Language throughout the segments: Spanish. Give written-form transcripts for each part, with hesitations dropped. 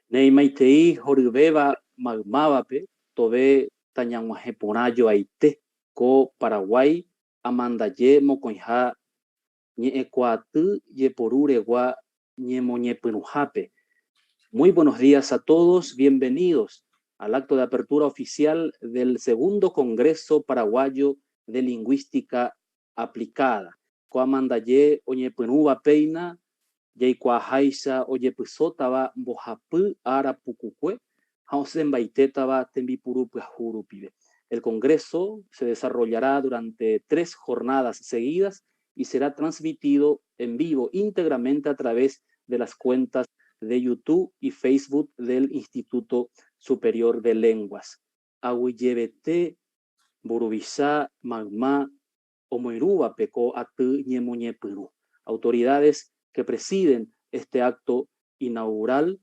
Neimaitei Joribeba Magmavape, Tobe Tañanguajeponayo Aite, Co Paraguay, Amandaye Mocoinja, Ñeecuatú, Yeporuregua, Ñemoñepenujape. Muy buenos días a todos, bienvenidos al acto de apertura oficial del segundo Congreso Paraguayo de Lingüística Aplicada. Coamandaye Oñepenuba Peina, Yeikuajaisa Oyepusotaba Bojapu Arapucucue, Hausenbaitetaba Tembipurupiajurupibe. El Congreso se desarrollará durante 3 jornadas seguidas y será transmitido en vivo íntegramente a través de las cuentas de YouTube y Facebook del Instituto Superior de Lenguas. Ahuillebete, Burubisá, Magma, Omoiruba, Peco, Atu, Ñemoñepuru. Autoridades que presiden este acto inaugural,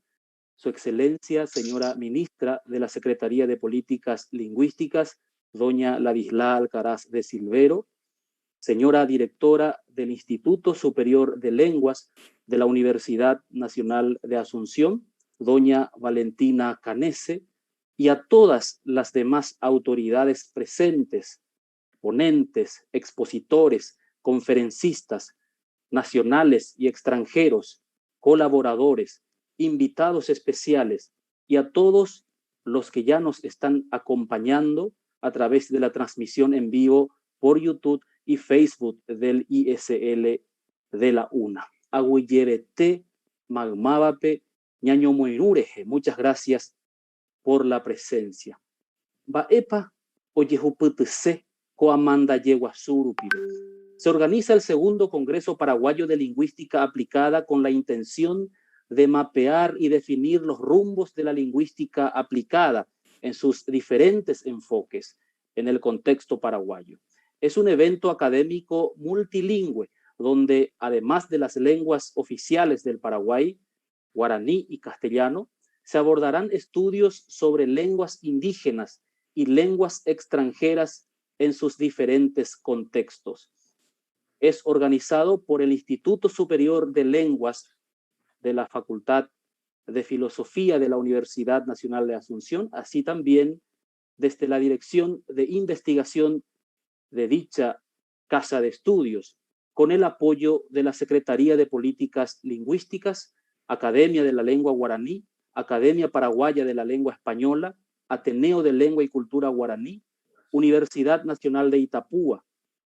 Su Excelencia, señora Ministra de la Secretaría de Políticas Lingüísticas, doña Ladislá Alcaraz de Silvero, señora Directora del Instituto Superior de Lenguas de la Universidad Nacional de Asunción, doña Valentina Canese, y a todas las demás autoridades presentes, ponentes, expositores, conferencistas, nacionales y extranjeros, colaboradores, invitados especiales y a todos los que ya nos están acompañando a través de la transmisión en vivo por YouTube y Facebook del ISL de la UNA. Aguillebete, Magmávape, Ñaño Moirureje, muchas gracias por la presencia. Baepa, Oyejuputse, Coamanda Yeguasurupibe. Se organiza el segundo Congreso Paraguayo de Lingüística Aplicada con la intención de mapear y definir los rumbos de la lingüística aplicada en sus diferentes enfoques en el contexto paraguayo. Es un evento académico multilingüe donde, además de las lenguas oficiales del Paraguay, guaraní y castellano, se abordarán estudios sobre lenguas indígenas y lenguas extranjeras en sus diferentes contextos. Es organizado por el Instituto Superior de Lenguas de la Facultad de Filosofía de la Universidad Nacional de Asunción, así también desde la Dirección de Investigación de dicha Casa de Estudios, con el apoyo de la Secretaría de Políticas Lingüísticas, Academia de la Lengua Guaraní, Academia Paraguaya de la Lengua Española, Ateneo de Lengua y Cultura Guaraní, Universidad Nacional de Itapúa,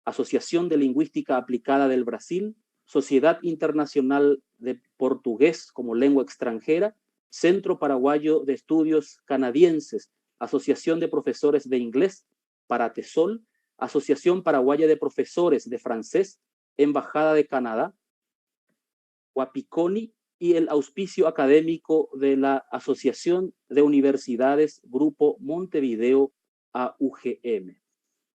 Asociación de Lingüística Aplicada del Brasil, Sociedad Internacional de Portugués como Lengua Extranjera, Centro Paraguayo de Estudios Canadienses, Asociación de Profesores de Inglés, Paratesol, Asociación Paraguaya de Profesores de Francés, Embajada de Canadá, Huapiconi y el auspicio académico de la Asociación de Universidades Grupo Montevideo AUGM.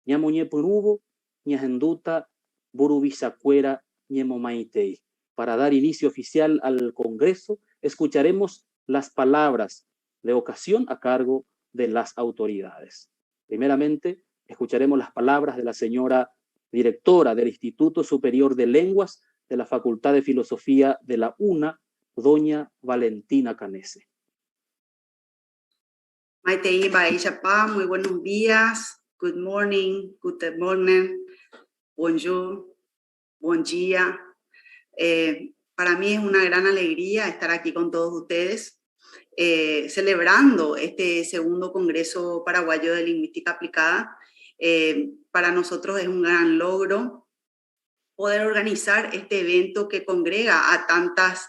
Ñamuñepurubo, Ñajenduta, Burubisacuera, Ñemomaitei. Para dar inicio oficial al Congreso, escucharemos las palabras de ocasión a cargo de las autoridades. Primeramente, escucharemos las palabras de la señora directora del Instituto Superior de Lenguas de la Facultad de Filosofía de la UNA, doña Valentina Canese. Maitei Baishapa, muy buenos días, good morning, bonjour, buen día. Para mí es una gran alegría estar aquí con todos ustedes, celebrando este segundo Congreso Paraguayo de Lingüística Aplicada. Para nosotros es un gran logro poder organizar este evento que congrega a tantas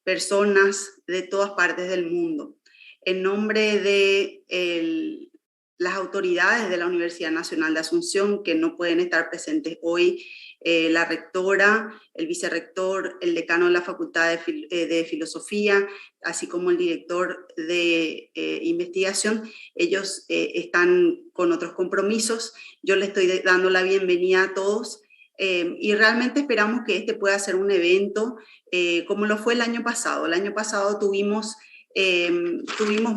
personas de todas partes del mundo. En nombre de las autoridades de la Universidad Nacional de Asunción, que no pueden estar presentes hoy, la rectora, el vicerrector, el decano de la Facultad de Filosofía, así como el director de investigación, ellos están con otros compromisos. Yo les estoy dando la bienvenida a todos. Y realmente esperamos que este pueda ser un evento como lo fue el año pasado. El año pasado tuvimos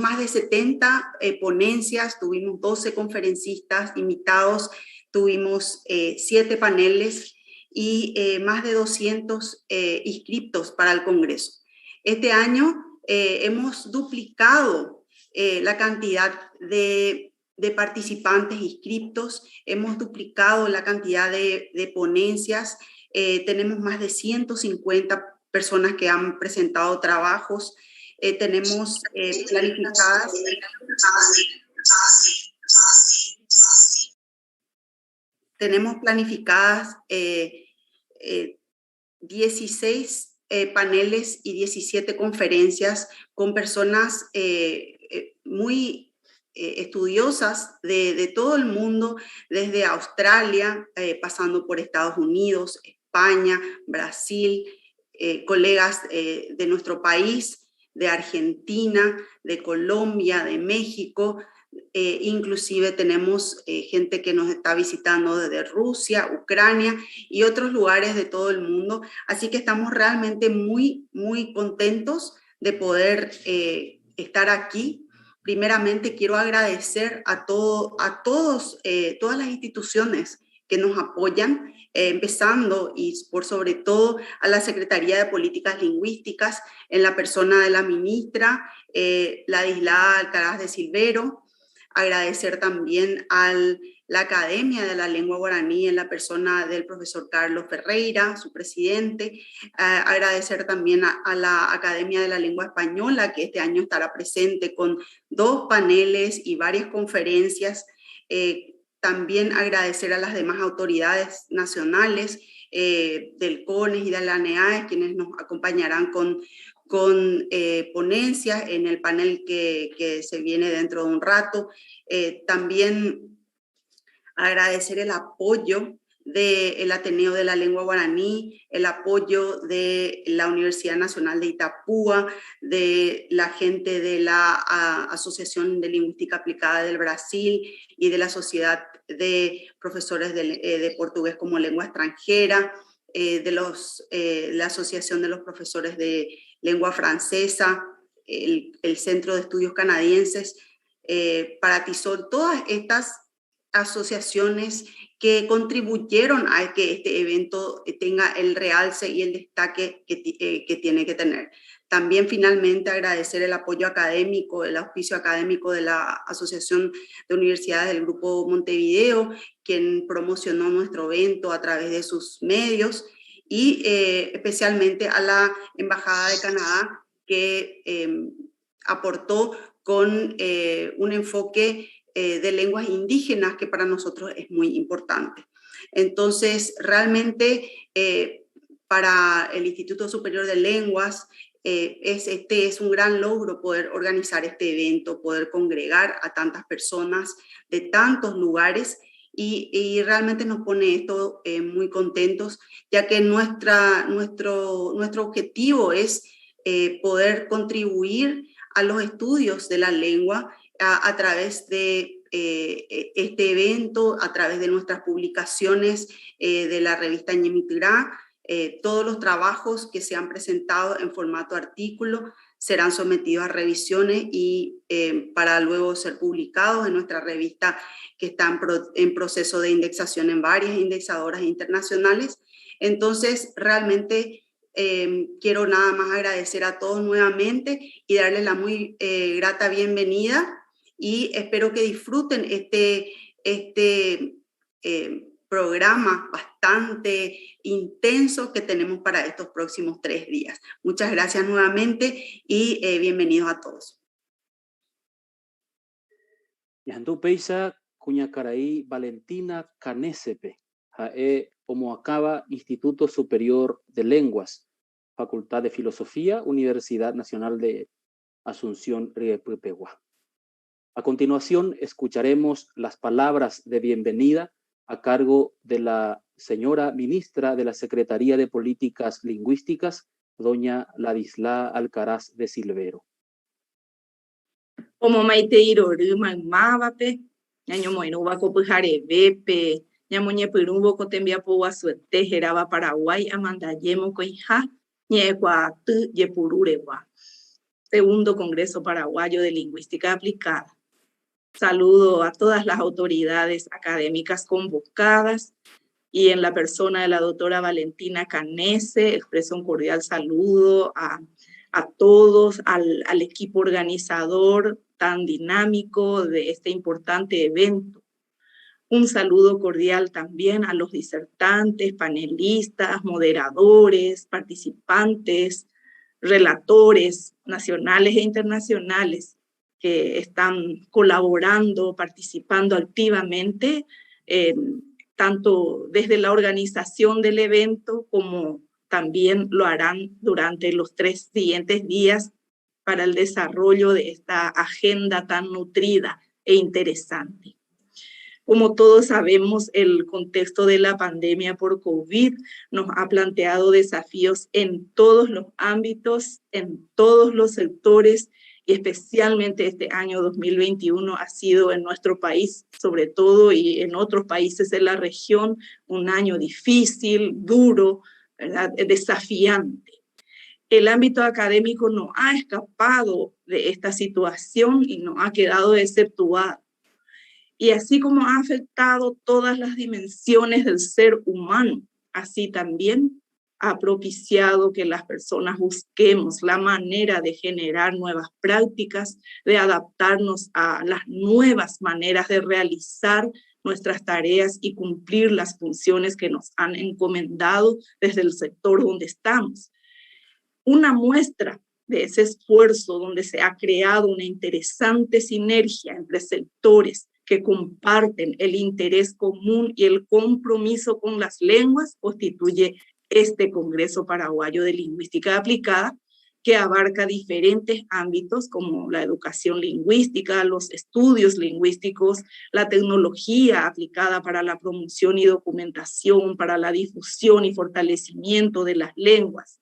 más de 70 ponencias, tuvimos 12 conferencistas invitados, tuvimos 7 paneles y más de 200 inscriptos para el Congreso. Este año hemos duplicado la cantidad de participantes inscriptos, hemos duplicado la cantidad de ponencias, tenemos más de 150 personas que han presentado trabajos, tenemos planificadas 16 paneles y 17 conferencias con personas muy estudiosas de todo el mundo, desde Australia, pasando por Estados Unidos, España, Brasil, colegas de nuestro país, de Argentina, de Colombia, de México, inclusive tenemos gente que nos está visitando desde Rusia, Ucrania y otros lugares de todo el mundo. Así que estamos realmente muy, muy contentos de poder estar aquí. Primeramente quiero agradecer a todas las instituciones que nos apoyan, empezando y por sobre todo a la Secretaría de Políticas Lingüísticas, en la persona de la ministra Ladislao Alcaraz de Silvero. Agradecer también a la Academia de la Lengua Guaraní en la persona del profesor Carlos Ferreira, su presidente. Agradecer también a la Academia de la Lengua Española, que este año estará presente con 2 paneles y varias conferencias. También agradecer a las demás autoridades nacionales del CONES y de la ANEAES, quienes nos acompañarán con ponencias en el panel que se viene dentro de un rato. También agradecer el apoyo del Ateneo de la Lengua Guaraní, el apoyo de la Universidad Nacional de Itapúa, de la gente de la Asociación de Lingüística Aplicada del Brasil y de la Sociedad de Profesores de Portugués como Lengua Extranjera, de la Asociación de los Profesores de Lengua Francesa, el Centro de Estudios Canadienses, para TISOL, todas estas asociaciones que contribuyeron a que este evento tenga el realce y el destaque que tiene que tener. También finalmente agradecer el apoyo académico, el auspicio académico de la Asociación de Universidades del Grupo Montevideo, quien promocionó nuestro evento a través de sus medios, y especialmente a la Embajada de Canadá, que aportó con un enfoque de lenguas indígenas que para nosotros es muy importante. Entonces, realmente para el Instituto Superior de Lenguas este es un gran logro poder organizar este evento, poder congregar a tantas personas de tantos lugares y realmente nos pone esto muy contentos, ya que nuestro objetivo es poder contribuir a los estudios de la lengua a través de este evento, a través de nuestras publicaciones de la revista Ñemitigrá. Todos los trabajos que se han presentado en formato artículo serán sometidos a revisiones y para luego ser publicados en nuestra revista, que está en proceso de indexación en varias indexadoras internacionales. Entonces, realmente quiero nada más agradecer a todos nuevamente y darles la muy grata bienvenida, y espero que disfruten este programa bastante intenso que tenemos para estos próximos 3 días. Muchas gracias nuevamente y bienvenidos a todos. Yandu Peisa, Cuñacaraí, Valentina Canesepe, Jae Omoacaba, Instituto Superior de Lenguas, Facultad de Filosofía, Universidad Nacional de Asunción, Riepepegua. A continuación, escucharemos las palabras de bienvenida a cargo de la señora ministra de la Secretaría de Políticas Lingüísticas, doña Ladislao Alcaraz de Silvero. Como maiteiro mávape, ñañomoiruva copyharevépe, ñamoñepyrũvo tembiapo guasuete hérava Paraguay amandajémo koiha ñe'ẽkuaaty jepurúregua. Segundo Congreso Paraguayo de Lingüística Aplicada. Saludo a todas las autoridades académicas convocadas y en la persona de la doctora Valentina Canese expreso un cordial saludo a a todos, al equipo organizador tan dinámico de este importante evento. Un saludo cordial también a los disertantes, panelistas, moderadores, participantes, relatores nacionales e internacionales que están colaborando, participando activamente, tanto desde la organización del evento como también lo harán durante los 3 siguientes días para el desarrollo de esta agenda tan nutrida e interesante. Como todos sabemos, el contexto de la pandemia por COVID nos ha planteado desafíos en todos los ámbitos, en todos los sectores, y especialmente este año 2021 ha sido en nuestro país, sobre todo, y en otros países de la región, un año difícil, duro, ¿verdad? Desafiante. El ámbito académico no ha escapado de esta situación y no ha quedado exceptuado. Y así como ha afectado todas las dimensiones del ser humano, así también ha propiciado que las personas busquemos la manera de generar nuevas prácticas, de adaptarnos a las nuevas maneras de realizar nuestras tareas y cumplir las funciones que nos han encomendado desde el sector donde estamos. Una muestra de ese esfuerzo donde se ha creado una interesante sinergia entre sectores que comparten el interés común y el compromiso con las lenguas, constituye este Congreso Paraguayo de Lingüística Aplicada, que abarca diferentes ámbitos como la educación lingüística, los estudios lingüísticos, la tecnología aplicada para la promoción y documentación, para la difusión y fortalecimiento de las lenguas.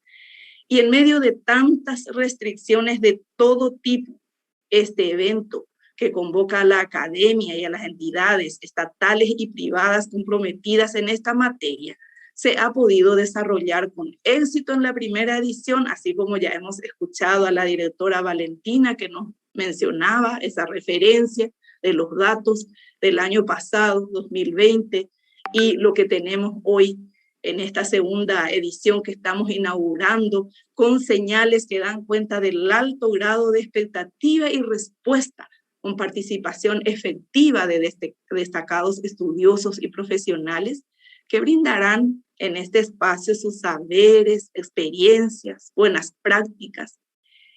Y en medio de tantas restricciones de todo tipo, este evento que convoca a la academia y a las entidades estatales y privadas comprometidas en esta materia, se ha podido desarrollar con éxito en la primera edición, así como ya hemos escuchado a la directora Valentina que nos mencionaba esa referencia de los datos del año pasado, 2020, y lo que tenemos hoy en esta segunda edición que estamos inaugurando, con señales que dan cuenta del alto grado de expectativa y respuesta, con participación efectiva de destacados estudiosos y profesionales que brindarán en este espacio sus saberes, experiencias, buenas prácticas.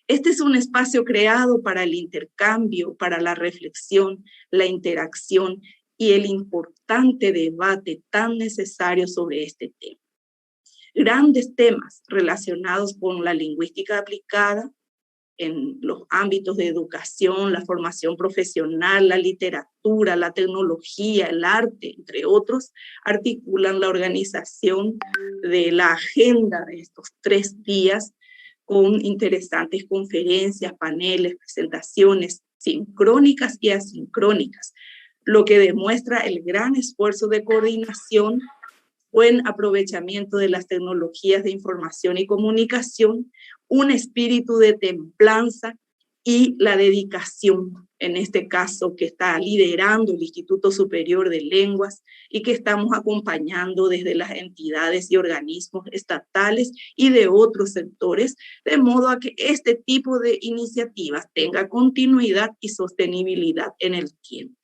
Este es un espacio creado para el intercambio, para la reflexión, la interacción y el importante debate tan necesario sobre este tema. Grandes temas relacionados con la lingüística aplicada en los ámbitos de educación, la formación profesional, la literatura, la tecnología, el arte, entre otros, articulan la organización de la agenda de estos 3 días con interesantes conferencias, paneles, presentaciones sincrónicas y asincrónicas, lo que demuestra el gran esfuerzo de coordinación, buen aprovechamiento de las tecnologías de información y comunicación, un espíritu de templanza y la dedicación, en este caso, que está liderando el Instituto Superior de Lenguas y que estamos acompañando desde las entidades y organismos estatales y de otros sectores, de modo a que este tipo de iniciativas tenga continuidad y sostenibilidad en el tiempo.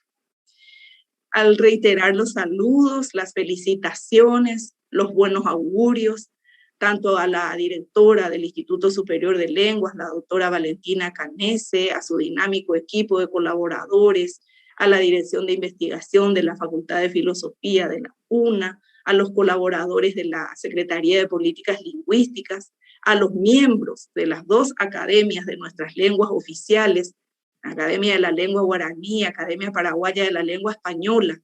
Al reiterar los saludos, las felicitaciones, los buenos augurios, tanto a la directora del Instituto Superior de Lenguas, la doctora Valentina Canese, a su dinámico equipo de colaboradores, a la Dirección de Investigación de la Facultad de Filosofía de la UNA, a los colaboradores de la Secretaría de Políticas Lingüísticas, a los miembros de las 2 academias de nuestras lenguas oficiales, Academia de la Lengua Guaraní, Academia Paraguaya de la Lengua Española,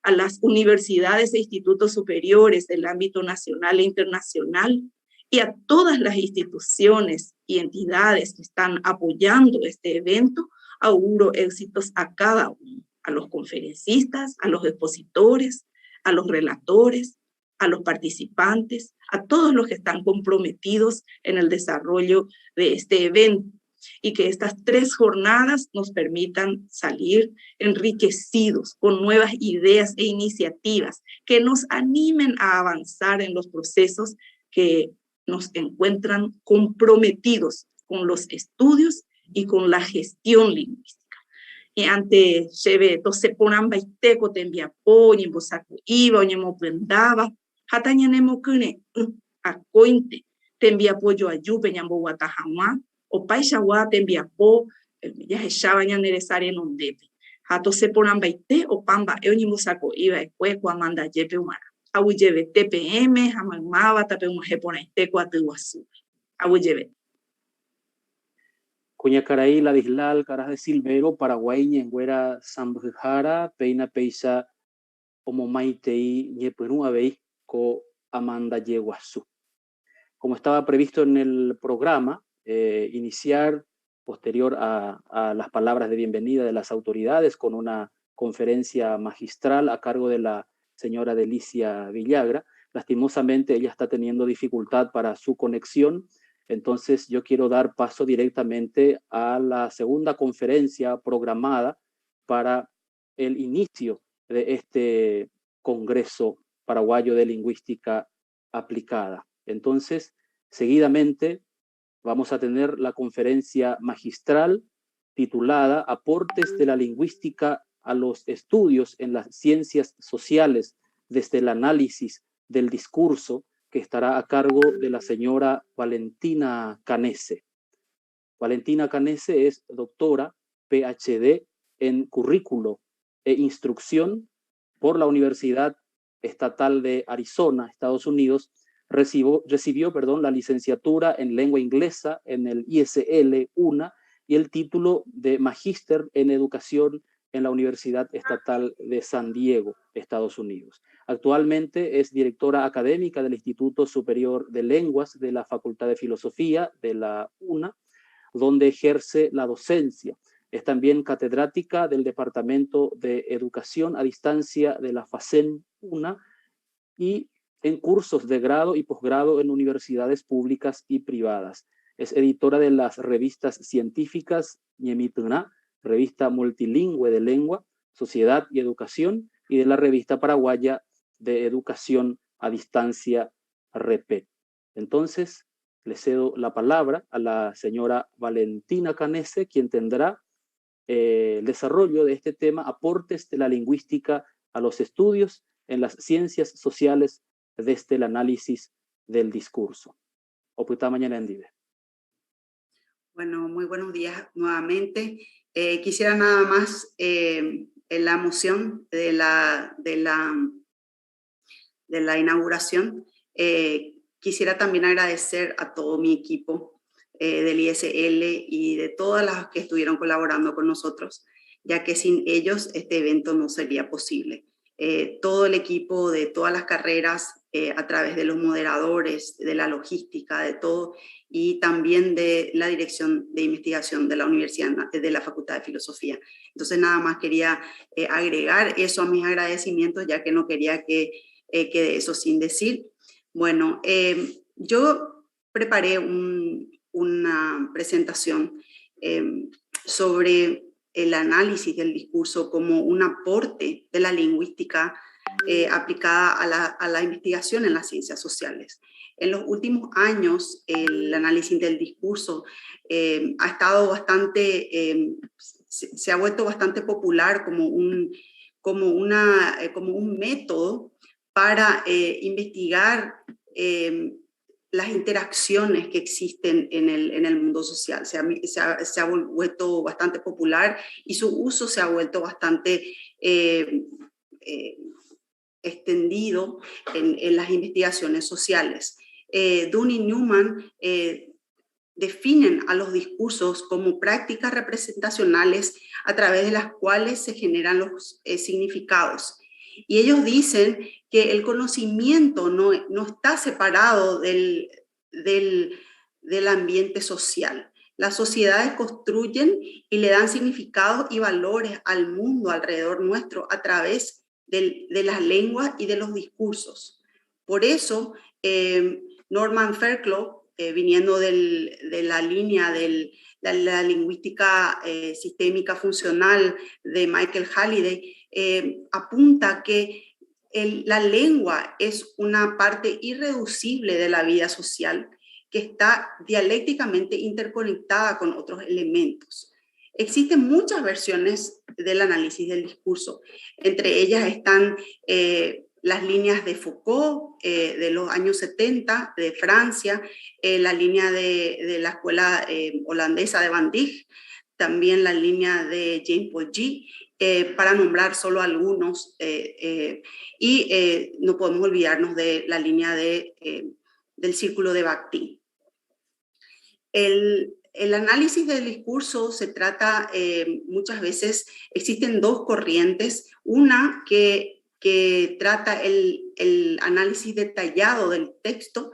a las universidades e institutos superiores del ámbito nacional e internacional y a todas las instituciones y entidades que están apoyando este evento, auguro éxitos a cada uno, a los conferencistas, a los expositores, a los relatores, a los participantes, a todos los que están comprometidos en el desarrollo de este evento, y que estas 3 jornadas nos permitan salir enriquecidos con nuevas ideas e iniciativas que nos animen a avanzar en los procesos que nos encuentran comprometidos con los estudios y con la gestión lingüística. Y ante lleve entonces ponan baiteco te envía poñe bosaco iba oñe mo prendaba hataña nemo kune a cointe te envía pollo ayupe ñambo guatajawa o paishawa te envía po ya hechaba ña necesaria en un depe hato se ponan baite o pamba oñe bosaco iba cueco amanda yepe humana awu lleve TPM jamamaba tape un jepona iteco atuasu awu lleve Cuñacaraí, la Dislal, Caras de Silvero, Paraguay, Ñenguera, Zambujara, Peina Peisa, Omomaitei, Ñeperú, Abei, Co Amanda Yeguazú. Como estaba previsto en el programa, iniciar posterior a las palabras de bienvenida de las autoridades con una conferencia magistral a cargo de la señora Delicia Villagra. Lastimosamente ella está teniendo dificultad para su conexión. Entonces yo quiero dar paso directamente a la segunda conferencia programada para el inicio de este Congreso Paraguayo de Lingüística Aplicada. Entonces, seguidamente vamos a tener la conferencia magistral titulada Aportes de la lingüística a los estudios en las ciencias sociales desde el análisis del discurso, que estará a cargo de la señora Valentina Canese. Valentina Canese es doctora PhD en currículo e instrucción por la Universidad Estatal de Arizona, Estados Unidos. Recibió la licenciatura en lengua inglesa en el ISL UNA y el título de magíster en educación en la Universidad Estatal de San Diego, Estados Unidos. Actualmente es directora académica del Instituto Superior de Lenguas de la Facultad de Filosofía de la UNA, donde ejerce la docencia. Es también catedrática del Departamento de Educación a Distancia de la FACEN UNA y en cursos de grado y posgrado en universidades públicas y privadas. Es editora de las revistas científicas Ñemituna, revista multilingüe de lengua, sociedad y educación, y de la revista paraguaya de educación a distancia REPET. Entonces, le cedo la palabra a la señora Valentina Canese, quien tendrá el desarrollo de este tema, aportes de la lingüística a los estudios en las ciencias sociales desde el análisis del discurso. Oputa mañana en Dive. Bueno, muy buenos días nuevamente. Quisiera nada más en la moción de la inauguración, quisiera también agradecer a todo mi equipo del ISL y de todas las que estuvieron colaborando con nosotros, ya que sin ellos este evento no sería posible. Todo el equipo de todas las carreras, a través de los moderadores, de la logística, de todo, y también de la dirección de investigación de la universidad, de la Facultad de Filosofía. Entonces nada más quería agregar eso a mis agradecimientos, ya que no quería que quede eso sin decir. Bueno, yo preparé una presentación sobre el análisis del discurso como un aporte de la lingüística aplicada a la investigación en las ciencias sociales. En los últimos años, el análisis del discurso ha estado bastante, se ha vuelto bastante popular como un método para investigar las interacciones que existen en el mundo social. Se ha vuelto bastante popular y su uso se ha vuelto bastante extendido en las investigaciones sociales. Dunn y Newman definen a los discursos como prácticas representacionales a través de las cuales se generan los significados. Y ellos dicen que el conocimiento no está separado del ambiente social. Las sociedades construyen y le dan significados y valores al mundo alrededor nuestro a través de las lenguas y de los discursos. Por eso, Norman Fairclough, viniendo de la línea de la lingüística sistémica funcional de Michael Halliday, apunta que la lengua es una parte irreducible de la vida social que está dialécticamente interconectada con otros elementos. Existen muchas versiones del análisis del discurso. Entre ellas están las líneas de Foucault de los años 70 de Francia, la línea de la escuela holandesa de Van Dijk, también la línea de Jean-Paul Gee, para nombrar solo algunos, y no podemos olvidarnos de la línea del círculo de Bakhtin. El análisis del discurso se trata, muchas veces existen dos corrientes, una que trata el análisis detallado del texto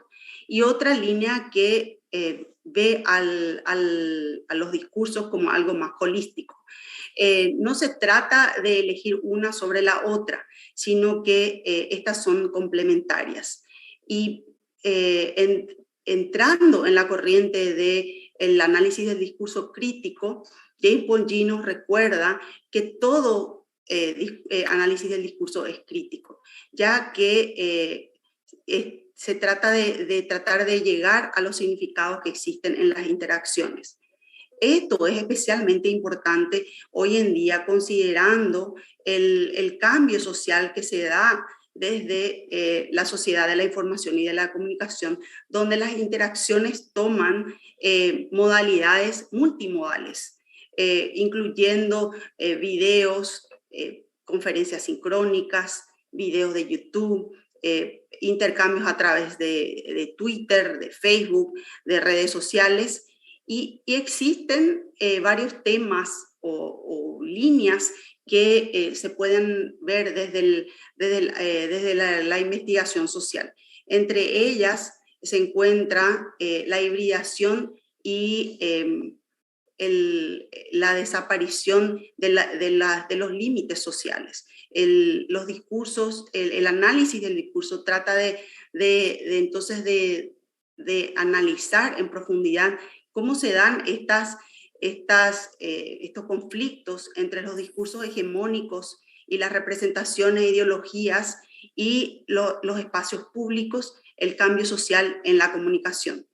y otra línea que ve a los discursos como algo más holístico. No se trata de elegir una sobre la otra, sino que estas son complementarias. Y entrando en la corriente del análisis del discurso crítico, Jean-Paul Gee nos recuerda que todo análisis del discurso es crítico, ya que se trata de tratar de llegar a los significados que existen en las interacciones. Esto es especialmente importante hoy en día, considerando el cambio social que se da desde la sociedad de la información y de la comunicación, donde las interacciones toman modalidades multimodales, incluyendo videos, conferencias sincrónicas, videos de YouTube, intercambios a través de Twitter, de Facebook, de redes sociales, y existen varios temas o líneas que se pueden ver desde la investigación social. Entre ellas se encuentra la hibridación y la desaparición de los límites sociales. Los discursos, el análisis del discurso trata entonces de analizar en profundidad cómo se dan estos conflictos entre los discursos hegemónicos y las representaciones e ideologías y los espacios públicos, el cambio social en la comunicación.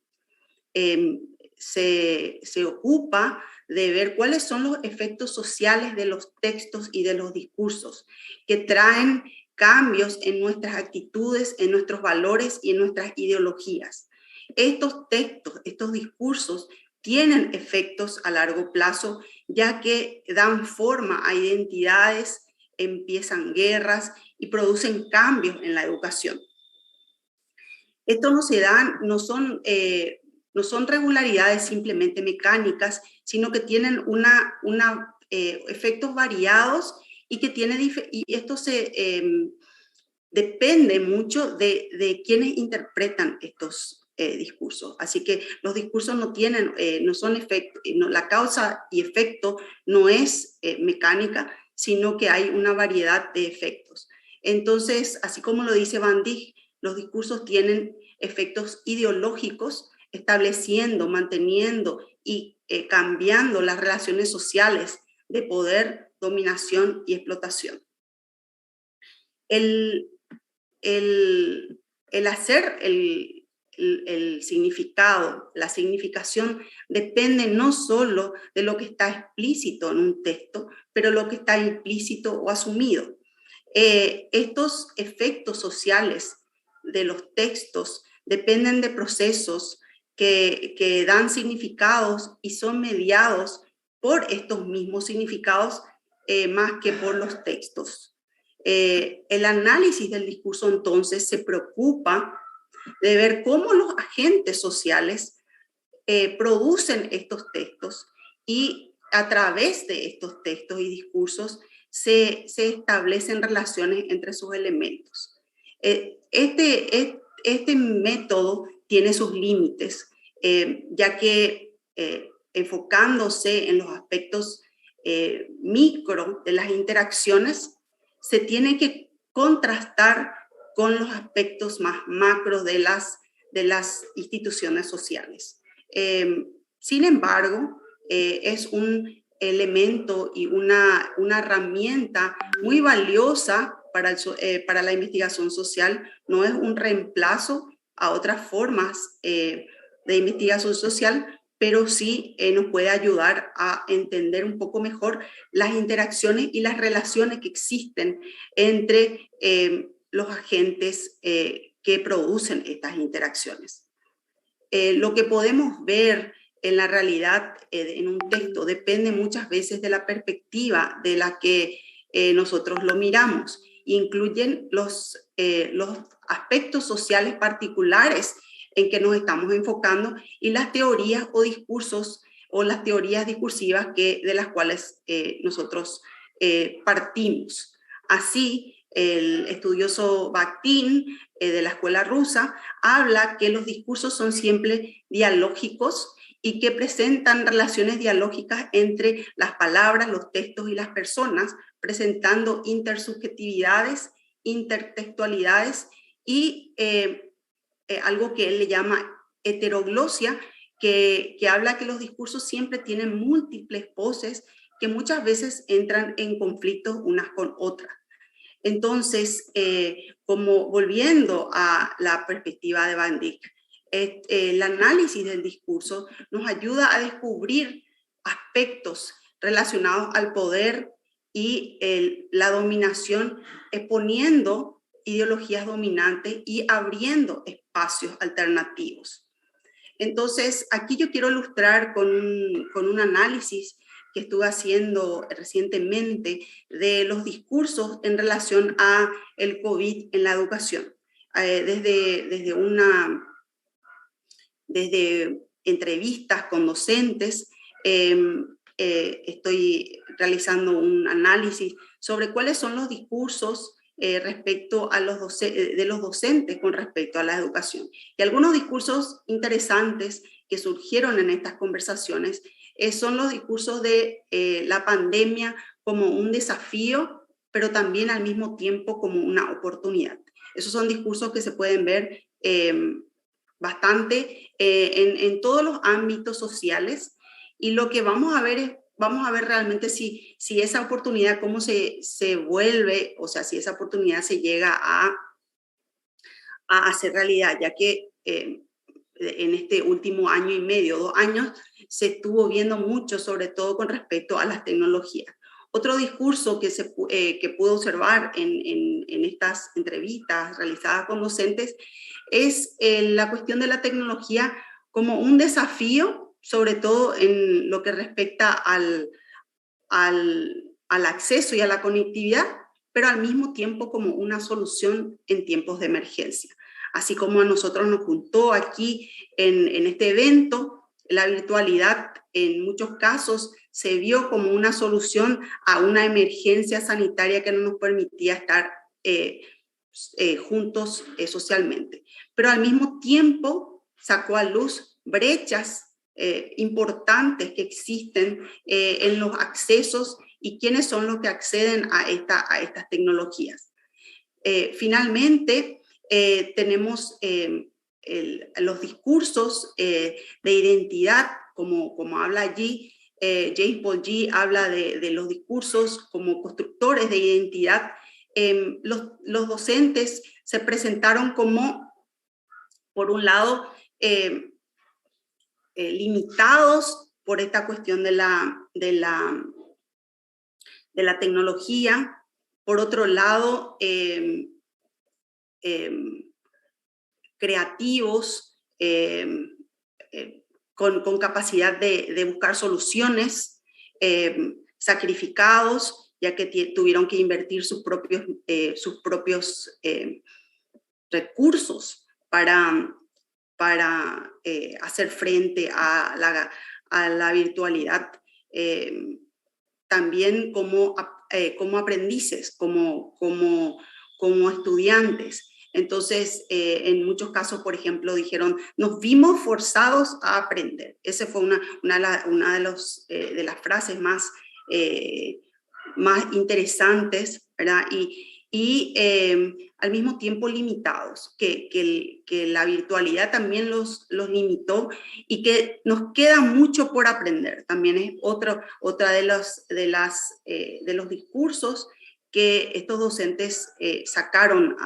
Se ocupa de ver cuáles son los efectos sociales de los textos y de los discursos que traen cambios en nuestras actitudes, en nuestros valores y en nuestras ideologías. Estos textos, estos discursos tienen efectos a largo plazo, ya que dan forma a identidades, empiezan guerras y producen cambios en la educación. Esto no son regularidades simplemente mecánicas, sino que tienen efectos variados y esto depende mucho de quienes interpretan estos discursos. Así que los discursos no son efectos, la causa y efecto no es mecánica, sino que hay una variedad de efectos. Entonces, así como lo dice Van Dijk, los discursos tienen efectos ideológicos, estableciendo, manteniendo y cambiando las relaciones sociales de poder, dominación y explotación. El hacer el significado, la significación, depende no solo de lo que está explícito en un texto, pero lo que está implícito o asumido. Estos efectos sociales de los textos dependen de procesos que dan significados y son mediados por estos mismos significados más que por los textos. El análisis del discurso entonces se preocupa de ver cómo los agentes sociales producen estos textos y a través de estos textos y discursos se establecen relaciones entre sus elementos. Este método tiene sus límites, ya que enfocándose en los aspectos micro de las interacciones, se tiene que contrastar con los aspectos más macro de las instituciones sociales. Sin embargo, es un elemento y una herramienta muy valiosa para la investigación social. No es un reemplazo a otras formas de investigación social, pero sí nos puede ayudar a entender un poco mejor las interacciones y las relaciones que existen entre los agentes que producen estas interacciones. Lo que podemos ver en la realidad en un texto depende muchas veces de la perspectiva de la que nosotros lo miramos. Incluyen los aspectos sociales particulares en que nos estamos enfocando y las teorías o discursos o las teorías discursivas de las cuales nosotros partimos. Así, el estudioso Bakhtin de la escuela rusa habla que los discursos son siempre dialógicos y que presentan relaciones dialógicas entre las palabras, los textos y las personas, presentando intersubjetividades, intertextualidades y algo que él le llama heteroglosia, que habla que los discursos siempre tienen múltiples voces que muchas veces entran en conflicto unas con otras. Entonces, como volviendo a la perspectiva de Van Dijk, el análisis del discurso nos ayuda a descubrir aspectos relacionados al poder y la dominación, exponiendo ideologías dominantes y abriendo espacios alternativos. Entonces, aquí yo quiero ilustrar con un análisis que estuve haciendo recientemente de los discursos en relación a el COVID en la educación. Desde entrevistas con docentes, estoy realizando un análisis sobre cuáles son los discursos respecto a de los docentes con respecto a la educación. Y algunos discursos interesantes que surgieron en estas conversaciones son los discursos de la pandemia como un desafío, pero también al mismo tiempo como una oportunidad. Esos son discursos que se pueden ver bastante en todos los ámbitos sociales, y lo que vamos a ver realmente si esa oportunidad, cómo se vuelve, o sea, si esa oportunidad se llega a hacer realidad, ya que en este último año y medio, 2 años, se estuvo viendo mucho, sobre todo con respecto a las tecnologías. Otro discurso que pude observar en estas entrevistas realizadas con docentes es la cuestión de la tecnología como un desafío, sobre todo en lo que respecta al acceso y a la conectividad, pero al mismo tiempo como una solución en tiempos de emergencia. Así como a nosotros nos juntó aquí en este evento, la virtualidad en muchos casos se vio como una solución a una emergencia sanitaria que no nos permitía estar juntos socialmente. Pero al mismo tiempo sacó a luz brechas importantes que existen en los accesos y quiénes son los que acceden a estas tecnologías. Finalmente, tenemos los discursos de identidad, como habla allí, James Paul habla de los discursos como constructores de identidad. Los docentes se presentaron como, por un lado, limitados por esta cuestión de la tecnología, por otro lado, creativos, con capacidad de buscar soluciones, sacrificados, ya que tuvieron que invertir sus propios recursos para hacer frente a la virtualidad, también como aprendices, como estudiantes. Entonces, en muchos casos, por ejemplo, dijeron, nos vimos forzados a aprender. Esa fue una de las frases más interesantes, ¿verdad? Y al mismo tiempo limitados, que la virtualidad también los limitó y que nos queda mucho por aprender. También es otra de los discursos que estos docentes sacaron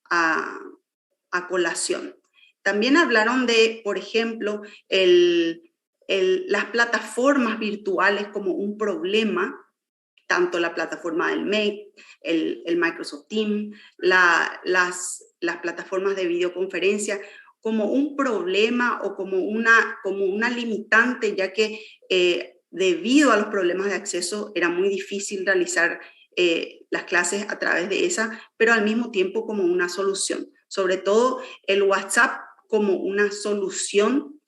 a colación. También hablaron de, por ejemplo, las plataformas virtuales como un problema, tanto la plataforma del Make, el Microsoft Teams, las plataformas de videoconferencia, como un problema o como una limitante, ya que debido a los problemas de acceso era muy difícil realizar las clases a través de esa, pero al mismo tiempo como una solución. Sobre todo el WhatsApp como una solución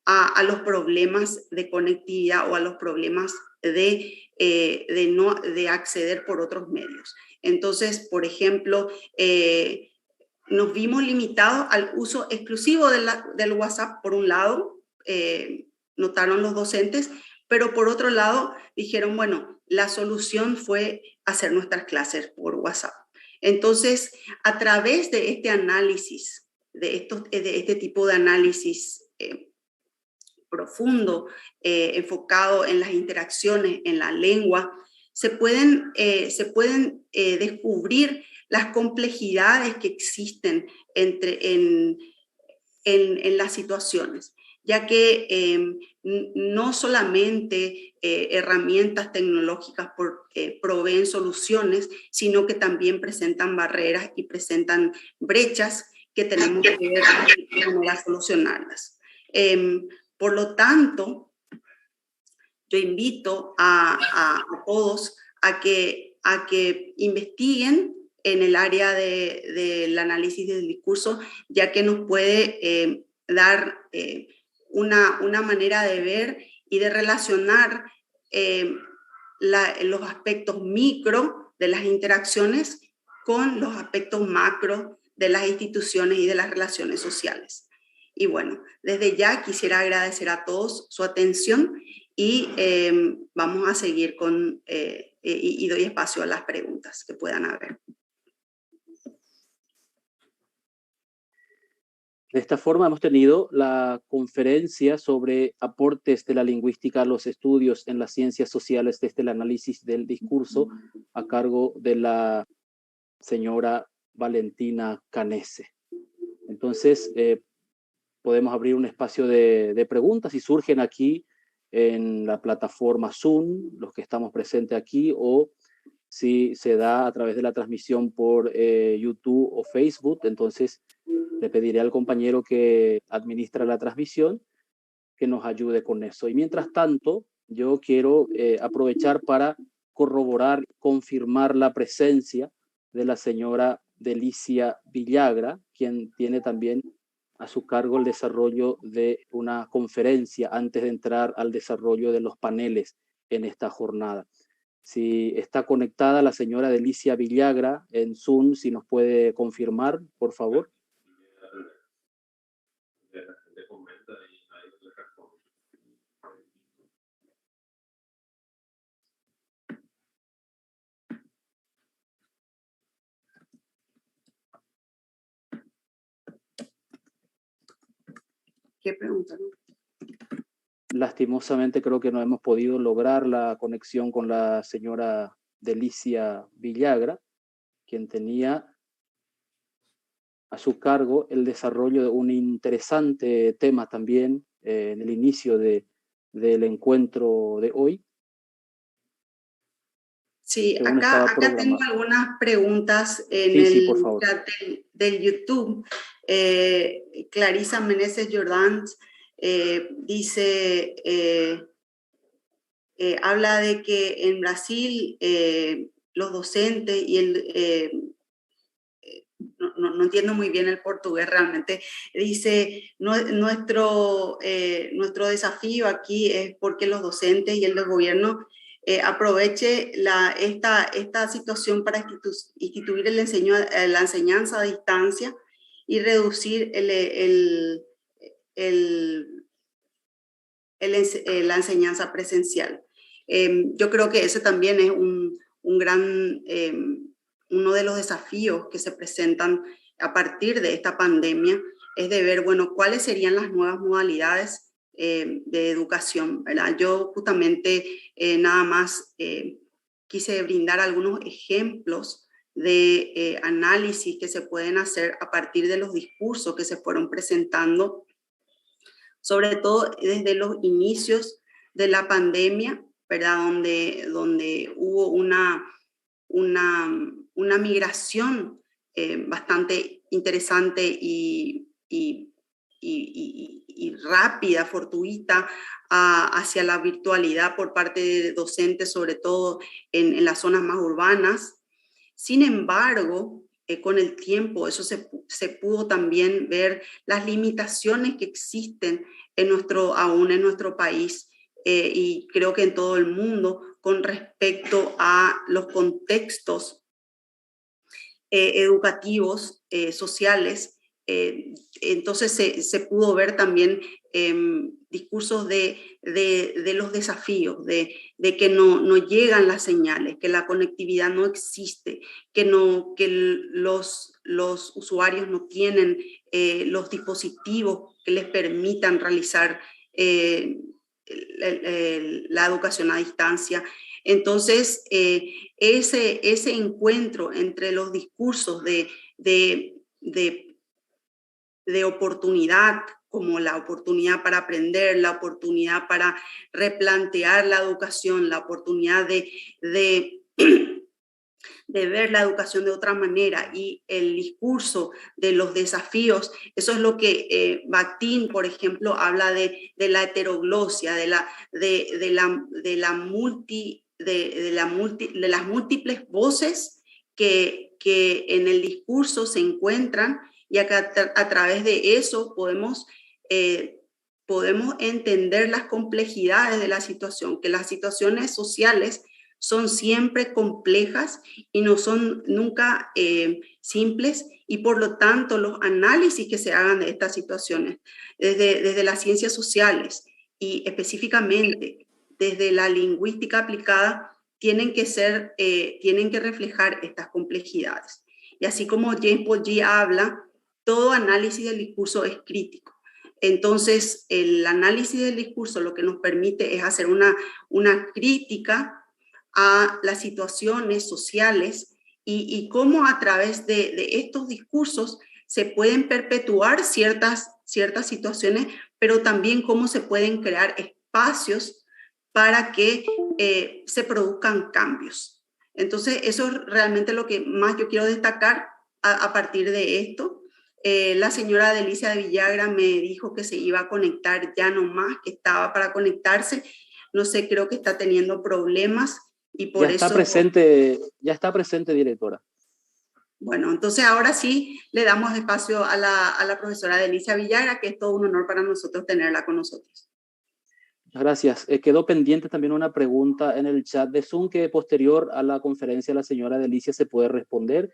a los problemas de conectividad o a los problemas de acceder por otros medios. Entonces, por ejemplo, nos vimos limitados al uso exclusivo del WhatsApp, por un lado, notaron los docentes, pero por otro lado dijeron, bueno, la solución fue hacer nuestras clases por WhatsApp. Entonces, a través de este análisis, de este tipo de análisis profundo, enfocado en las interacciones, en la lengua, se pueden descubrir las complejidades que existen en las situaciones, ya que no solamente herramientas tecnológicas proveen soluciones, sino que también presentan barreras y presentan brechas que tenemos que ver cómo solucionarlas. Por lo tanto, yo invito a todos a que investiguen en el área del análisis del discurso, ya que nos puede dar una manera de ver y de relacionar los aspectos micro de las interacciones con los aspectos macro de las instituciones y de las relaciones sociales. Y bueno, desde ya quisiera agradecer a todos su atención y vamos a seguir y doy espacio a las preguntas que puedan haber. De esta forma hemos tenido la conferencia sobre aportes de la lingüística a los estudios en las ciencias sociales desde el análisis del discurso a cargo de la señora Valentina Canese. Entonces, podemos abrir un espacio de preguntas si surgen aquí en la plataforma Zoom, los que estamos presentes aquí, o si se da a través de la transmisión por YouTube o Facebook. Entonces, le pediré al compañero que administra la transmisión que nos ayude con eso. Y mientras tanto, yo quiero aprovechar para corroborar, confirmar la presencia de la señora Delicia Villagra, quien tiene también a su cargo el desarrollo de una conferencia antes de entrar al desarrollo de los paneles en esta jornada. Si está conectada la señora Delicia Villagra en Zoom, si nos puede confirmar, por favor. ¿Qué pregunta? Lastimosamente creo que no hemos podido lograr la conexión con la señora Delicia Villagra, quien tenía a su cargo el desarrollo de un interesante tema también en el inicio del encuentro de hoy. Sí, acá tengo algunas preguntas en el chat del YouTube. Clarisa Meneses Jordán dice, habla de que en Brasil los docentes y no entiendo muy bien el portugués realmente, dice, nuestro desafío aquí es porque los docentes y el del gobierno aproveche esta situación para instituir la enseñanza a distancia y reducir la enseñanza presencial. Yo creo que ese también es uno de los desafíos que se presentan a partir de esta pandemia, es de ver, bueno, cuáles serían las nuevas modalidades de educación, ¿verdad? Yo justamente nada más quise brindar algunos ejemplos de análisis que se pueden hacer a partir de los discursos que se fueron presentando, sobre todo desde los inicios de la pandemia, ¿verdad? Donde hubo una migración bastante interesante y rápida, fortuita, hacia la virtualidad por parte de docentes, sobre todo en las zonas más urbanas. Sin embargo, con el tiempo eso se pudo también ver las limitaciones que existen aún en nuestro país, y creo que en todo el mundo, con respecto a los contextos educativos, sociales. Entonces se pudo ver también discursos de los desafíos, de que no llegan las señales, que la conectividad no existe, que los usuarios no tienen los dispositivos que les permitan realizar la educación a distancia. Entonces, ese encuentro entre los discursos de oportunidad, como la oportunidad para aprender, la oportunidad para replantear la educación, la oportunidad de ver la educación de otra manera, y el discurso de los desafíos, eso es lo que Bakhtin, por ejemplo, habla de la heteroglosia, de las múltiples voces que en el discurso se encuentran, y a través de eso podemos entender las complejidades de la situación, que las situaciones sociales son siempre complejas y no son nunca simples, y por lo tanto los análisis que se hagan de estas situaciones desde las ciencias sociales y específicamente desde la lingüística aplicada tienen que reflejar estas complejidades. Y así como James Paul habla, todo análisis del discurso es crítico. Entonces, el análisis del discurso lo que nos permite es hacer una crítica a las situaciones sociales y cómo a través de estos discursos se pueden perpetuar ciertas situaciones, pero también cómo se pueden crear espacios para que se produzcan cambios. Entonces, eso es realmente lo que más yo quiero destacar a partir de esto. La señora Delicia de Villagra me dijo que se iba a conectar ya nomás, que estaba para conectarse. No sé, creo que está teniendo problemas. Y por ya está presente, directora. Bueno, entonces ahora sí le damos espacio a la profesora Delicia Villagra, que es todo un honor para nosotros tenerla con nosotros. Gracias. Quedó pendiente también una pregunta en el chat de Zoom que posterior a la conferencia la señora Delicia se puede responder.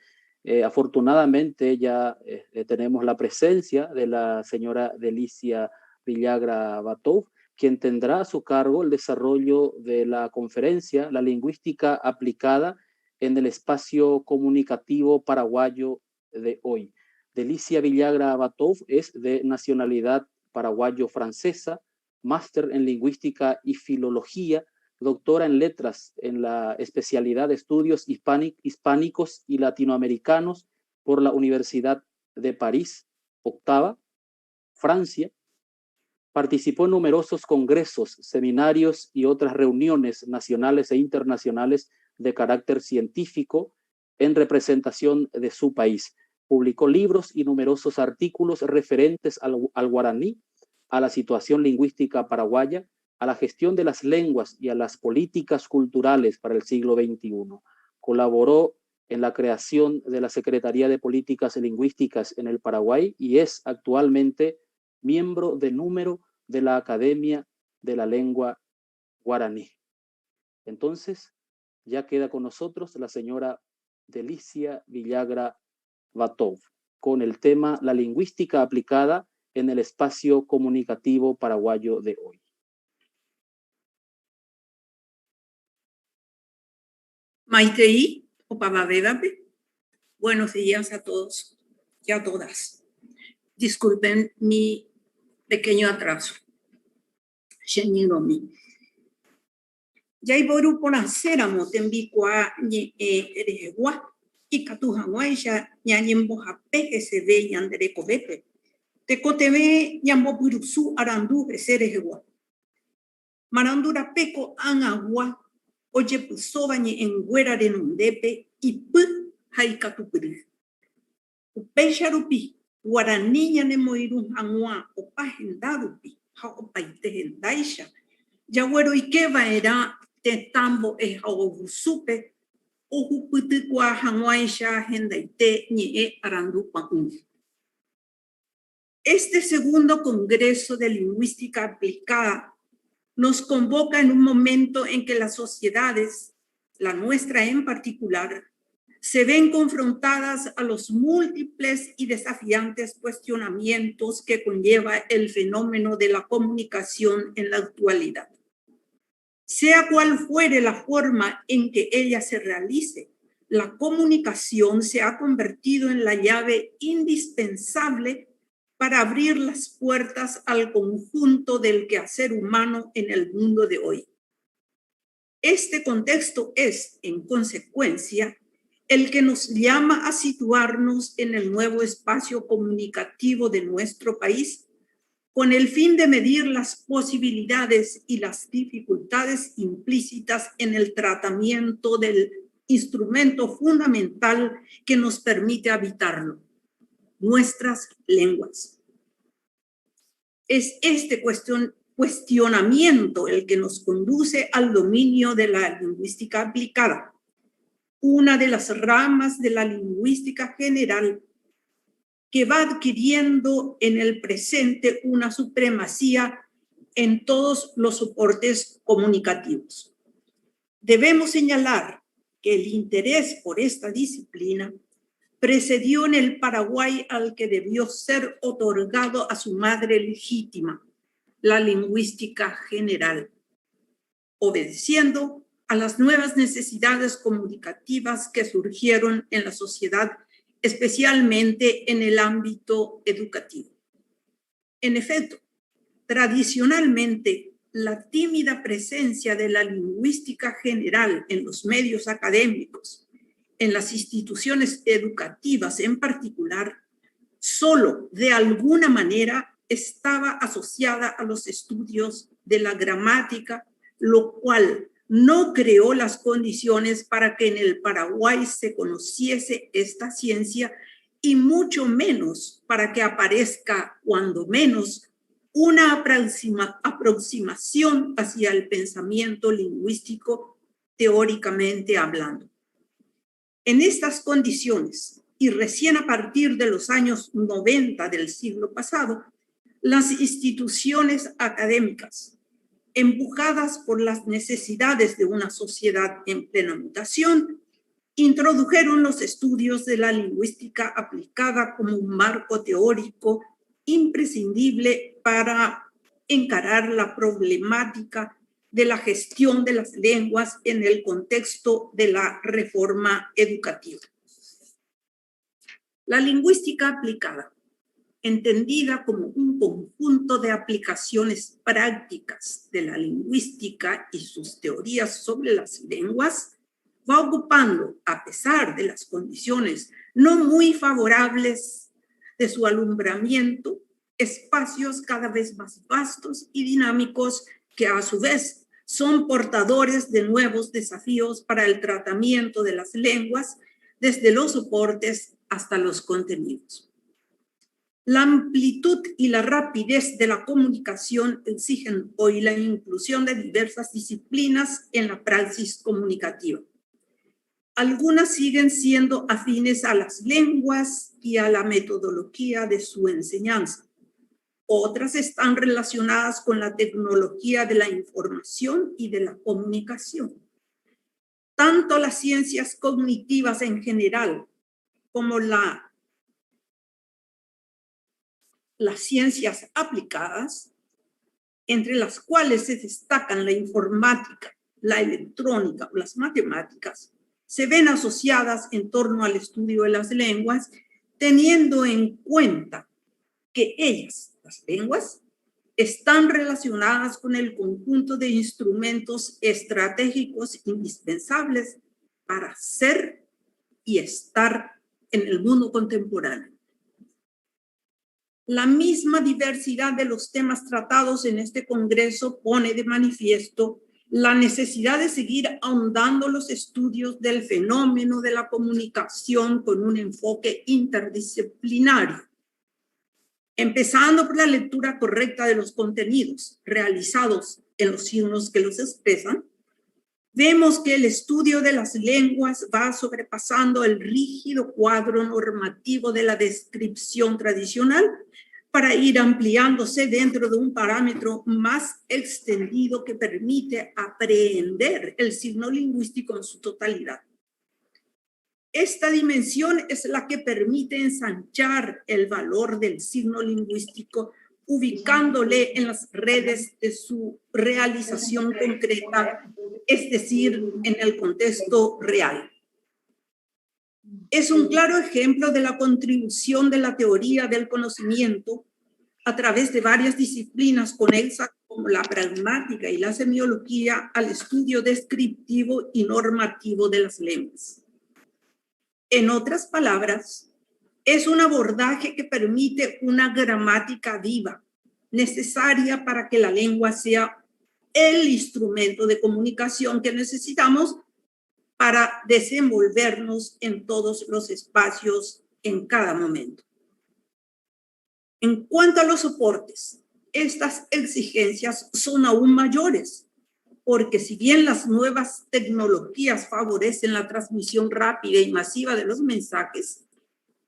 Afortunadamente ya tenemos la presencia de la señora Delicia Villagra Batov, quien tendrá a su cargo el desarrollo de la conferencia La lingüística aplicada en el espacio comunicativo paraguayo de hoy. Delicia Villagra Batov es de nacionalidad paraguayo-francesa, máster en lingüística y filología, doctora en letras en la especialidad de estudios hispánicos y latinoamericanos por la Universidad de París, octava, Francia. Participó en numerosos congresos, seminarios y otras reuniones nacionales e internacionales de carácter científico en representación de su país. Publicó libros y numerosos artículos referentes al guaraní, a la situación lingüística paraguaya, a la gestión de las lenguas y a las políticas culturales para el siglo XXI. Colaboró en la creación de la Secretaría de Políticas Lingüísticas en el Paraguay y es actualmente miembro de número de la Academia de la Lengua Guaraní. Entonces, ya queda con nosotros la señora Delicia Villagra Batov con el tema La lingüística aplicada en el espacio comunicativo paraguayo de hoy. Maitei Opavavedape. Buenos días a todos y a todas. Disculpen mi pequeño atraso. Sheniromi. Ya iboru por hacer amo tembi kwa regua y Catujanguaisha, Ñañembo Jape, se ve Yanderecovepe. Te coteve Ñambo Purusu Arandu, Serejewa. Marandura Peco an agua, oye Pusobañe en Güera de Nundepe y Put Haikatupuru. Upesharupi, Guaraniña Nemoirun Angua, Opajendarupi, Haopaitejendaisha. Yagüero Ikeva era Tetambo Ejaobusupe, Ojuputukua Hanguaisha Gendaite Ñe Arandu Paun. Este segundo Congreso de Lingüística Aplicada nos convoca en un momento en que las sociedades, la nuestra en particular, se ven confrontadas a los múltiples y desafiantes cuestionamientos que conlleva el fenómeno de la comunicación en la actualidad. Sea cual fuere la forma en que ella se realice, la comunicación se ha convertido en la llave indispensable para abrir las puertas al conjunto del quehacer humano en el mundo de hoy. Este contexto es, en consecuencia, el que nos llama a situarnos en el nuevo espacio comunicativo de nuestro país, con el fin de medir las posibilidades y las dificultades implícitas en el tratamiento del instrumento fundamental que nos permite habitarlo, nuestras lenguas. Es este cuestionamiento el que nos conduce al dominio de la lingüística aplicada, una de las ramas de la lingüística general que va adquiriendo en el presente una supremacía en todos los soportes comunicativos. Debemos señalar que el interés por esta disciplina precedió en el Paraguay al que debió ser otorgado a su madre legítima, la lingüística general, obedeciendo a las nuevas necesidades comunicativas que surgieron en la sociedad, especialmente en el ámbito educativo. En efecto, tradicionalmente, la tímida presencia de la lingüística general en los medios académicos, en las instituciones educativas en particular, solo de alguna manera estaba asociada a los estudios de la gramática, lo cual no creó las condiciones para que en el Paraguay se conociese esta ciencia y mucho menos para que aparezca, cuando menos, una aproximación hacia el pensamiento lingüístico teóricamente hablando. En estas condiciones, y recién a partir de los años 90 del siglo pasado, las instituciones académicas, empujadas por las necesidades de una sociedad en plena mutación, introdujeron los estudios de la lingüística aplicada como un marco teórico imprescindible para encarar la problemática de la gestión de las lenguas en el contexto de la reforma educativa. La lingüística aplicada, entendida como un conjunto de aplicaciones prácticas de la lingüística y sus teorías sobre las lenguas, va ocupando, a pesar de las condiciones no muy favorables de su alumbramiento, espacios cada vez más vastos y dinámicos que a su vez son portadores de nuevos desafíos para el tratamiento de las lenguas, desde los soportes hasta los contenidos. La amplitud y la rapidez de la comunicación exigen hoy la inclusión de diversas disciplinas en la praxis comunicativa. Algunas siguen siendo afines a las lenguas y a la metodología de su enseñanza. Otras están relacionadas con la tecnología de la información y de la comunicación. Tanto las ciencias cognitivas en general como las ciencias aplicadas, entre las cuales se destacan la informática, la electrónica o las matemáticas, se ven asociadas en torno al estudio de las lenguas, teniendo en cuenta que ellas, las lenguas, están relacionadas con el conjunto de instrumentos estratégicos indispensables para ser y estar en el mundo contemporáneo. La misma diversidad de los temas tratados en este congreso pone de manifiesto la necesidad de seguir ahondando los estudios del fenómeno de la comunicación con un enfoque interdisciplinario, empezando por la lectura correcta de los contenidos realizados en los signos que los expresan. Vemos que el estudio de las lenguas va sobrepasando el rígido cuadro normativo de la descripción tradicional para ir ampliándose dentro de un parámetro más extendido que permite aprehender el signo lingüístico en su totalidad. Esta dimensión es la que permite ensanchar el valor del signo lingüístico, ubicándole en las redes de su realización concreta, es decir, en el contexto real. Es un claro ejemplo de la contribución de la teoría del conocimiento a través de varias disciplinas conexas como la pragmática y la semiología al estudio descriptivo y normativo de las lenguas. En otras palabras, es un abordaje que permite una gramática viva, necesaria para que la lengua sea el instrumento de comunicación que necesitamos para desenvolvernos en todos los espacios en cada momento. En cuanto a los soportes, estas exigencias son aún mayores, porque si bien las nuevas tecnologías favorecen la transmisión rápida y masiva de los mensajes,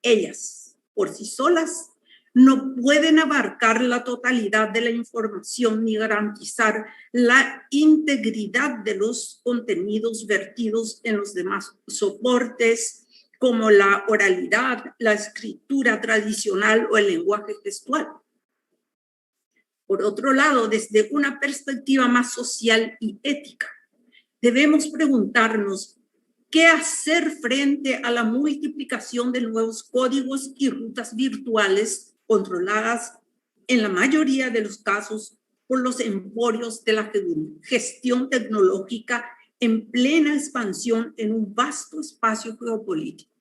ellas, por sí solas, no pueden abarcar la totalidad de la información ni garantizar la integridad de los contenidos vertidos en los demás soportes, como la oralidad, la escritura tradicional o el lenguaje gestual. Por otro lado, desde una perspectiva más social y ética, debemos preguntarnos qué hacer frente a la multiplicación de nuevos códigos y rutas virtuales controladas en la mayoría de los casos por los emporios de la gestión tecnológica en plena expansión en un vasto espacio geopolítico.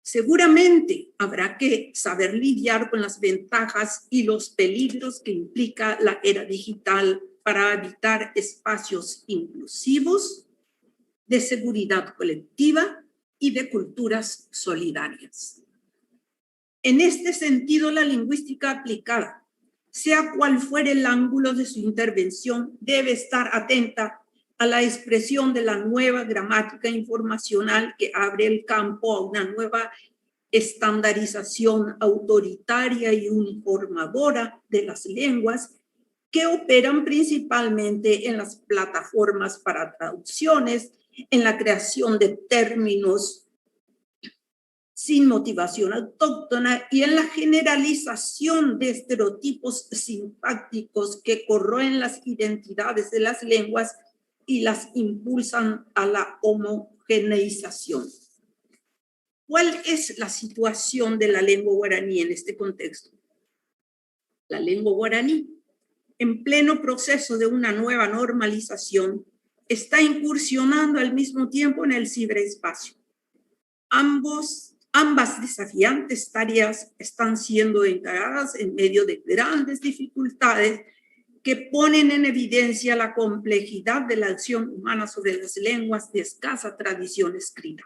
Seguramente habrá que saber lidiar con las ventajas y los peligros que implica la era digital para habitar espacios inclusivos, de seguridad colectiva y de culturas solidarias. En este sentido, la lingüística aplicada, sea cual fuere el ángulo de su intervención, debe estar atenta a la expresión de la nueva gramática informacional que abre el campo a una nueva estandarización autoritaria y uniformadora de las lenguas que operan principalmente en las plataformas para traducciones, en la creación de términos sin motivación autóctona y en la generalización de estereotipos sintácticos que corroen las identidades de las lenguas y las impulsan a la homogeneización. ¿Cuál es la situación de la lengua guaraní en este contexto? La lengua guaraní, en pleno proceso de una nueva normalización, está incursionando al mismo tiempo en el ciberespacio. Ambas desafiantes tareas están siendo encaradas en medio de grandes dificultades que ponen en evidencia la complejidad de la acción humana sobre las lenguas de escasa tradición escrita.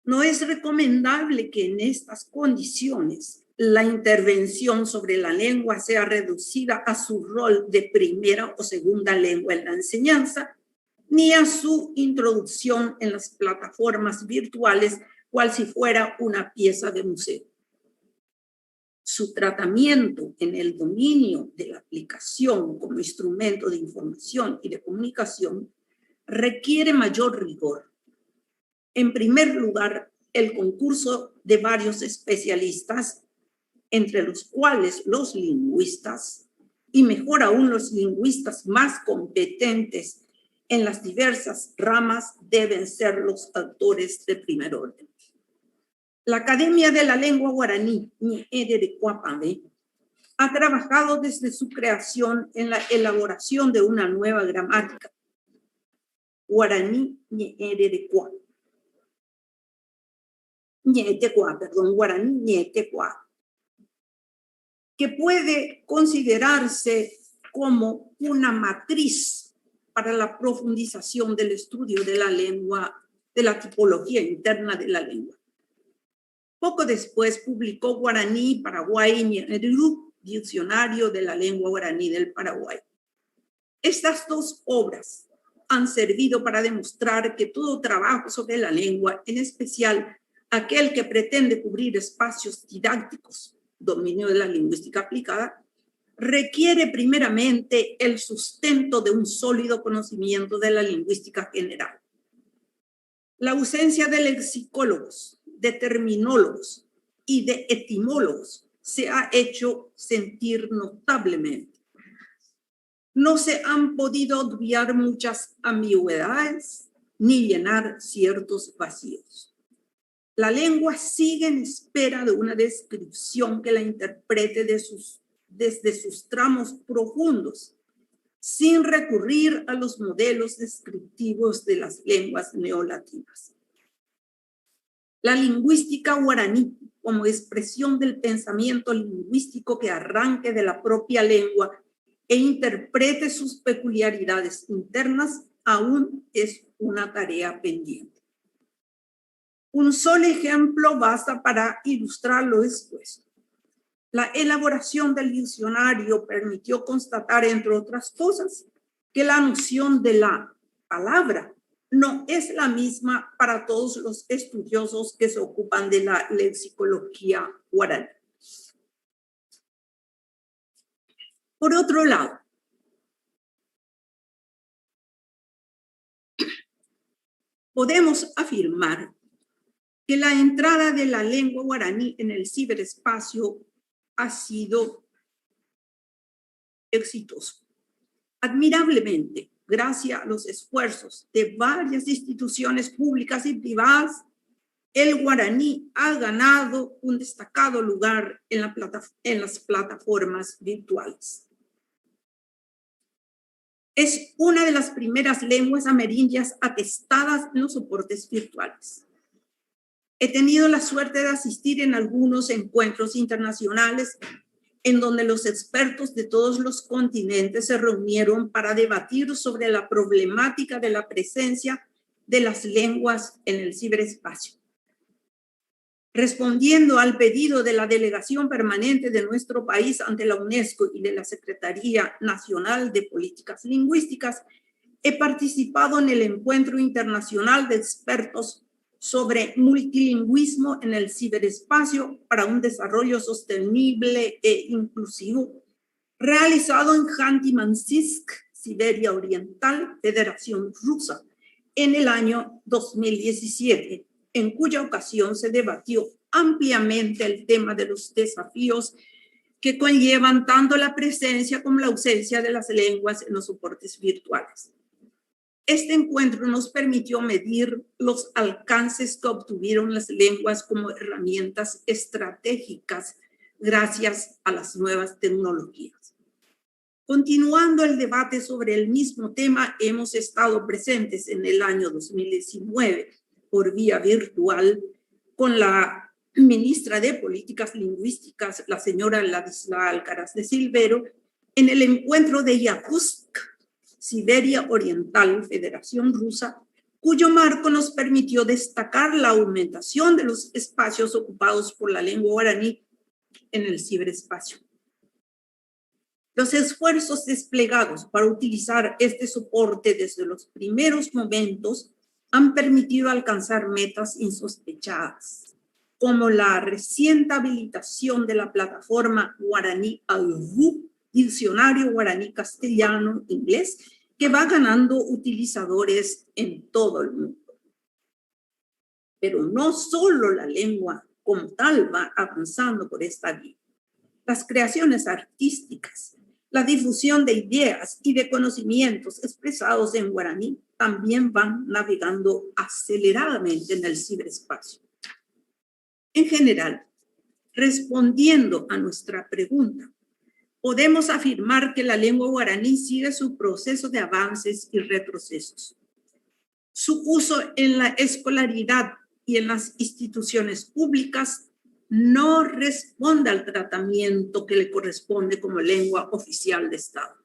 No es recomendable que en estas condiciones la intervención sobre la lengua sea reducida a su rol de primera o segunda lengua en la enseñanza, ni a su introducción en las plataformas virtuales, cual si fuera una pieza de museo. Su tratamiento en el dominio de la aplicación como instrumento de información y de comunicación requiere mayor rigor. En primer lugar, el concurso de varios especialistas, entre los cuales los lingüistas, y mejor aún los lingüistas más competentes en las diversas ramas, deben ser los autores de primer orden. La Academia de la Lengua Guaraní, ha trabajado desde su creación en la elaboración de una nueva gramática. guaraní ñe'ererekua. Guaraní ñe'etekua, que puede considerarse como una matriz para la profundización del estudio de la lengua, de la tipología interna de la lengua. Poco después publicó Guaraní Paraguay Ñe'eru, Diccionario de la Lengua Guaraní del Paraguay. Estas dos obras han servido para demostrar que todo trabajo sobre la lengua, en especial aquel que pretende cubrir espacios didácticos, dominio de la lingüística aplicada, requiere primeramente el sustento de un sólido conocimiento de la lingüística general. La ausencia de lexicólogos, de terminólogos y de etimólogos se ha hecho sentir notablemente. No se han podido obviar muchas ambigüedades ni llenar ciertos vacíos. La lengua sigue en espera de una descripción que la interprete desde sus tramos profundos, sin recurrir a los modelos descriptivos de las lenguas neolatinas. La lingüística guaraní, como expresión del pensamiento lingüístico que arranque de la propia lengua e interprete sus peculiaridades internas, aún es una tarea pendiente. Un solo ejemplo basta para ilustrar lo expuesto. La elaboración del diccionario permitió constatar, entre otras cosas, que la noción de la palabra no es la misma para todos los estudiosos que se ocupan de la lexicología guaraní. Por otro lado, podemos afirmar que la entrada de la lengua guaraní en el ciberespacio ha sido exitoso. Admirablemente, gracias a los esfuerzos de varias instituciones públicas y privadas, el guaraní ha ganado un destacado lugar en las plataformas virtuales. Es una de las primeras lenguas amerindias atestadas en los soportes virtuales. He tenido la suerte de asistir en algunos encuentros internacionales en donde los expertos de todos los continentes se reunieron para debatir sobre la problemática de la presencia de las lenguas en el ciberespacio. Respondiendo al pedido de la delegación permanente de nuestro país ante la UNESCO y de la Secretaría Nacional de Políticas Lingüísticas, he participado en el encuentro internacional de expertos sobre multilingüismo en el ciberespacio para un desarrollo sostenible e inclusivo, realizado en Khanty-Mansiysk, Siberia Oriental, Federación Rusa, en el año 2017, en cuya ocasión se debatió ampliamente el tema de los desafíos que conllevan tanto la presencia como la ausencia de las lenguas en los soportes virtuales. Este encuentro nos permitió medir los alcances que obtuvieron las lenguas como herramientas estratégicas gracias a las nuevas tecnologías. Continuando el debate sobre el mismo tema, hemos estado presentes en el año 2019 por vía virtual con la ministra de Políticas Lingüísticas, la señora Ladisla Alcaraz de Silvero, en el encuentro de Yakutsk, Siberia Oriental, Federación Rusa, cuyo marco nos permitió destacar la aumentación de los espacios ocupados por la lengua guaraní en el ciberespacio. Los esfuerzos desplegados para utilizar este soporte desde los primeros momentos han permitido alcanzar metas insospechadas, como la reciente habilitación de la plataforma Guaraní Alru, Diccionario Guaraní Castellano-Inglés, que va ganando utilizadores en todo el mundo. Pero no solo la lengua como tal va avanzando por esta vía. Las creaciones artísticas, la difusión de ideas y de conocimientos expresados en guaraní también van navegando aceleradamente en el ciberespacio. En general, respondiendo a nuestra pregunta, podemos afirmar que la lengua guaraní sigue su proceso de avances y retrocesos. Su uso en la escolaridad y en las instituciones públicas no responde al tratamiento que le corresponde como lengua oficial de Estado.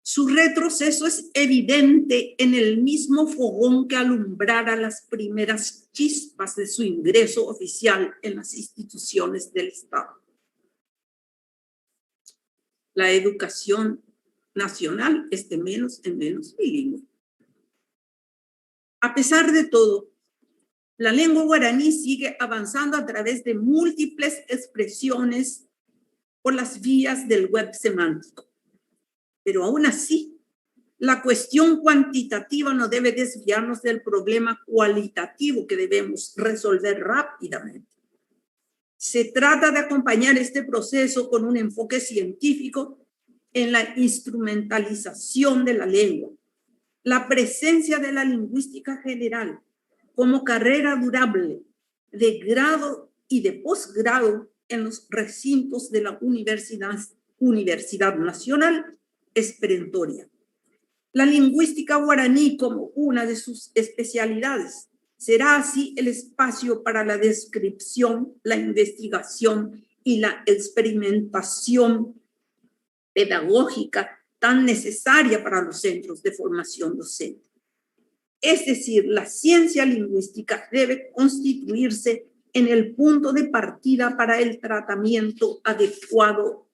Su retroceso es evidente en el mismo fogón que alumbrara las primeras chispas de su ingreso oficial en las instituciones del Estado. La educación nacional es de menos en menos bilingüe. A pesar de todo, la lengua guaraní sigue avanzando a través de múltiples expresiones por las vías del web semántico. Pero aún así, la cuestión cuantitativa no debe desviarnos del problema cualitativo que debemos resolver rápidamente. Se trata de acompañar este proceso con un enfoque científico en la instrumentalización de la lengua, la presencia de la lingüística general como carrera durable de grado y de posgrado en los recintos de la Universidad Nacional es perentoria. La lingüística guaraní como una de sus especialidades será así el espacio para la descripción, la investigación y la experimentación pedagógica tan necesaria para los centros de formación docente. Es decir, la ciencia lingüística debe constituirse en el punto de partida para el tratamiento adecuado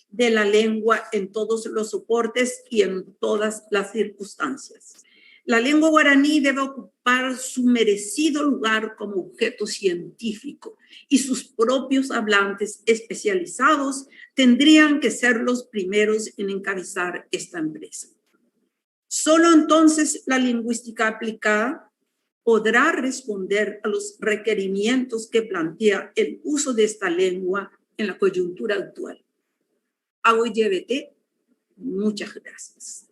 de la lengua en todos los soportes y en todas las circunstancias. La lengua guaraní debe ocupar su merecido lugar como objeto científico y sus propios hablantes especializados tendrían que ser los primeros en encabezar esta empresa. Solo entonces la lingüística aplicada podrá responder a los requerimientos que plantea el uso de esta lengua en la coyuntura actual. Awuyebete, muchas gracias.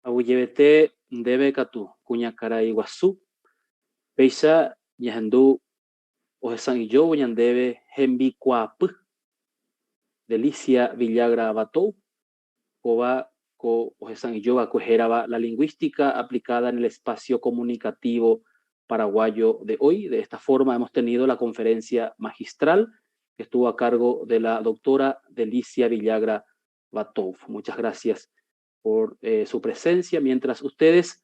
Awuyebete debe katu kuñakara iguazú. Peisa ñahendu ojesan y yo ñandebe hembi kuapı. Delicia Villagra Batou. Koba ko ojesan y yo acogeraba la lingüística aplicada en el espacio comunicativo paraguayo de hoy. De esta forma hemos tenido la conferencia magistral que estuvo a cargo de la doctora Delicia Villagra Batou. Muchas gracias por su presencia. Mientras ustedes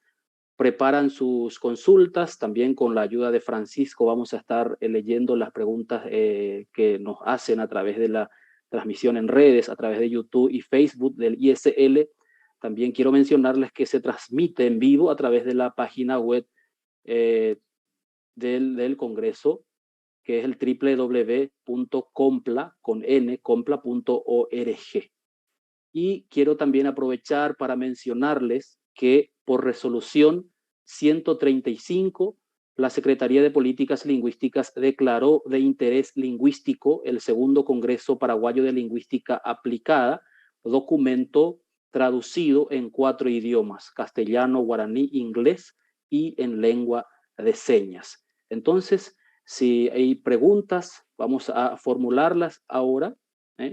preparan sus consultas, también con la ayuda de Francisco vamos a estar leyendo las preguntas que nos hacen a través de la transmisión en redes, a través de YouTube y Facebook del ISL. También quiero mencionarles que se transmite en vivo a través de la página web del Congreso, que es el www.compla.org. Y quiero también aprovechar para mencionarles que por resolución 135, la Secretaría de Políticas Lingüísticas declaró de interés lingüístico el segundo Congreso Paraguayo de Lingüística Aplicada, documento traducido en 4 idiomas, castellano, guaraní, inglés y en lengua de señas. Entonces, si hay preguntas, vamos a formularlas ahora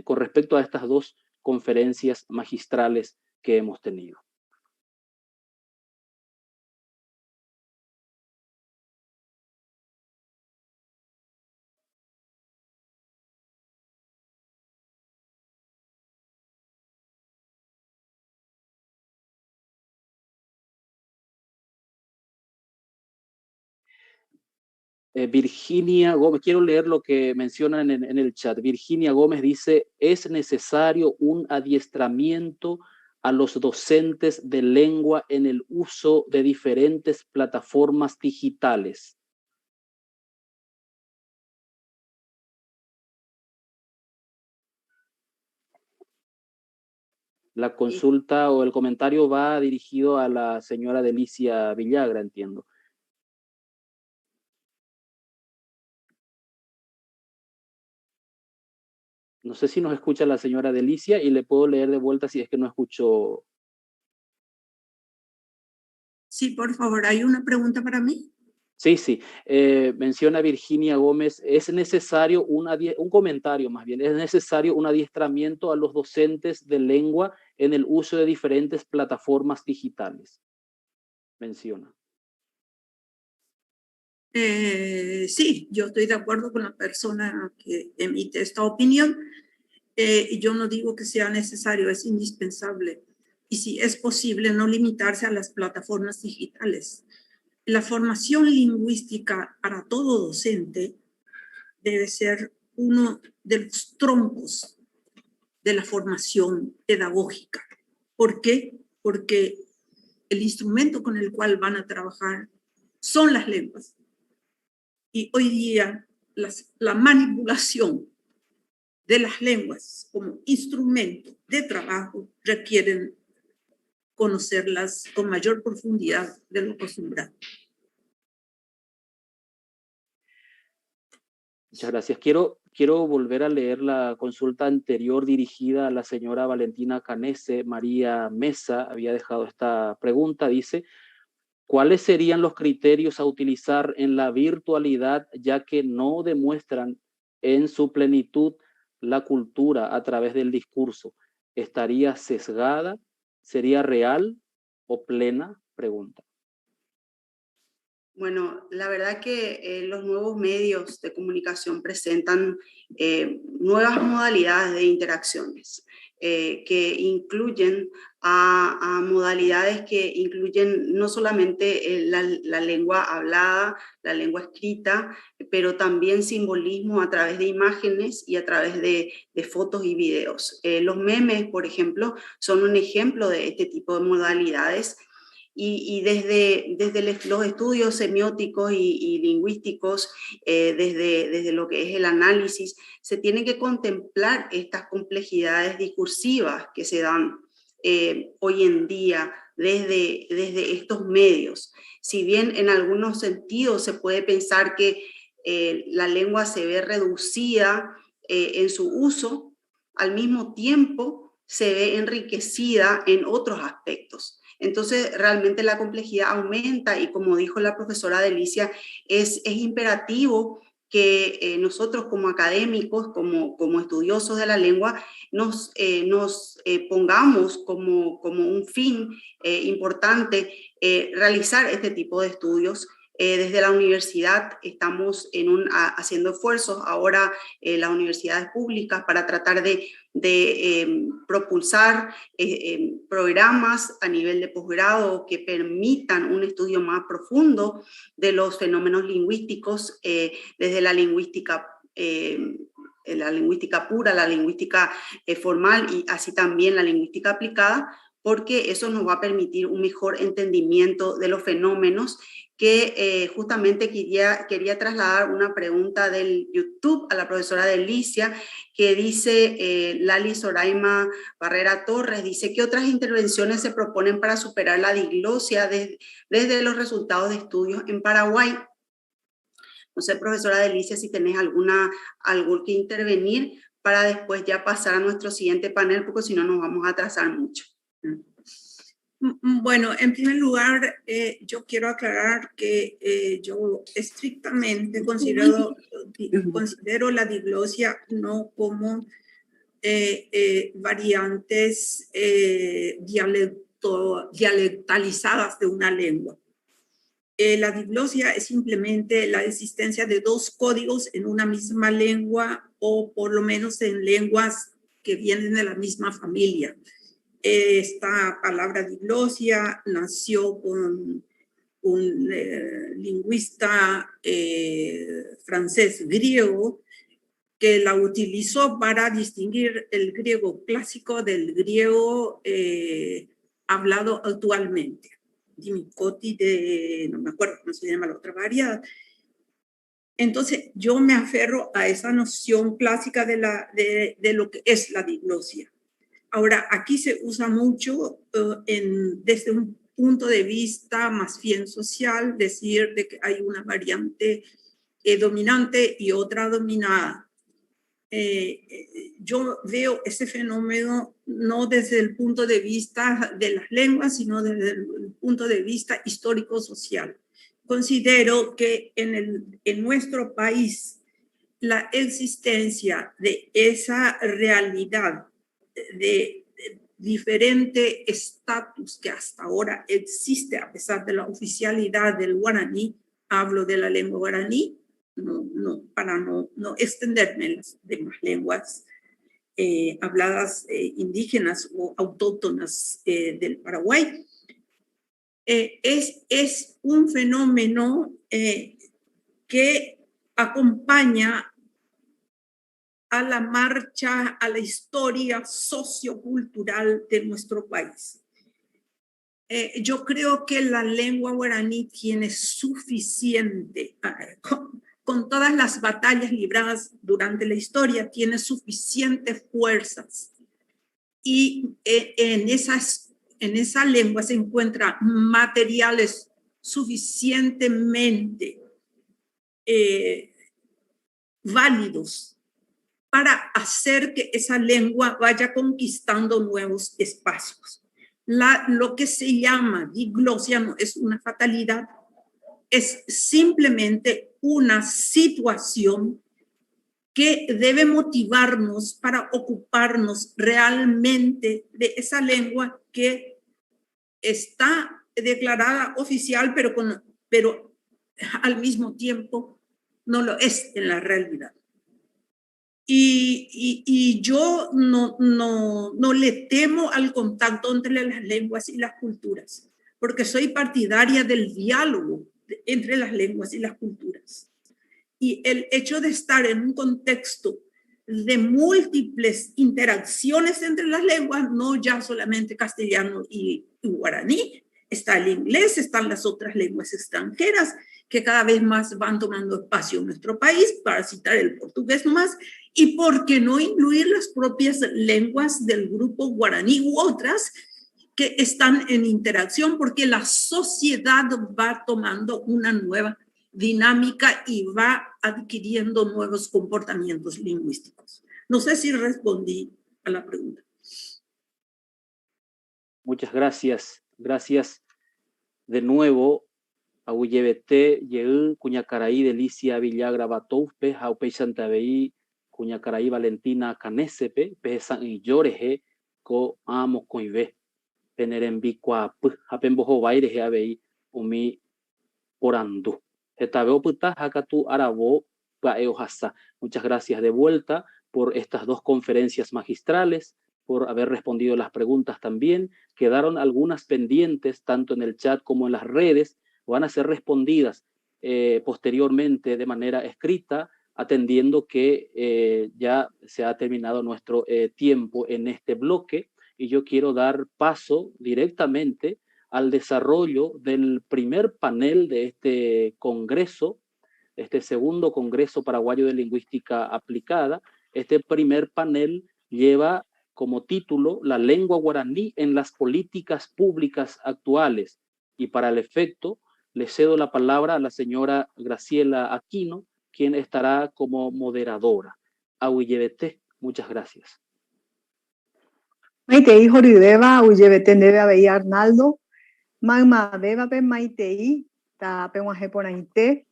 con respecto a estas 2 conferencias magistrales que hemos tenido. Virginia Gómez, quiero leer lo que mencionan en el chat. Virginia Gómez dice, es necesario un adiestramiento a los docentes de lengua en el uso de diferentes plataformas digitales. La consulta o el comentario va dirigido a la señora Delicia Villagra, entiendo. No sé si nos escucha la señora Delicia y le puedo leer de vuelta si es que no escucho. Sí, por favor, ¿hay una pregunta para mí? Sí. Menciona Virginia Gómez, es necesario un comentario más bien, es necesario un adiestramiento a los docentes de lengua en el uso de diferentes plataformas digitales. Menciona. Sí, yo estoy de acuerdo con la persona que emite esta opinión. Yo no digo que sea necesario, es indispensable. Y si es posible, no limitarse a las plataformas digitales. La formación lingüística para todo docente debe ser uno de los troncos de la formación pedagógica. ¿Por qué? Porque el instrumento con el cual van a trabajar son las lenguas. Y hoy día la manipulación de las lenguas como instrumento de trabajo requieren conocerlas con mayor profundidad de lo acostumbrado. Muchas gracias. Quiero volver a leer la consulta anterior dirigida a la señora Valentina Canese. María Mesa había dejado esta pregunta. Dice, ¿cuáles serían los criterios a utilizar en la virtualidad, ya que no demuestran en su plenitud la cultura a través del discurso? ¿Estaría sesgada? ¿Sería real o plena? Pregunta. Bueno, la verdad que los nuevos medios de comunicación presentan nuevas modalidades de interacciones que incluyen a modalidades que incluyen no solamente la lengua hablada, la lengua escrita, pero también simbolismo a través de imágenes y a través de fotos y videos. Los memes, por ejemplo, son un ejemplo de este tipo de modalidades. Y desde los estudios semióticos y lingüísticos, desde lo que es el análisis, se tienen que contemplar estas complejidades discursivas que se dan hoy en día desde estos medios. Si bien en algunos sentidos se puede pensar que la lengua se ve reducida en su uso, al mismo tiempo se ve enriquecida en otros aspectos. Entonces, realmente la complejidad aumenta y como dijo la profesora Delicia, es imperativo que nosotros como académicos, como estudiosos de la lengua, nos pongamos como un fin importante realizar este tipo de estudios. Desde la universidad estamos haciendo esfuerzos ahora las universidades públicas para tratar de propulsar programas a nivel de posgrado que permitan un estudio más profundo de los fenómenos lingüísticos desde la lingüística pura, la lingüística formal y así también la lingüística aplicada, porque eso nos va a permitir un mejor entendimiento de los fenómenos que justamente quería trasladar una pregunta del YouTube a la profesora Delicia, que dice Lali Soraima Barrera Torres, dice, ¿qué otras intervenciones se proponen para superar la diglosia desde los resultados de estudios en Paraguay? No sé, profesora Delicia, si tenés algo que intervenir para después ya pasar a nuestro siguiente panel, porque si no nos vamos a atrasar mucho. Bueno, en primer lugar, yo quiero aclarar que yo estrictamente considero la diglosia no como variantes dialectalizadas de una lengua. La diglosia es simplemente la existencia de dos códigos en una misma lengua o por lo menos en lenguas que vienen de la misma familia. Esta palabra diglosia nació con un lingüista francés griego que la utilizó para distinguir el griego clásico del griego hablado actualmente. Dimicoti no me acuerdo cómo se llama la otra variedad. Entonces yo me aferro a esa noción clásica de lo que es la diglosia. Ahora, aquí se usa mucho desde un punto de vista más bien social, decir de que hay una variante dominante y otra dominada. Yo veo ese fenómeno no desde el punto de vista de las lenguas, sino desde el punto de vista histórico-social. considero que en nuestro país la existencia de esa realidad de diferente estatus que hasta ahora existe a pesar de la oficialidad del guaraní, hablo de la lengua guaraní, para no extenderme en las demás lenguas habladas indígenas o autóctonas del Paraguay, es un fenómeno que acompaña a la marcha, a la historia sociocultural de nuestro país. Yo creo que la lengua guaraní tiene suficiente, con todas las batallas libradas durante la historia, tiene suficientes fuerzas. Y en esa lengua se encuentran materiales suficientemente válidos para hacer que esa lengua vaya conquistando nuevos espacios. Lo que se llama diglosia no es una fatalidad, es simplemente una situación que debe motivarnos para ocuparnos realmente de esa lengua que está declarada oficial, pero al mismo tiempo no lo es en la realidad. Y yo no le temo al contacto entre las lenguas y las culturas, porque soy partidaria del diálogo entre las lenguas y las culturas. Y el hecho de estar en un contexto de múltiples interacciones entre las lenguas, no ya solamente castellano y guaraní, está el inglés, están las otras lenguas extranjeras que cada vez más van tomando espacio en nuestro país, para citar el portugués nomás, y por qué no incluir las propias lenguas del grupo guaraní u otras que están en interacción, porque la sociedad va tomando una nueva dinámica y va adquiriendo nuevos comportamientos lingüísticos. No sé si respondí a la pregunta. Muchas gracias. Gracias de nuevo a Uyebete, Yeú, Cuñacaraí, Delicia, Villagra, Batoupe, Jaupe, Santabeí, Cuñacaraí, Valentina, Canesepe, Pesan y Lloreje, Co Amo Coive, Penerembi, Cuap, Apembojo Baire, Abei, Umi, Porandú. Etabeo Puta, Hakatu, Arabo, Paeojasa. Muchas gracias de vuelta por estas dos conferencias magistrales, por haber respondido las preguntas también. Quedaron algunas pendientes, tanto en el chat como en las redes, van a ser respondidas posteriormente de manera escrita, atendiendo que ya se ha terminado nuestro tiempo en este bloque, y yo quiero dar paso directamente al desarrollo del primer panel de este congreso, este segundo Congreso Paraguayo de Lingüística Aplicada. Este primer panel lleva como título La lengua guaraní en las políticas públicas actuales, y para el efecto le cedo la palabra a la señora Graciela Aquino, quien estará como moderadora. Auyebete, muchas gracias. Maitei Jorideva, Uyebete Neve Abei Arnaldo, Magma Beba Pe Maitei, Ta Peguaje por Aite,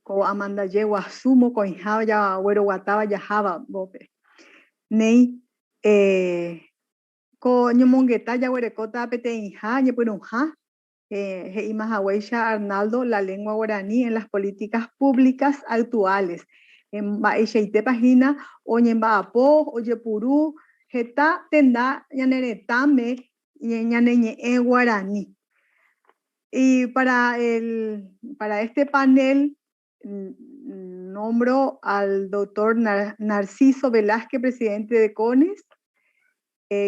Ko Amanda Yewa Sumo, Ko Injaba Ya Güero Guataba Yajaba Bope. Nei, Ko Ñomongeta Ya Güerecota Pete Inja, Ñepurunja, Heimahaweisha Arnaldo, la lengua guaraní en las políticas públicas actuales. En Baishaite Página, Oñembaapo, Oyepurú, Geta Tenda, Ñaneretame, Ñaneñe Guaraní. Y para este panel nombro al doctor Narciso Velázquez, presidente de CONES,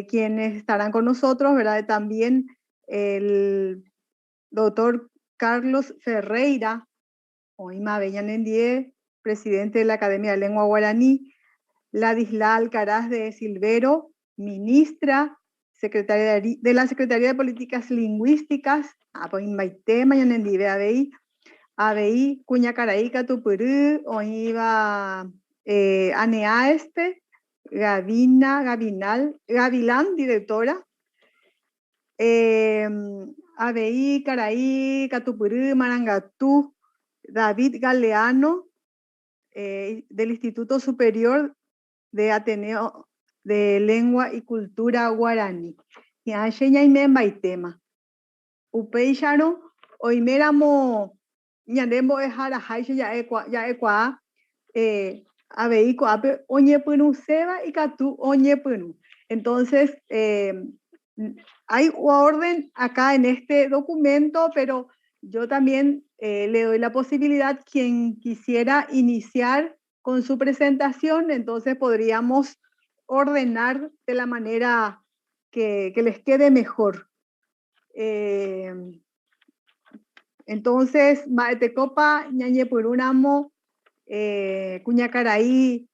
quienes estarán con nosotros, ¿verdad? También el doctor Carlos Ferreira, Oima Bellanendie, presidente de la Academia de Lengua Guaraní, Ladisla Alcaraz de Silvero, ministra de la Secretaría de Políticas Lingüísticas, Apoimbaité, Mayanendie, Abei, Cuñacaraí, Catupurú, Oiva Aneaeste, Gavilán, directora, ABI, Caraí, Catupurú, Marangatú, David Galeano, del Instituto Superior de Ateneo de Lengua y Cultura Guaraní. Y Asheña y Memba y tema. Upeixaro, Oimeramo, Ñandembo Ejara, Haiche ya equa, Abeiko, Ape, Oñepunu Seba y Catu, Oñepunu. Entonces, hay orden acá en este documento, pero yo también le doy la posibilidad, quien quisiera iniciar con su presentación, entonces podríamos ordenar de la manera que les quede mejor. Entonces, Maetecopa, Ñañe Purunamo, Cuñacaraí,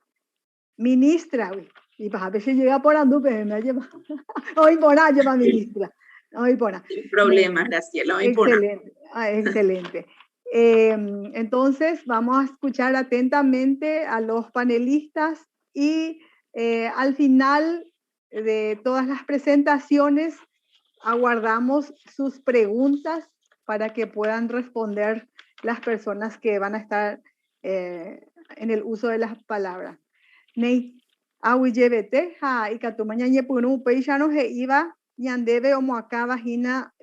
ministra, y para ver si llega por Andupe, me lleva. Hoy por lleva ministra. Hoy por Sin problema, Graciela. Hoy excelente, excelente. Entonces, vamos a escuchar atentamente a los panelistas y al final de todas las presentaciones aguardamos sus preguntas para que puedan responder las personas que van a estar en el uso de las palabras. Nei, awiyebete, ha, ikatumañañe punu, peishano he iba, ñandebe o moacá vagina,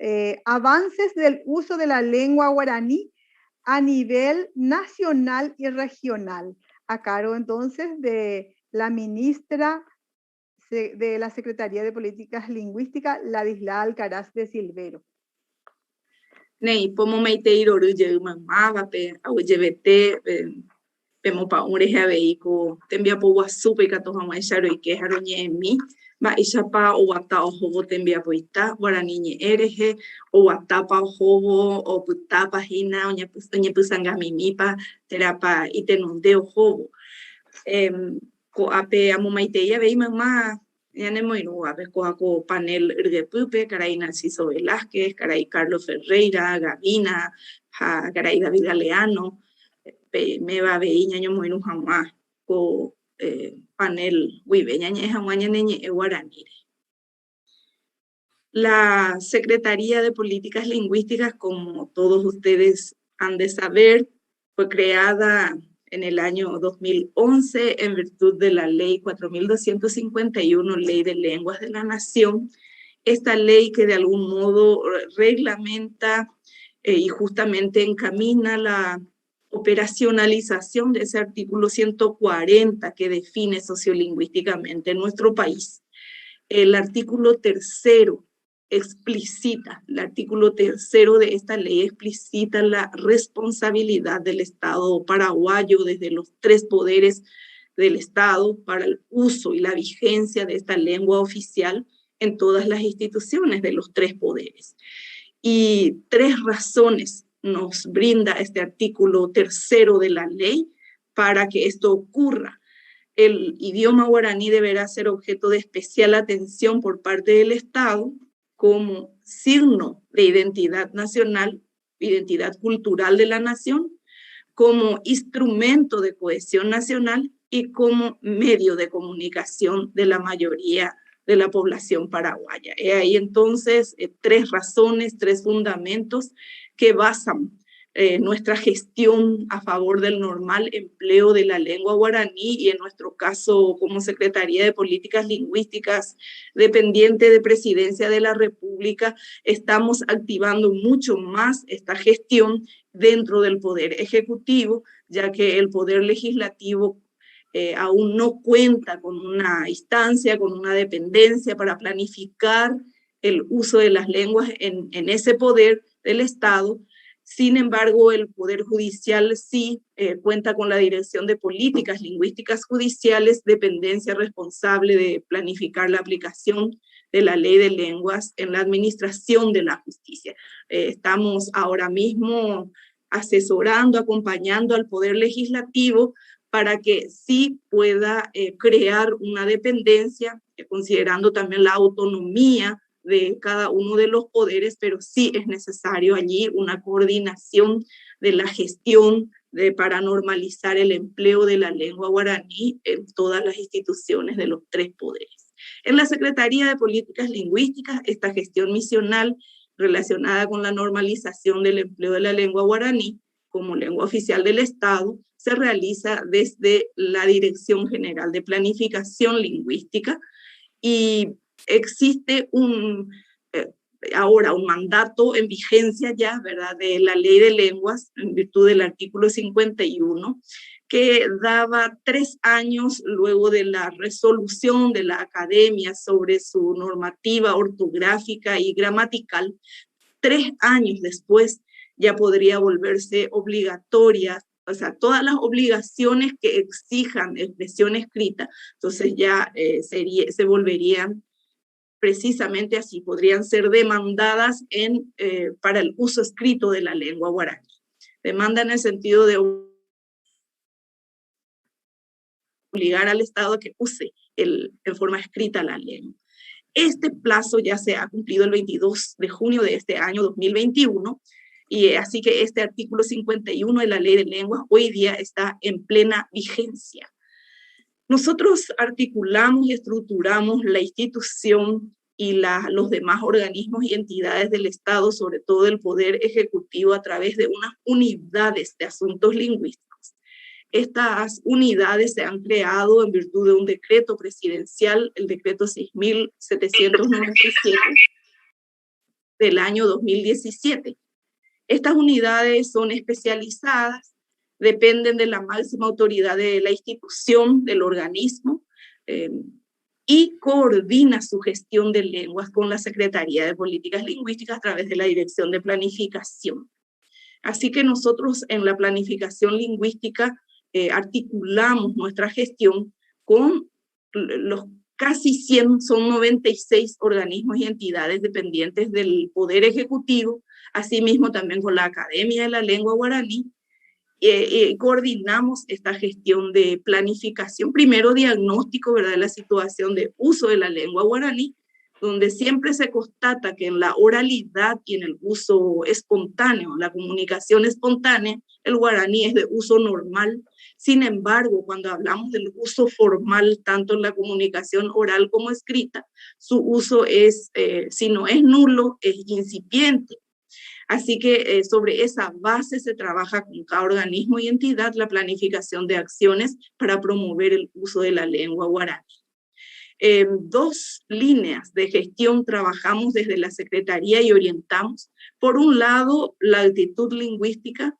avances del uso de la lengua guaraní a nivel nacional y regional. A cargo entonces de la ministra de la Secretaría de Políticas Lingüísticas, Ladisla Alcaraz de Silvero. Nei, pomo meiteiro ruye mamava pe awiyebete pemo pa ureja veiko tembia po wasupe kato hama isharo ike haroñe mi ma ishapa o wata o hobo tembia poita guarani ñe ereje o watapa o hobo o putapa hina oña pusanga mimipa terapa itenunde o hobo ko ape amumaiteia vei mamá ñane moiru ape ko panel irgepupe caray Narciso Velázquez caray Carlos Ferreira Gavina caray David Galeano me va a ver ñaño moinu jamás con panel wibe ñañe jamaña neñe guaranire. La Secretaría de Políticas Lingüísticas, como todos ustedes han de saber, fue creada en el año 2011 en virtud de la ley 4251, Ley de Lenguas de la Nación. Esta ley que de algún modo reglamenta y justamente encamina la operacionalización de ese artículo 140 que define sociolingüísticamente nuestro país. El artículo tercero explicita, el artículo tercero de esta ley explicita la responsabilidad del Estado paraguayo desde los tres poderes del Estado para el uso y la vigencia de esta lengua oficial en todas las instituciones de los tres poderes. Y tres razones nos brinda este artículo tercero de la ley para que esto ocurra. El idioma guaraní deberá ser objeto de especial atención por parte del Estado como signo de identidad nacional, identidad cultural de la nación, como instrumento de cohesión nacional y como medio de comunicación de la mayoría de la población paraguaya. He ahí entonces tres razones, tres fundamentos que basan nuestra gestión a favor del normal empleo de la lengua guaraní y en nuestro caso como Secretaría de Políticas Lingüísticas dependiente de Presidencia de la República, estamos activando mucho más esta gestión dentro del Poder Ejecutivo, ya que el Poder Legislativo aún no cuenta con una instancia, con una dependencia para planificar el uso de las lenguas en ese poder del Estado. Sin embargo, el Poder Judicial sí cuenta con la Dirección de Políticas Lingüísticas Judiciales, dependencia responsable de planificar la aplicación de la Ley de Lenguas en la administración de la justicia. Estamos ahora mismo asesorando, acompañando al Poder Legislativo para que sí pueda crear una dependencia, considerando también la autonomía de cada uno de los poderes, pero sí es necesario allí una coordinación de la gestión para normalizar el empleo de la lengua guaraní en todas las instituciones de los tres poderes. En la Secretaría de Políticas Lingüísticas, esta gestión misional relacionada con la normalización del empleo de la lengua guaraní como lengua oficial del Estado se realiza desde la Dirección General de Planificación Lingüística y existe ahora un mandato en vigencia ya, ¿verdad?, de la Ley de Lenguas en virtud del artículo 51, que daba 3 años luego de la resolución de la Academia sobre su normativa ortográfica y gramatical. 3 años después ya podría volverse obligatoria, o sea, todas las obligaciones que exijan expresión escrita, entonces ya se volverían precisamente así, podrían ser demandadas para el uso escrito de la lengua guaraní. Demanda en el sentido de obligar al Estado a que use en forma escrita la lengua. Este plazo ya se ha cumplido el 22 de junio de este año 2021, y así que este artículo 51 de la Ley de Lenguas hoy día está en plena vigencia. Nosotros articulamos y estructuramos la institución y los demás organismos y entidades del Estado, sobre todo el Poder Ejecutivo, a través de unas unidades de asuntos lingüísticos. Estas unidades se han creado en virtud de un decreto presidencial, el decreto 6.797 del año 2017. Estas unidades son especializadas, dependen de la máxima autoridad de la institución, del organismo, y coordina su gestión de lenguas con la Secretaría de Políticas Lingüísticas a través de la Dirección de Planificación. Así que nosotros en la planificación lingüística articulamos nuestra gestión con los casi 100, son 96 organismos y entidades dependientes del Poder Ejecutivo, asimismo también con la Academia de la Lengua Guaraní, coordinamos esta gestión de planificación, primero diagnóstico, ¿verdad?, de la situación de uso de la lengua guaraní, donde siempre se constata que en la oralidad y en el uso espontáneo, la comunicación espontánea, el guaraní es de uso normal. Sin embargo, cuando hablamos del uso formal, tanto en la comunicación oral como escrita, su uso es, si no es nulo, es incipiente. Así que sobre esa base se trabaja con cada organismo y entidad la planificación de acciones para promover el uso de la lengua guaraní. 2 líneas de gestión trabajamos desde la Secretaría y orientamos. Por un lado, la actitud lingüística,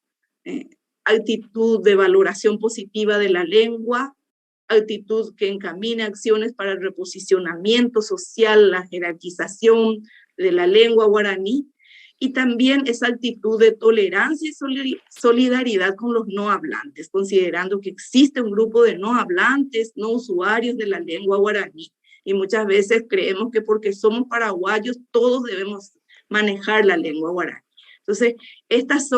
actitud de valoración positiva de la lengua, actitud que encamina acciones para el reposicionamiento social, la jerarquización de la lengua guaraní, y también esa actitud de tolerancia y solidaridad con los no hablantes, considerando que existe un grupo de no hablantes, no usuarios de la lengua guaraní, y muchas veces creemos que porque somos paraguayos todos debemos manejar la lengua guaraní. Entonces, esta es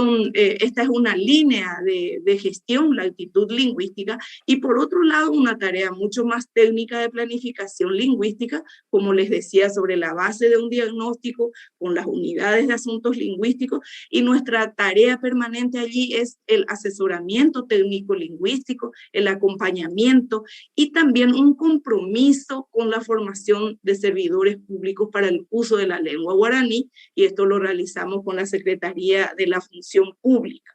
una línea de gestión, la actitud lingüística, y por otro lado, una tarea mucho más técnica de planificación lingüística, como les decía, sobre la base de un diagnóstico con las unidades de asuntos lingüísticos, y nuestra tarea permanente allí es el asesoramiento técnico lingüístico, el acompañamiento y también un compromiso con la formación de servidores públicos para el uso de la lengua guaraní, y esto lo realizamos con la Secretaría de la Función Pública.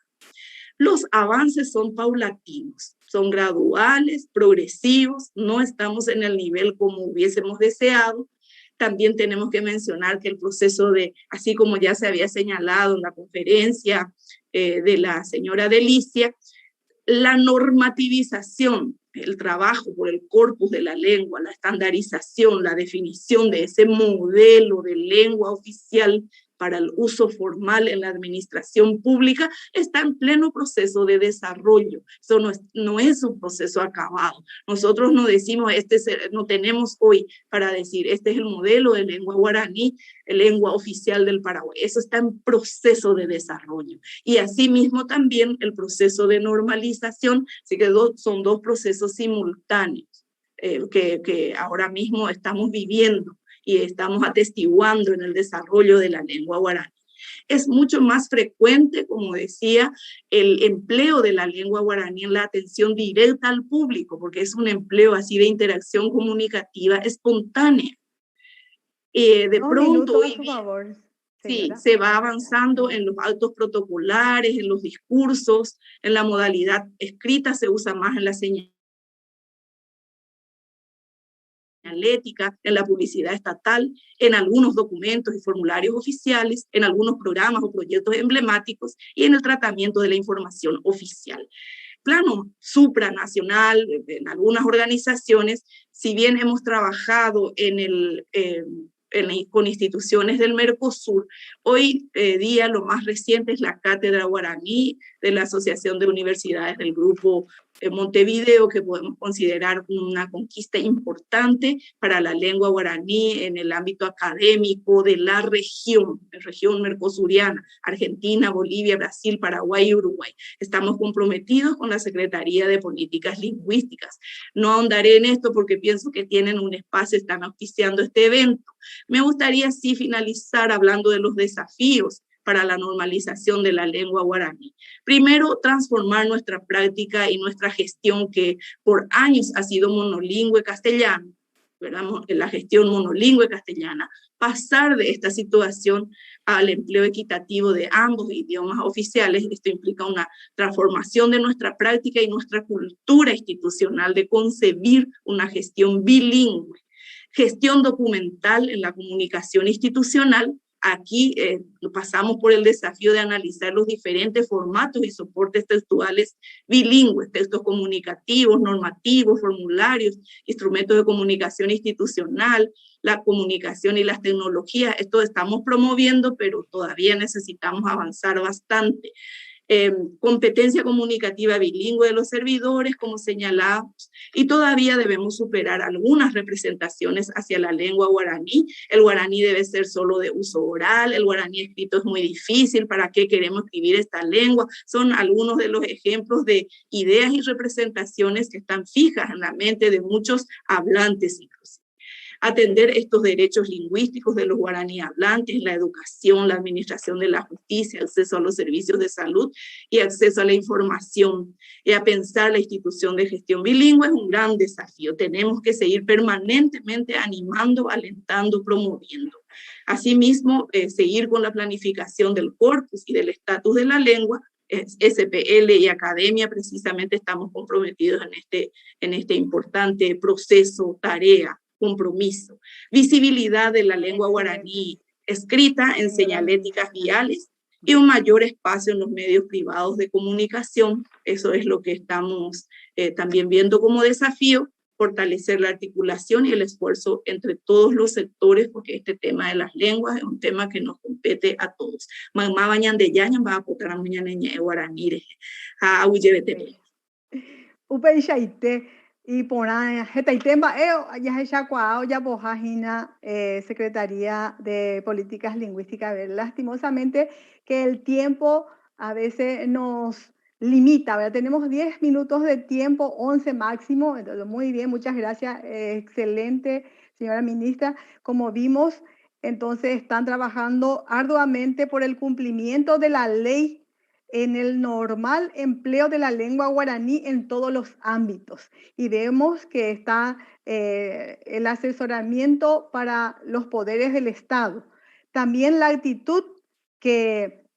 Los avances son paulatinos, son graduales, progresivos, no estamos en el nivel como hubiésemos deseado. También tenemos que mencionar que el proceso así como ya se había señalado en la conferencia de la señora Delicia, la normativización, el trabajo por el corpus de la lengua, la estandarización, la definición de ese modelo de lengua oficial para el uso formal en la administración pública está en pleno proceso de desarrollo. Eso no es un proceso acabado. Nosotros no decimos, no tenemos hoy para decir, este es el modelo de lengua guaraní, lengua oficial del Paraguay. Eso está en proceso de desarrollo. Y asimismo también el proceso de normalización, así que son 2 procesos simultáneos que ahora mismo estamos viviendo y estamos atestiguando en el desarrollo de la lengua guaraní. Es mucho más frecuente, como decía, el empleo de la lengua guaraní en la atención directa al público, porque es un empleo así de interacción comunicativa espontánea. De pronto, minutos, por favor. señora. Sí, se va avanzando en los actos protocolares, en los discursos, en la modalidad escrita se usa más en la señalética, en la publicidad estatal, en algunos documentos y formularios oficiales, en algunos programas o proyectos emblemáticos y en el tratamiento de la información oficial. Plano supranacional, en algunas organizaciones, si bien hemos trabajado con instituciones del Mercosur, hoy día lo más reciente es la Cátedra Guaraní de la Asociación de Universidades del Grupo Montevideo, que podemos considerar una conquista importante para la lengua guaraní en el ámbito académico de la región mercosuriana, Argentina, Bolivia, Brasil, Paraguay y Uruguay. Estamos comprometidos con la Secretaría de Políticas Lingüísticas. No ahondaré en esto porque pienso que tienen un espacio, están auspiciando este evento. Me gustaría sí finalizar hablando de los desafíos para la normalización de la lengua guaraní. Primero, transformar nuestra práctica y nuestra gestión, que por años ha sido monolingüe castellano, ¿verdad? La gestión monolingüe castellana, pasar de esta situación al empleo equitativo de ambos idiomas oficiales. Esto implica una transformación de nuestra práctica y nuestra cultura institucional de concebir una gestión bilingüe. Gestión documental en la comunicación institucional. Aquí pasamos por el desafío de analizar los diferentes formatos y soportes textuales bilingües, textos comunicativos, normativos, formularios, instrumentos de comunicación institucional, la comunicación y las tecnologías. Esto estamos promoviendo, pero todavía necesitamos avanzar bastante. Competencia comunicativa bilingüe de los servidores, como señalábamos, y todavía debemos superar algunas representaciones hacia la lengua guaraní. El guaraní debe ser solo de uso oral, el guaraní escrito es muy difícil, ¿para qué queremos escribir esta lengua? Son algunos de los ejemplos de ideas y representaciones que están fijas en la mente de muchos hablantes inclusive. Atender estos derechos lingüísticos de los guaraní hablantes, la educación, la administración de la justicia, acceso a los servicios de salud y acceso a la información. Y a pensar la institución de gestión bilingüe es un gran desafío. Tenemos que seguir permanentemente animando, alentando, promoviendo. Asimismo, seguir con la planificación del corpus y del estatus de la lengua. SPL y academia precisamente estamos comprometidos en este importante proceso, tarea, compromiso. Visibilidad de la lengua guaraní escrita en señaléticas viales y un mayor espacio en los medios privados de comunicación. Eso es lo que estamos también viendo como desafío, fortalecer la articulación y el esfuerzo entre todos los sectores, porque este tema de las lenguas es un tema que nos compete a todos. Mamá bañan de yañan va a potar a mañana en guaraní. A uyebete. Upeishaite. Y por ahí, ya bojajina, Secretaría de Políticas Lingüísticas. Lastimosamente que el tiempo a veces nos limita, ¿verdad? Tenemos 10 minutos de tiempo, 11 máximo. Entonces, muy bien, muchas gracias. Excelente, señora ministra. Como vimos, entonces están trabajando arduamente por el cumplimiento de la ley en el normal empleo de la lengua guaraní en todos los ámbitos. Y vemos que está el asesoramiento para los poderes del Estado. También la actitud que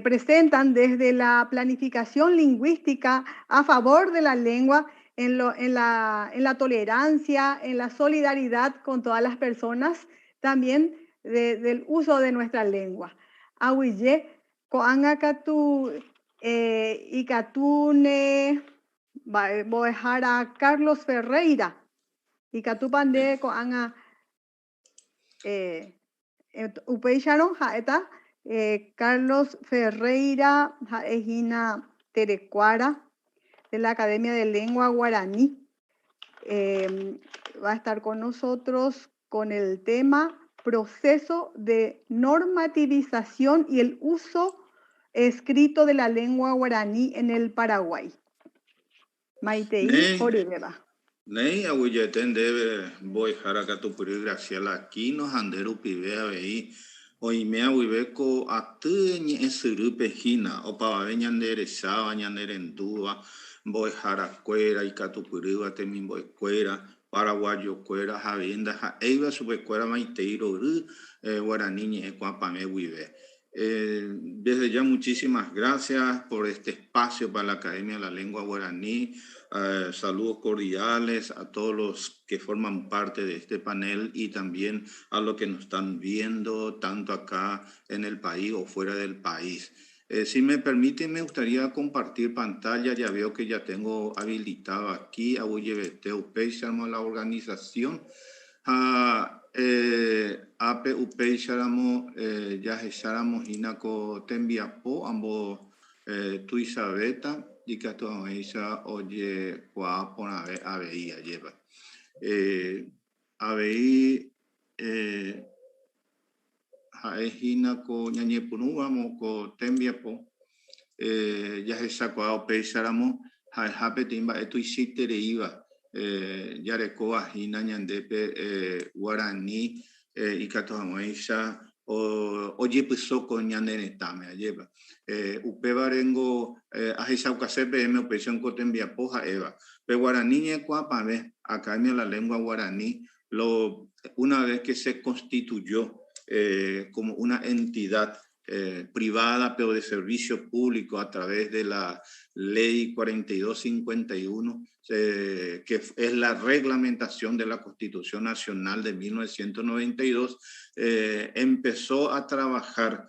presentan desde la planificación lingüística a favor de la lengua, en la tolerancia, en la solidaridad con todas las personas, también del uso de nuestra lengua. Ahuille, Coangacatu y Catune, voy a dejar a Carlos Ferreira y Catupande Coanga Upeicharon Jaeta, Carlos Ferreira Ejina Terecuara de la Academia de Lengua Guaraní. Va a estar con nosotros con el tema proceso de normativización y el uso escrito de la lengua guaraní en el Paraguay. Maitei Oribeba. Nei aguilleten debe voy harakatupuri Graciela aquí nos anderu pibea vei oimea wibeco atuñi esurupe hina opa veñandere saba ñanderendúa voy haracuera y catupuri guatemin voy cuera paraguayo cuera javienda ja eiva super cuera maiteiro guaraní ecuapame vive. Desde ya muchísimas gracias por este espacio para la Academia de la Lengua Guaraní. Saludos cordiales a todos los que forman parte de este panel y también a los que nos están viendo tanto acá en el país o fuera del país. Si me permiten, me gustaría compartir pantalla. Ya veo que ya tengo habilitado aquí a UPEI, la organización. APUPEI ya echáramos Inaco Tembiapo, ambos Tuizabeta y que toda ella oye por ABI lleva. ABI Jaejina ko ñañepunu vamos ko Tembiapo ya echako Peixáramo jape timba esto hiciste iba yarekoa hina ñandepe guaraní y katohamoisha oye pisoko ñaneretame alleva upevarengo ahisaucasepe operación Cotembiapo jaeva pe guaraní ñecuapame Academia de la Lengua Guaraní una vez que se constituyó como una entidad privada pero de servicio público a través de la ley 4251 que es la reglamentación de la Constitución Nacional de 1992, empezó a trabajar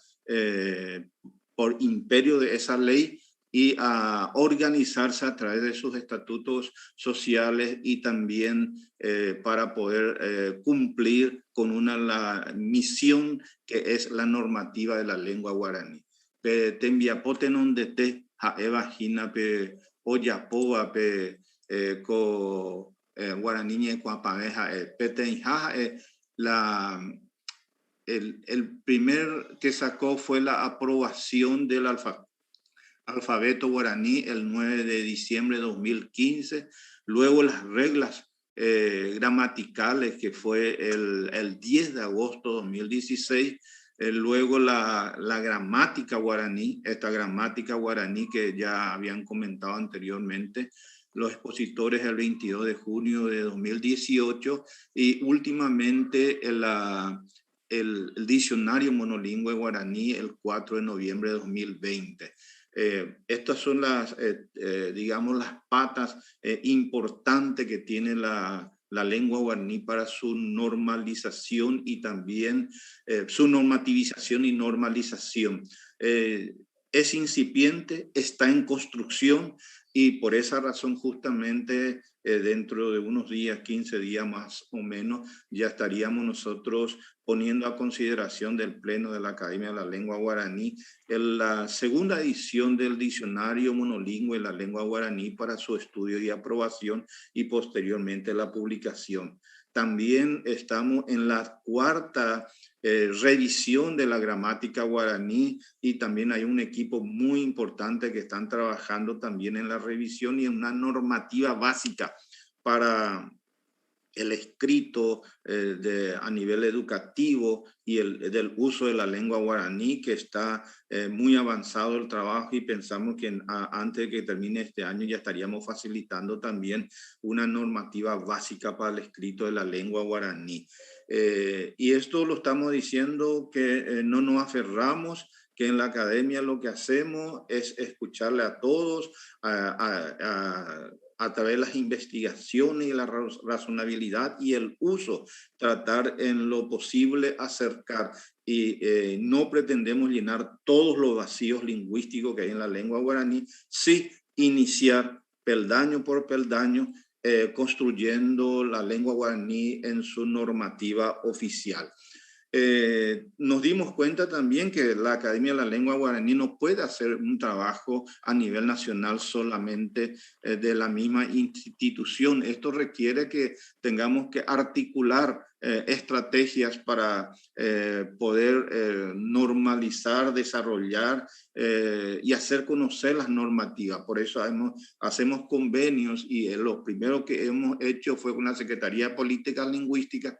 por imperio de esa ley y a organizarse a través de sus estatutos sociales y también para poder cumplir con la misión que es la normativa de la lengua guaraní. Tembiapote non de te jaeva jina pe oyapoa pe ko guaraní ñecuapameja petenjaja el primer que sacó fue la aprobación del alfabeto guaraní el 9 de diciembre de 2015, luego las reglas gramaticales que fue el 10 de agosto de 2016, luego la gramática guaraní, esta gramática guaraní que ya habían comentado anteriormente, los expositores el 22 de junio de 2018 y últimamente el diccionario monolingüe guaraní el 4 de noviembre de 2020. Estas son digamos, las patas importantes que tiene la lengua guaraní para su normalización y también su normativización y normalización. Es incipiente, está en construcción y por esa razón justamente dentro de unos días, 15 días más o menos, ya estaríamos nosotros poniendo a consideración del Pleno de la Academia de la Lengua Guaraní la segunda edición del diccionario monolingüe de la lengua guaraní para su estudio y aprobación y posteriormente la publicación. También estamos en la cuarta revisión de la gramática guaraní y también hay un equipo muy importante que están trabajando también en la revisión y en una normativa básica para el escrito a nivel educativo y del uso de la lengua guaraní, que está muy avanzado el trabajo y pensamos que antes de que termine este año ya estaríamos facilitando también una normativa básica para el escrito de la lengua guaraní. Y esto lo estamos diciendo que no nos aferramos, que en la academia lo que hacemos es escucharle a todos, a través de las investigaciones y la razonabilidad y el uso, tratar en lo posible acercar y no pretendemos llenar todos los vacíos lingüísticos que hay en la lengua guaraní, sí iniciar peldaño por peldaño construyendo la lengua guaraní en su normativa oficial. Nos dimos cuenta también que la Academia de la Lengua Guaraní no puede hacer un trabajo a nivel nacional solamente de la misma institución. Esto requiere que tengamos que articular estrategias para poder normalizar, desarrollar y hacer conocer las normativas. Por eso hacemos convenios y lo primero que hemos hecho fue con la Secretaría de Políticas Lingüísticas,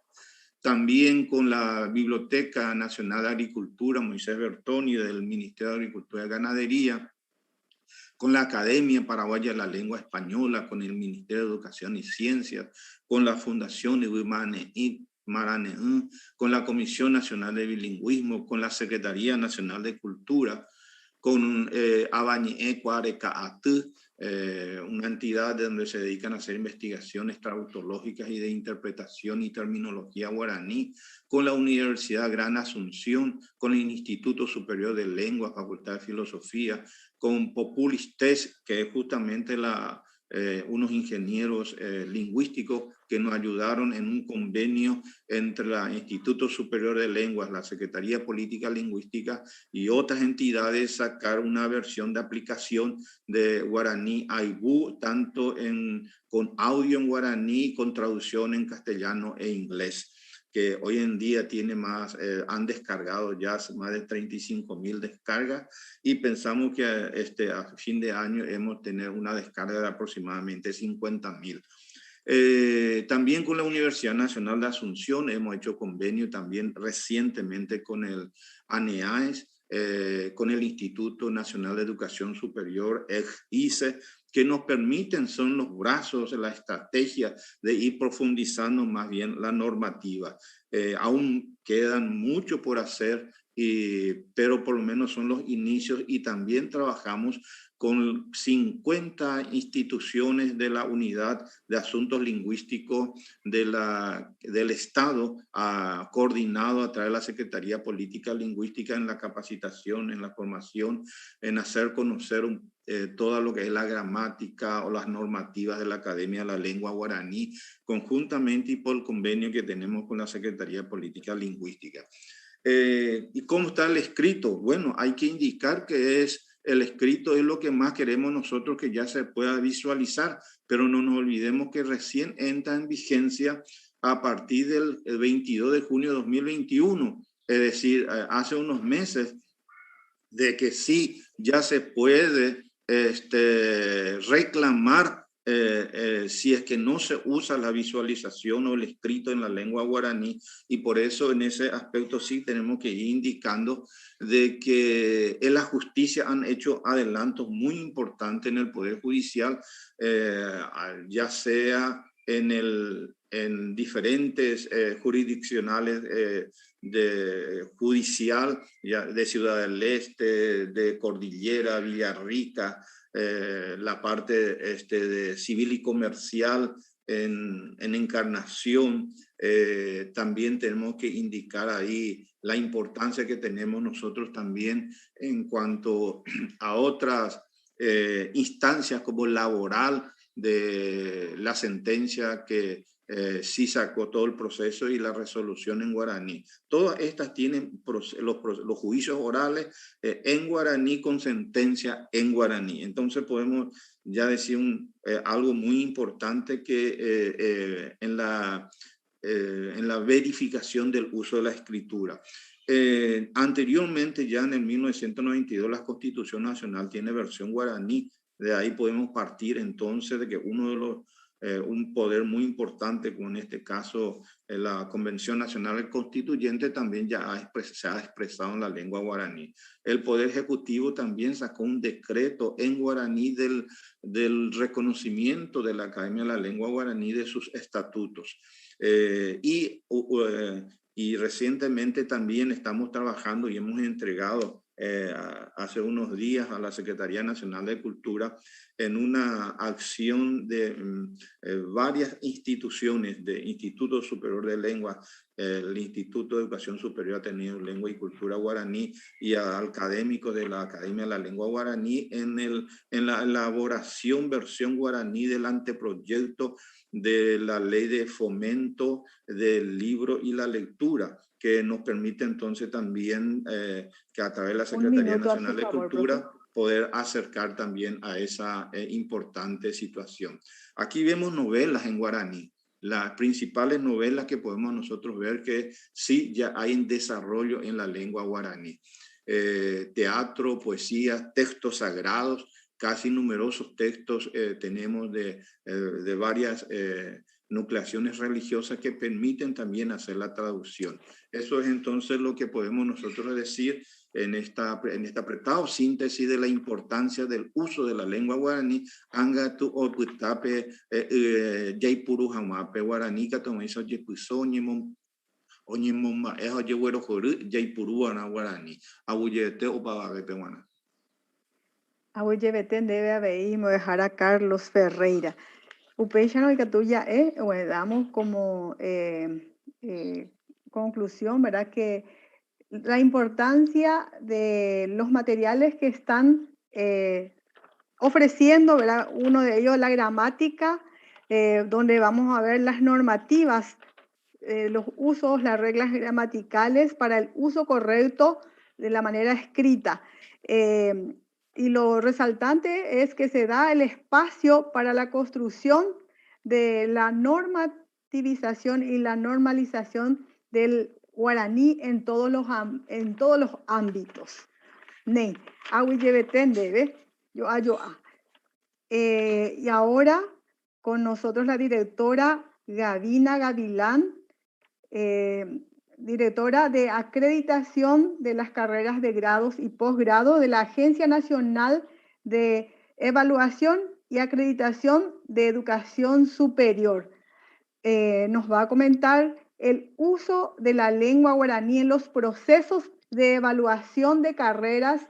también con la Biblioteca Nacional de Agricultura, Moisés Bertoni, del Ministerio de Agricultura y Ganadería, con la Academia Paraguaya de la Lengua Española, con el Ministerio de Educación y Ciencias, con la Fundación Marane'ú, con la Comisión Nacional de Bilingüismo, con la Secretaría Nacional de Cultura, con Abañe Cuareca'atú, una entidad donde se dedican a hacer investigaciones traductológicas y de interpretación y terminología guaraní, con la Universidad Gran Asunción, con el Instituto Superior de Lengua, Facultad de Filosofía, con Populistes, que es justamente unos ingenieros lingüísticos que nos ayudaron en un convenio entre el Instituto Superior de Lenguas, la Secretaría Política Lingüística y otras entidades, sacar una versión de aplicación de guaraní aibú, tanto con audio en guaraní, con traducción en castellano e inglés, que hoy en día tiene han descargado ya más de 35.000 descargas, y pensamos que a fin de año hemos tenido una descarga de aproximadamente 50.000. También con la Universidad Nacional de Asunción hemos hecho convenio también recientemente con el ANEAES, con el Instituto Nacional de Educación Superior, ICE, que nos permiten, son los brazos, la estrategia de ir profundizando más bien la normativa. Aún quedan mucho por hacer, pero por lo menos son los inicios, y también trabajamos con 50 instituciones de la Unidad de Asuntos Lingüísticos del Estado, coordinado a través de la Secretaría Política Lingüística, en la capacitación, en la formación, en hacer conocer todo lo que es la gramática o las normativas de la Academia de la Lengua Guaraní, conjuntamente y por el convenio que tenemos con la Secretaría Política Lingüística. ¿Y cómo está el escrito? Bueno, hay que indicar que el escrito es lo que más queremos nosotros, que ya se pueda visualizar, pero no nos olvidemos que recién entra en vigencia a partir del 22 de junio de 2021, es decir, hace unos meses, de que sí, ya se puede reclamar si es que no se usa la visualización o el escrito en la lengua guaraní, y por eso en ese aspecto sí tenemos que ir indicando de que en la justicia han hecho adelantos muy importantes en el Poder Judicial, ya sea en diferentes jurisdiccionales de judicial, de Ciudad del Este, de Cordillera, Villarrica, la parte de civil y comercial en Encarnación. También tenemos que indicar ahí la importancia que tenemos nosotros también en cuanto a otras instancias como laboral, de la sentencia que sí sacó todo el proceso y la resolución en guaraní. Todas estas tienen los juicios orales en guaraní, con sentencia en guaraní. Entonces podemos ya decir algo muy importante, que en la verificación del uso de la escritura. Anteriormente, ya en el 1992, la Constitución Nacional tiene versión guaraní. De ahí podemos partir entonces de que un poder muy importante, como en este caso la Convención Nacional Constituyente, también ya se ha expresado en la lengua guaraní. El Poder Ejecutivo también sacó un decreto en guaraní del reconocimiento de la Academia de la Lengua Guaraní, de sus estatutos. Y recientemente también estamos trabajando y hemos entregado hace unos días a la Secretaría Nacional de Cultura, en una acción de varias instituciones, de Instituto Superior de Lengua, el Instituto de Educación Superior ha tenido Lengua y Cultura Guaraní, y a académicos de la Academia de la Lengua Guaraní, en la elaboración versión guaraní del anteproyecto de la Ley de Fomento del Libro y la Lectura, que nos permite entonces también que a través de la Secretaría Nacional de Cultura poder acercar también a esa importante situación. Aquí vemos novelas en guaraní, las principales novelas que podemos nosotros ver que sí ya hay en desarrollo en la lengua guaraní. Teatro, poesía, textos sagrados, casi numerosos textos tenemos de varias nucleaciones religiosas que permiten también hacer la traducción. Eso es entonces lo que podemos nosotros decir, en esta apretado síntesis de la importancia del uso de la lengua guaraní, angatu oputape jaipuru hamape guaraní katomiso jepuso oñemoma ejo lleguero joru jaipuru ana guaraní abuyete opavabe guana. Abuyebete debe haber me dejar a Carlos Ferreira. Upeyano y Catuya, damos como conclusión, ¿verdad? Que la importancia de los materiales que están ofreciendo, ¿verdad? Uno de ellos, la gramática, donde vamos a ver las normativas, los usos, las reglas gramaticales para el uso correcto de la manera escrita. Y lo resaltante es que se da el espacio para la construcción de la normativización y la normalización del guaraní en todos los ámbitos. Y ahora con nosotros la directora Gavina Gavilán, directora de acreditación de las carreras de grados y posgrado de la Agencia Nacional de Evaluación y Acreditación de Educación Superior. Nos va a comentar el uso de la lengua guaraní en los procesos de evaluación de carreras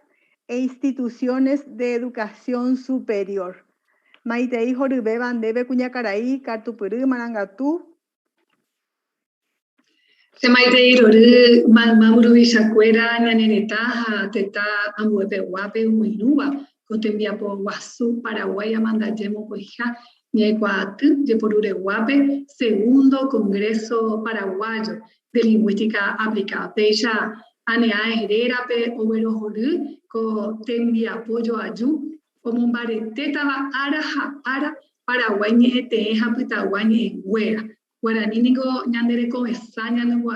e instituciones de educación superior. Maitei Jorube Bandebe Cuñacaraí, Cartupurú, Marangatú. Semaitei Rore, Mamuru Villacuera, Ñanenetaja, Teta, Ambuepehuape, Huinuba, Cotembiapo, Guazú, Paraguay, Amandayemo, Cuejá, Ñecuatú, Yeporurehuape, segundo Congreso Paraguayo de Lingüística Aplicada. Teya, Anea Herera, Pe, Overo Jorú, Cotembiapo, Yoayú, como un baretetaba, Ara, Paraguay, Ñeteja, Pitaguay, Huera. Guaranínigo, ñandereko esa, ñanemo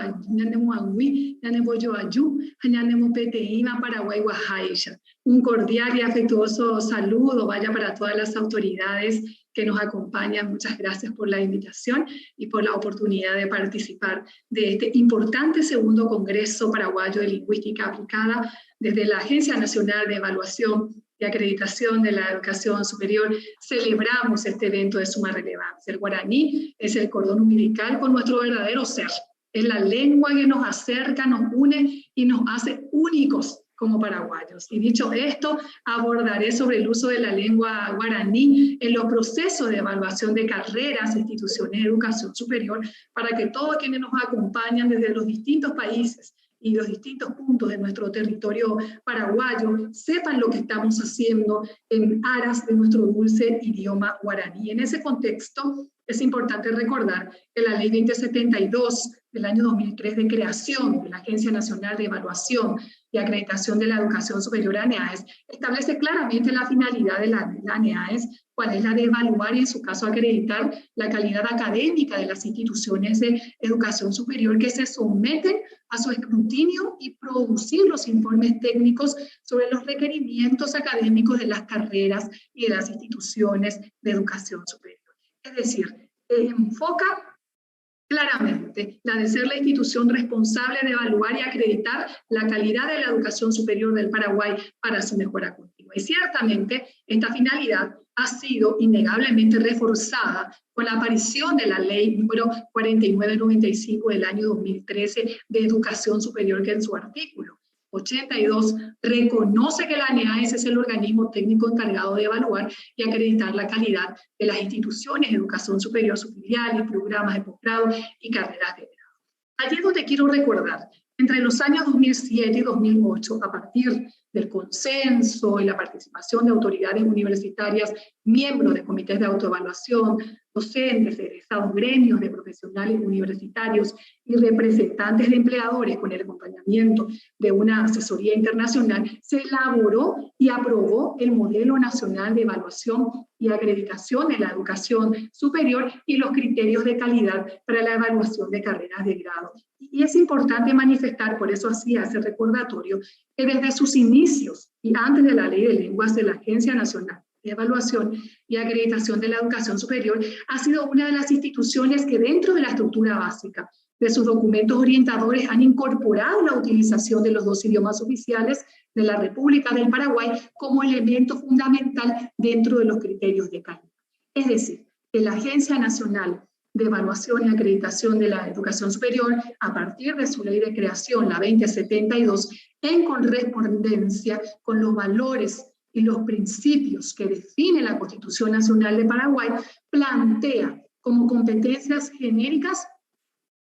agüí, ñanemo yoayú, ñanemo peteína, Paraguay, Oaxaca. Un cordial y afectuoso saludo vaya para todas las autoridades que nos acompañan. Muchas gracias por la invitación y por la oportunidad de participar de este importante segundo Congreso Paraguayo de Lingüística Aplicada desde la Agencia Nacional de Evaluación y Acreditación de la Educación Superior. Celebramos este evento de suma relevancia. El guaraní es el cordón umbilical con nuestro verdadero ser. Es la lengua que nos acerca, nos une y nos hace únicos como paraguayos. Y dicho esto, abordaré sobre el uso de la lengua guaraní en los procesos de evaluación de carreras e instituciones de educación superior para que todos quienes nos acompañan desde los distintos países y los distintos puntos de nuestro territorio paraguayo sepan lo que estamos haciendo en aras de nuestro dulce idioma guaraní. En ese contexto, es importante recordar que la Ley 2072 del año 2003 de creación de la Agencia Nacional de Evaluación y Acreditación de la Educación Superior, ANEAES, establece claramente la finalidad de la ANEAES, cuál es la de evaluar y en su caso acreditar la calidad académica de las instituciones de educación superior que se someten a su escrutinio y producir los informes técnicos sobre los requerimientos académicos de las carreras y de las instituciones de educación superior. Es decir, enfoca claramente la de ser la institución responsable de evaluar y acreditar la calidad de la educación superior del Paraguay para su mejora continua. Y ciertamente esta finalidad ha sido innegablemente reforzada con la aparición de la ley número 4995 del año 2013 de educación superior, que en su artículo 82 reconoce que la ANEAES es el organismo técnico encargado de evaluar y acreditar la calidad de las instituciones de educación superior, sus filiales, programas de posgrado y carreras de grado. Allí es donde quiero recordar, entre los años 2007 y 2008, a partir del consenso y la participación de autoridades universitarias, miembros de comités de autoevaluación, docentes, egresados, gremios de profesionales universitarios y representantes de empleadores con el acompañamiento de una asesoría internacional, se elaboró y aprobó el Modelo Nacional de Evaluación y Acreditación de la Educación Superior y los criterios de calidad para la evaluación de carreras de grado. Y es importante manifestar, por eso hacía ese recordatorio, que desde sus inicios y antes de la Ley de Lenguas de la Agencia Nacional de Evaluación y Acreditación de la Educación Superior, ha sido una de las instituciones que dentro de la estructura básica de sus documentos orientadores han incorporado la utilización de los dos idiomas oficiales de la República del Paraguay como elemento fundamental dentro de los criterios de calidad. Es decir, que la Agencia Nacional de Evaluación y Acreditación de la Educación Superior, a partir de su ley de creación, la 2072, en correspondencia con los valores y los principios que define la Constitución Nacional de Paraguay, plantea como competencias genéricas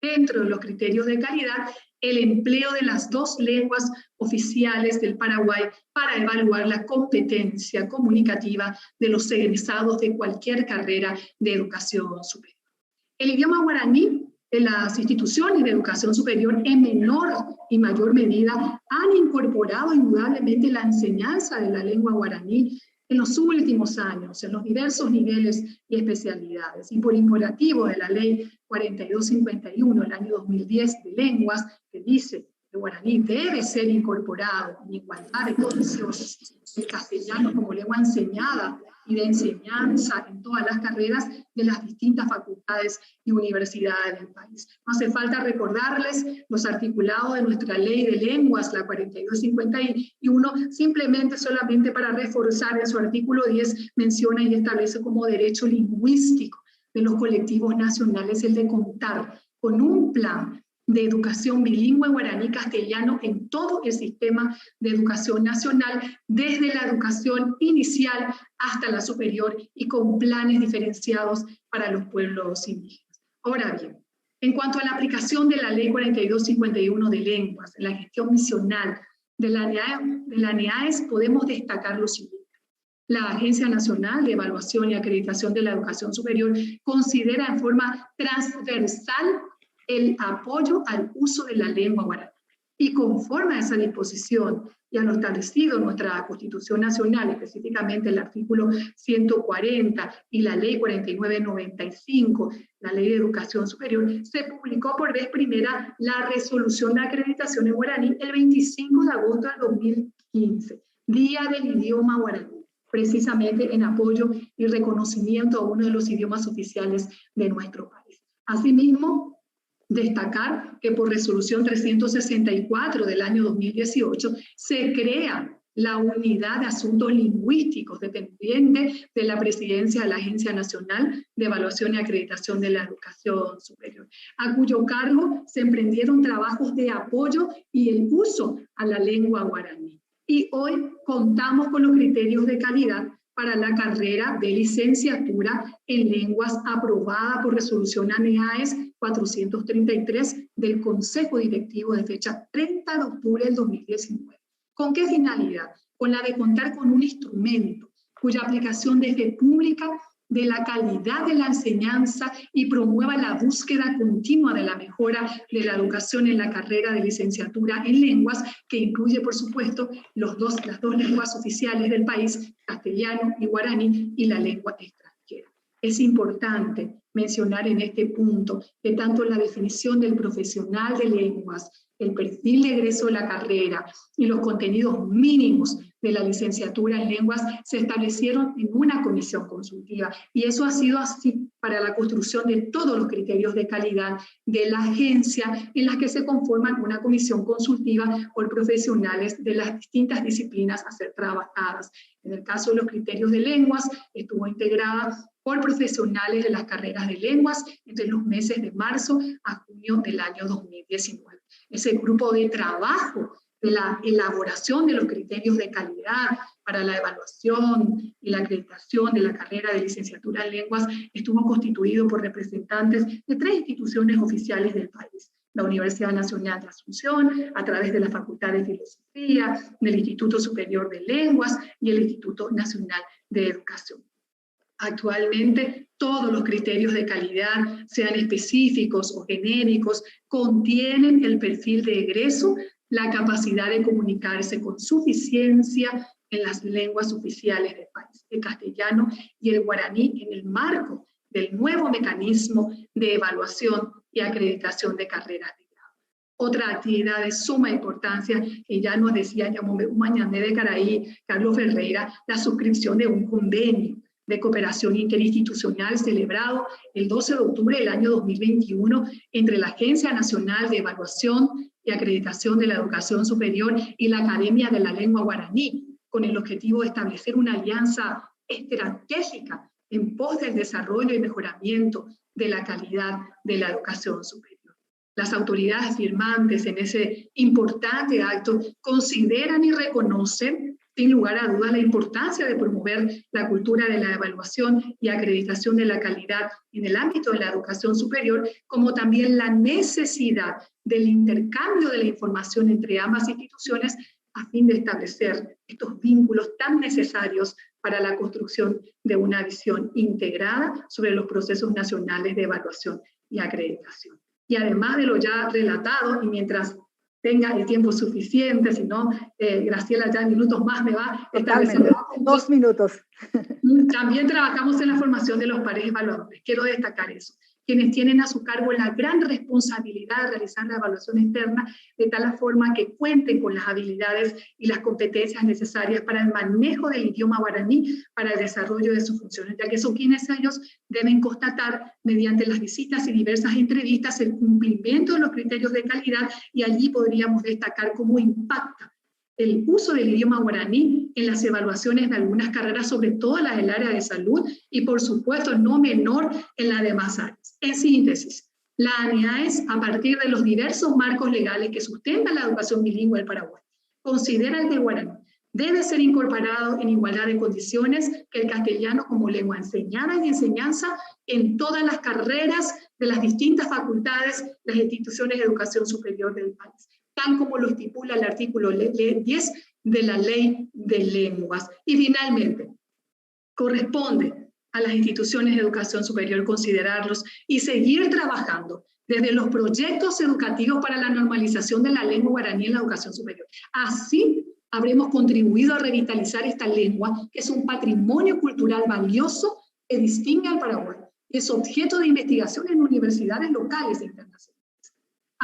dentro de los criterios de calidad el empleo de las dos lenguas oficiales del Paraguay para evaluar la competencia comunicativa de los egresados de cualquier carrera de educación superior. El idioma guaraní de las instituciones de educación superior en menor y mayor medida han incorporado indudablemente la enseñanza de la lengua guaraní en los últimos años, en los diversos niveles y especialidades. Y por imperativo de la Ley 4251 del año 2010 de lenguas, que dice que el guaraní debe ser incorporado en igualdad de condiciones, el castellano como lengua enseñada y de enseñanza en todas las carreras de las distintas facultades y universidades del país. No hace falta recordarles los articulados de nuestra ley de lenguas, la 4251, simplemente solamente para reforzar en su artículo 10, menciona y establece como derecho lingüístico de los colectivos nacionales el de contar con un plan de educación bilingüe guaraní-castellano en todo el sistema de educación nacional, desde la educación inicial hasta la superior y con planes diferenciados para los pueblos indígenas. Ahora bien, en cuanto a la aplicación de la Ley 4251 de lenguas, en la gestión misional de la NEAES, podemos destacar lo siguiente. La Agencia Nacional de Evaluación y Acreditación de la Educación Superior considera en forma transversal el apoyo al uso de la lengua guaraní. Y conforme a esa disposición y a lo establecido en nuestra Constitución Nacional, específicamente el artículo 140 y la Ley 4995, la Ley de Educación Superior, se publicó por vez primera la resolución de acreditación en guaraní el 25 de agosto del 2015, Día del Idioma Guaraní, precisamente en apoyo y reconocimiento a uno de los idiomas oficiales de nuestro país. Asimismo, destacar que por resolución 364 del año 2018 se crea la Unidad de Asuntos Lingüísticos dependiente de la Presidencia de la Agencia Nacional de Evaluación y Acreditación de la Educación Superior, a cuyo cargo se emprendieron trabajos de apoyo y el uso a la lengua guaraní. Y hoy contamos con los criterios de calidad para la carrera de licenciatura en lenguas aprobada por resolución ANEAES 433 del Consejo Directivo de fecha 30 de octubre del 2019. ¿Con qué finalidad? Con la de contar con un instrumento cuya aplicación desde pública de la calidad de la enseñanza y promueva la búsqueda continua de la mejora de la educación en la carrera de licenciatura en lenguas, que incluye, por supuesto, las dos lenguas oficiales del país, castellano y guaraní, y la lengua extranjera. Es importante mencionar en este punto que tanto la definición del profesional de lenguas, el perfil de egreso de la carrera y los contenidos mínimos de la licenciatura en lenguas se establecieron en una comisión consultiva, y eso ha sido así para la construcción de todos los criterios de calidad de la agencia, en las que se conforman una comisión consultiva por profesionales de las distintas disciplinas a ser trabajadas. En el caso de los criterios de lenguas, estuvo integrada por profesionales de las carreras de lenguas entre los meses de marzo a junio del año 2019. Ese grupo de trabajo de la elaboración de los criterios de calidad para la evaluación y la acreditación de la carrera de licenciatura en lenguas estuvo constituido por representantes de 3 instituciones oficiales del país: la Universidad Nacional de Asunción, a través de la Facultad de Filosofía, del Instituto Superior de Lenguas y el Instituto Nacional de Educación. Actualmente, todos los criterios de calidad, sean específicos o genéricos, contienen el perfil de egreso, la capacidad de comunicarse con suficiencia en las lenguas oficiales del país, el castellano y el guaraní, en el marco del nuevo mecanismo de evaluación y acreditación de carreras de grado. Otra actividad de suma importancia, que ya nos decía Mañané de Caraí, Carlos Ferreira, la suscripción de un convenio de cooperación interinstitucional celebrado el 12 de octubre del año 2021 entre la Agencia Nacional de Evaluación y Acreditación de la Educación Superior y la Academia de la Lengua Guaraní, con el objetivo de establecer una alianza estratégica en pos del desarrollo y mejoramiento de la calidad de la educación superior. Las autoridades firmantes en ese importante acto consideran y reconocen, sin lugar a dudas, la importancia de promover la cultura de la evaluación y acreditación de la calidad en el ámbito de la educación superior, como también la necesidad del intercambio de la información entre ambas instituciones a fin de establecer estos vínculos tan necesarios para la construcción de una visión integrada sobre los procesos nacionales de evaluación y acreditación. Y además de lo ya relatado, y mientras tenga el tiempo suficiente, si no, Graciela ya en minutos más me va a establecer. 2 minutos. También trabajamos en la formación de los pares evaluadores. Quiero destacar eso. Quienes tienen a su cargo la gran responsabilidad de realizar la evaluación externa de tal forma que cuenten con las habilidades y las competencias necesarias para el manejo del idioma guaraní para el desarrollo de sus funciones, ya que son quienes ellos deben constatar mediante las visitas y diversas entrevistas el cumplimiento de los criterios de calidad, y allí podríamos destacar cómo impacta el uso del idioma guaraní en las evaluaciones de algunas carreras, sobre todo las del área de salud, y por supuesto no menor en las demás áreas. En síntesis, la ANEAES, a partir de los diversos marcos legales que sustentan la educación bilingüe del Paraguay, considera que el guaraní debe ser incorporado en igualdad de condiciones que el castellano como lengua enseñada y enseñanza en todas las carreras de las distintas facultades, las instituciones de educación superior del país, tal como lo estipula el artículo 10 de la Ley de Lenguas. Y finalmente, corresponde a las instituciones de educación superior considerarlos y seguir trabajando desde los proyectos educativos para la normalización de la lengua guaraní en la educación superior. Así habremos contribuido a revitalizar esta lengua, que es un patrimonio cultural valioso que distingue al Paraguay. Es objeto de investigación en universidades locales e internacionales.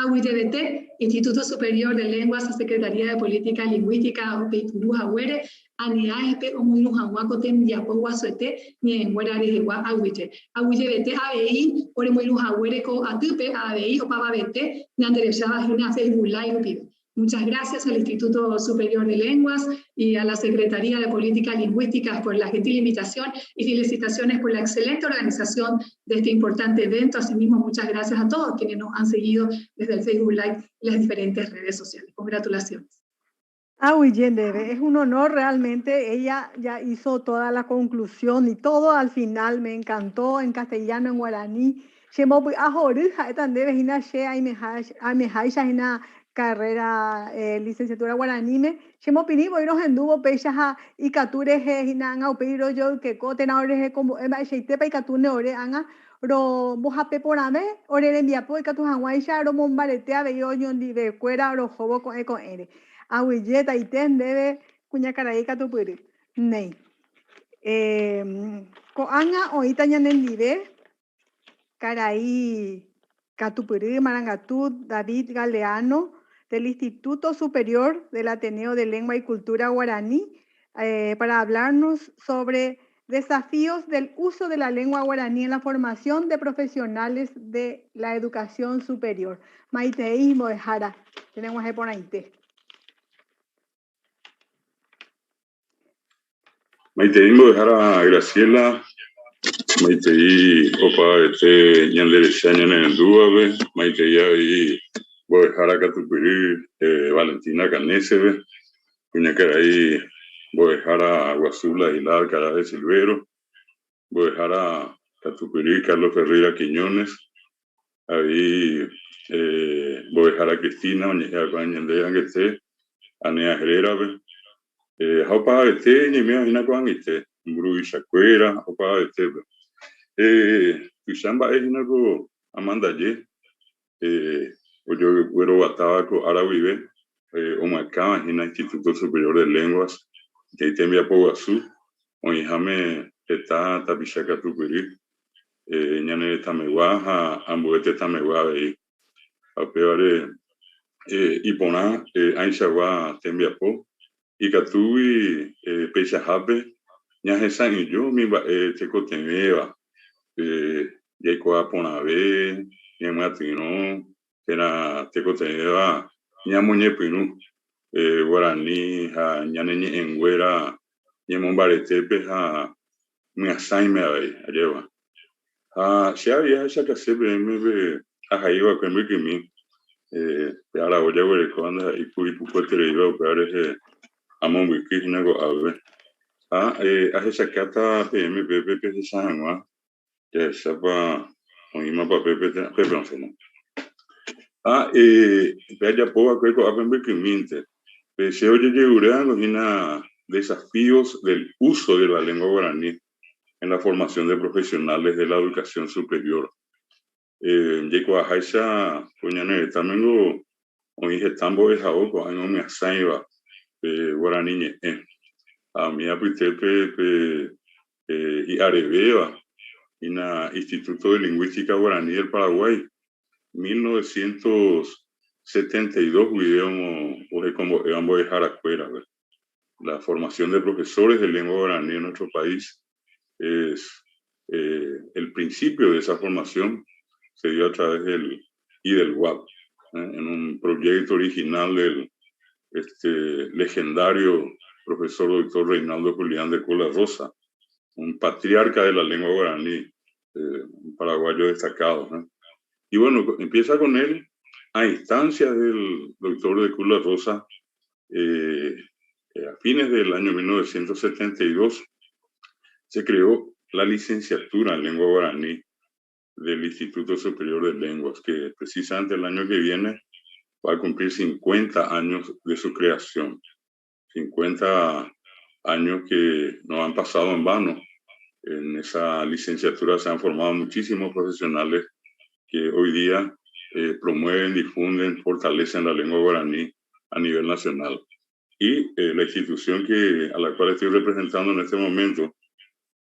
AUITBT, Instituto Superior de Lenguas, Secretaría de Política Lingüística, Peiturú Agüere, ANEAEP, Omuilu Hanhuaco, Tembiapo, Guasuete, Nienguera, Arijegua, Agüite. AUITBT, ABI, Oremuilu Agüere, Co, Atupe, ABI, Opababete, Nanderechaba, Juna, Facebook Live, Pibe. Muchas gracias al Instituto Superior de Lenguas y a la Secretaría de Política Lingüística por la gentil invitación, y felicitaciones por la excelente organización de este importante evento. Asimismo, muchas gracias a todos quienes nos han seguido desde el Facebook Live y las diferentes redes sociales. Congratulaciones. Yendebe, es un honor realmente. Ella ya hizo toda la conclusión y todo al final me encantó en castellano, en guaraní. Carrera licenciatura guaranime chemo pini voy nos anduvo pecha y cature he nanga upiro yo que coten ahora como sheite pa catune ore anga ro moja peporame ore le envia po catu hanwaisha ro mombarete a yo yondi de cuera ro jobo con ere awilleta y ten debe cuña carai catupuri nei ko anga oita ñanendive carai catupuri marangatú David Galeano del Instituto Superior del Ateneo de Lengua y Cultura Guaraní, para hablarnos sobre desafíos del uso de la lengua guaraní en la formación de profesionales de la educación superior. Maiteísmo de Jara, tenemos que poner ahí. Maiteísmo de Jara, Graciela. Maiteí, opa, ñanderecha ñanendúabe, maiteí ahí. Bojara Catupiri, Valentina Canesebe, Cuñacaray, Bojara Guazula Hilar Cara de Silvero, Bojara Catupiri, Carlos Ferreira Quiñones, ahí Bojara Cristina, Oñeja Cuañandea Angete, Anea Herrera, Jopa de Ñemea Hinacuangite, Muru Ishacuera, Jopa de Tushamba Ejinaco, Amanda Ye, yo quiero Guatabaco, Arabibe, Omacá, en el Instituto Superior de Lenguas, que ahí te Poguazú, Oñjame, está Tapichaca Tupiri, Ñane Tameguaja, Ambuete Tameguaja, a peor, Iponá, Ainchagua, Tembiapo, y Catubi, Pechajape, esa y yo mi te cotemeba ya coa ponabe ya matino era te cotemeba ya muñe pinu guaraní ha ñaneñe enguera ya mombaretepe ha mi asaime ahí lleva se había esa que se ve me a iba con mi kimi ahora voy a ver cuando y puri poco te iba a ver among wiki nago ave a esa cata PMPP que se llama ya sepa oíma pa pepe no sé no vaya poco que a ver que minte se oye lleurando una desafíos del uso de la lengua guaraní en la formación de profesionales de la educación superior llego a Haisha puñane también lo oí tambo es algo año me asaiba guaraní a mi apitepe y Areveva en el Instituto de Lingüística Guaraní del Paraguay 1972 como Jaracuera. La formación de profesores de lengua guaraní en nuestro país es el principio de esa formación se dio a través del IDELWAP en un proyecto original del legendario profesor doctor Reinaldo Julián de Cola Rosa, un patriarca de la lengua guaraní, un paraguayo destacado. Y bueno, empieza con él a instancias del doctor de Cola Rosa a fines del año 1972 se creó la licenciatura en lengua guaraní del Instituto Superior de Lenguas, que precisamente el año que viene va a cumplir 50 años de su creación. 50 años que no han pasado en vano. En esa licenciatura se han formado muchísimos profesionales que hoy día promueven, difunden, fortalecen la lengua guaraní a nivel nacional. Y la institución a la cual estoy representando en este momento,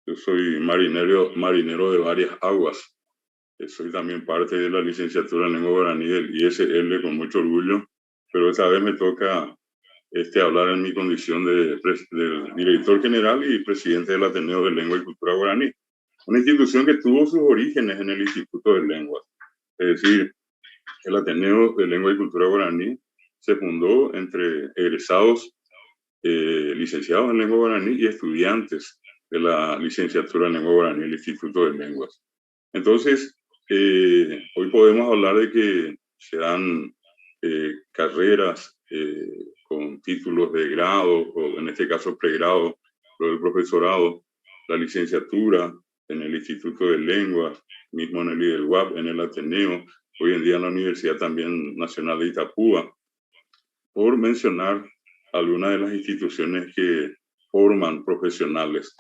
yo soy marinero de varias aguas. Soy también parte de la licenciatura en lengua guaraní del ISL con mucho orgullo, pero esta vez me toca hablar en mi condición de director general y presidente del Ateneo de Lengua y Cultura Guaraní, una institución que tuvo sus orígenes en el Instituto de Lenguas. Es decir, el Ateneo de Lengua y Cultura Guaraní se fundó entre egresados licenciados en lengua guaraní y estudiantes de la licenciatura en lengua guaraní del Instituto de Lenguas. Entonces, hoy podemos hablar de que se dan carreras con títulos de grado, o en este caso pregrado, lo del profesorado, la licenciatura en el Instituto de Lenguas, mismo en el IDELWAP, en el Ateneo, hoy en día en la Universidad también Nacional de Itapúa, por mencionar algunas de las instituciones que forman profesionales.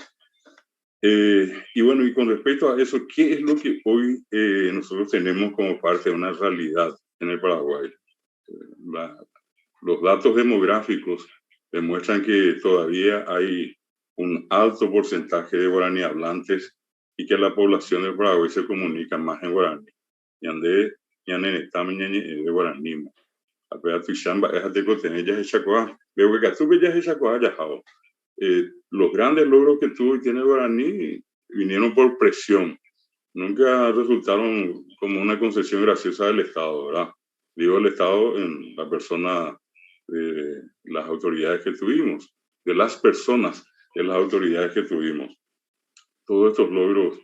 Y bueno, y con respecto a eso, ¿qué es lo que hoy nosotros tenemos como parte de una realidad en el Paraguay? Los datos demográficos demuestran que todavía hay un alto porcentaje de guaraní hablantes y que la población del Paraguay se comunica más en guaraní. Yande, de guaraní. Los grandes logros que tuvo y tiene el guaraní vinieron por presión. Nunca resultaron como una concesión graciosa del Estado, ¿verdad? Digo el Estado en la persona de las autoridades que tuvimos, de las personas de las autoridades que tuvimos. Todos estos logros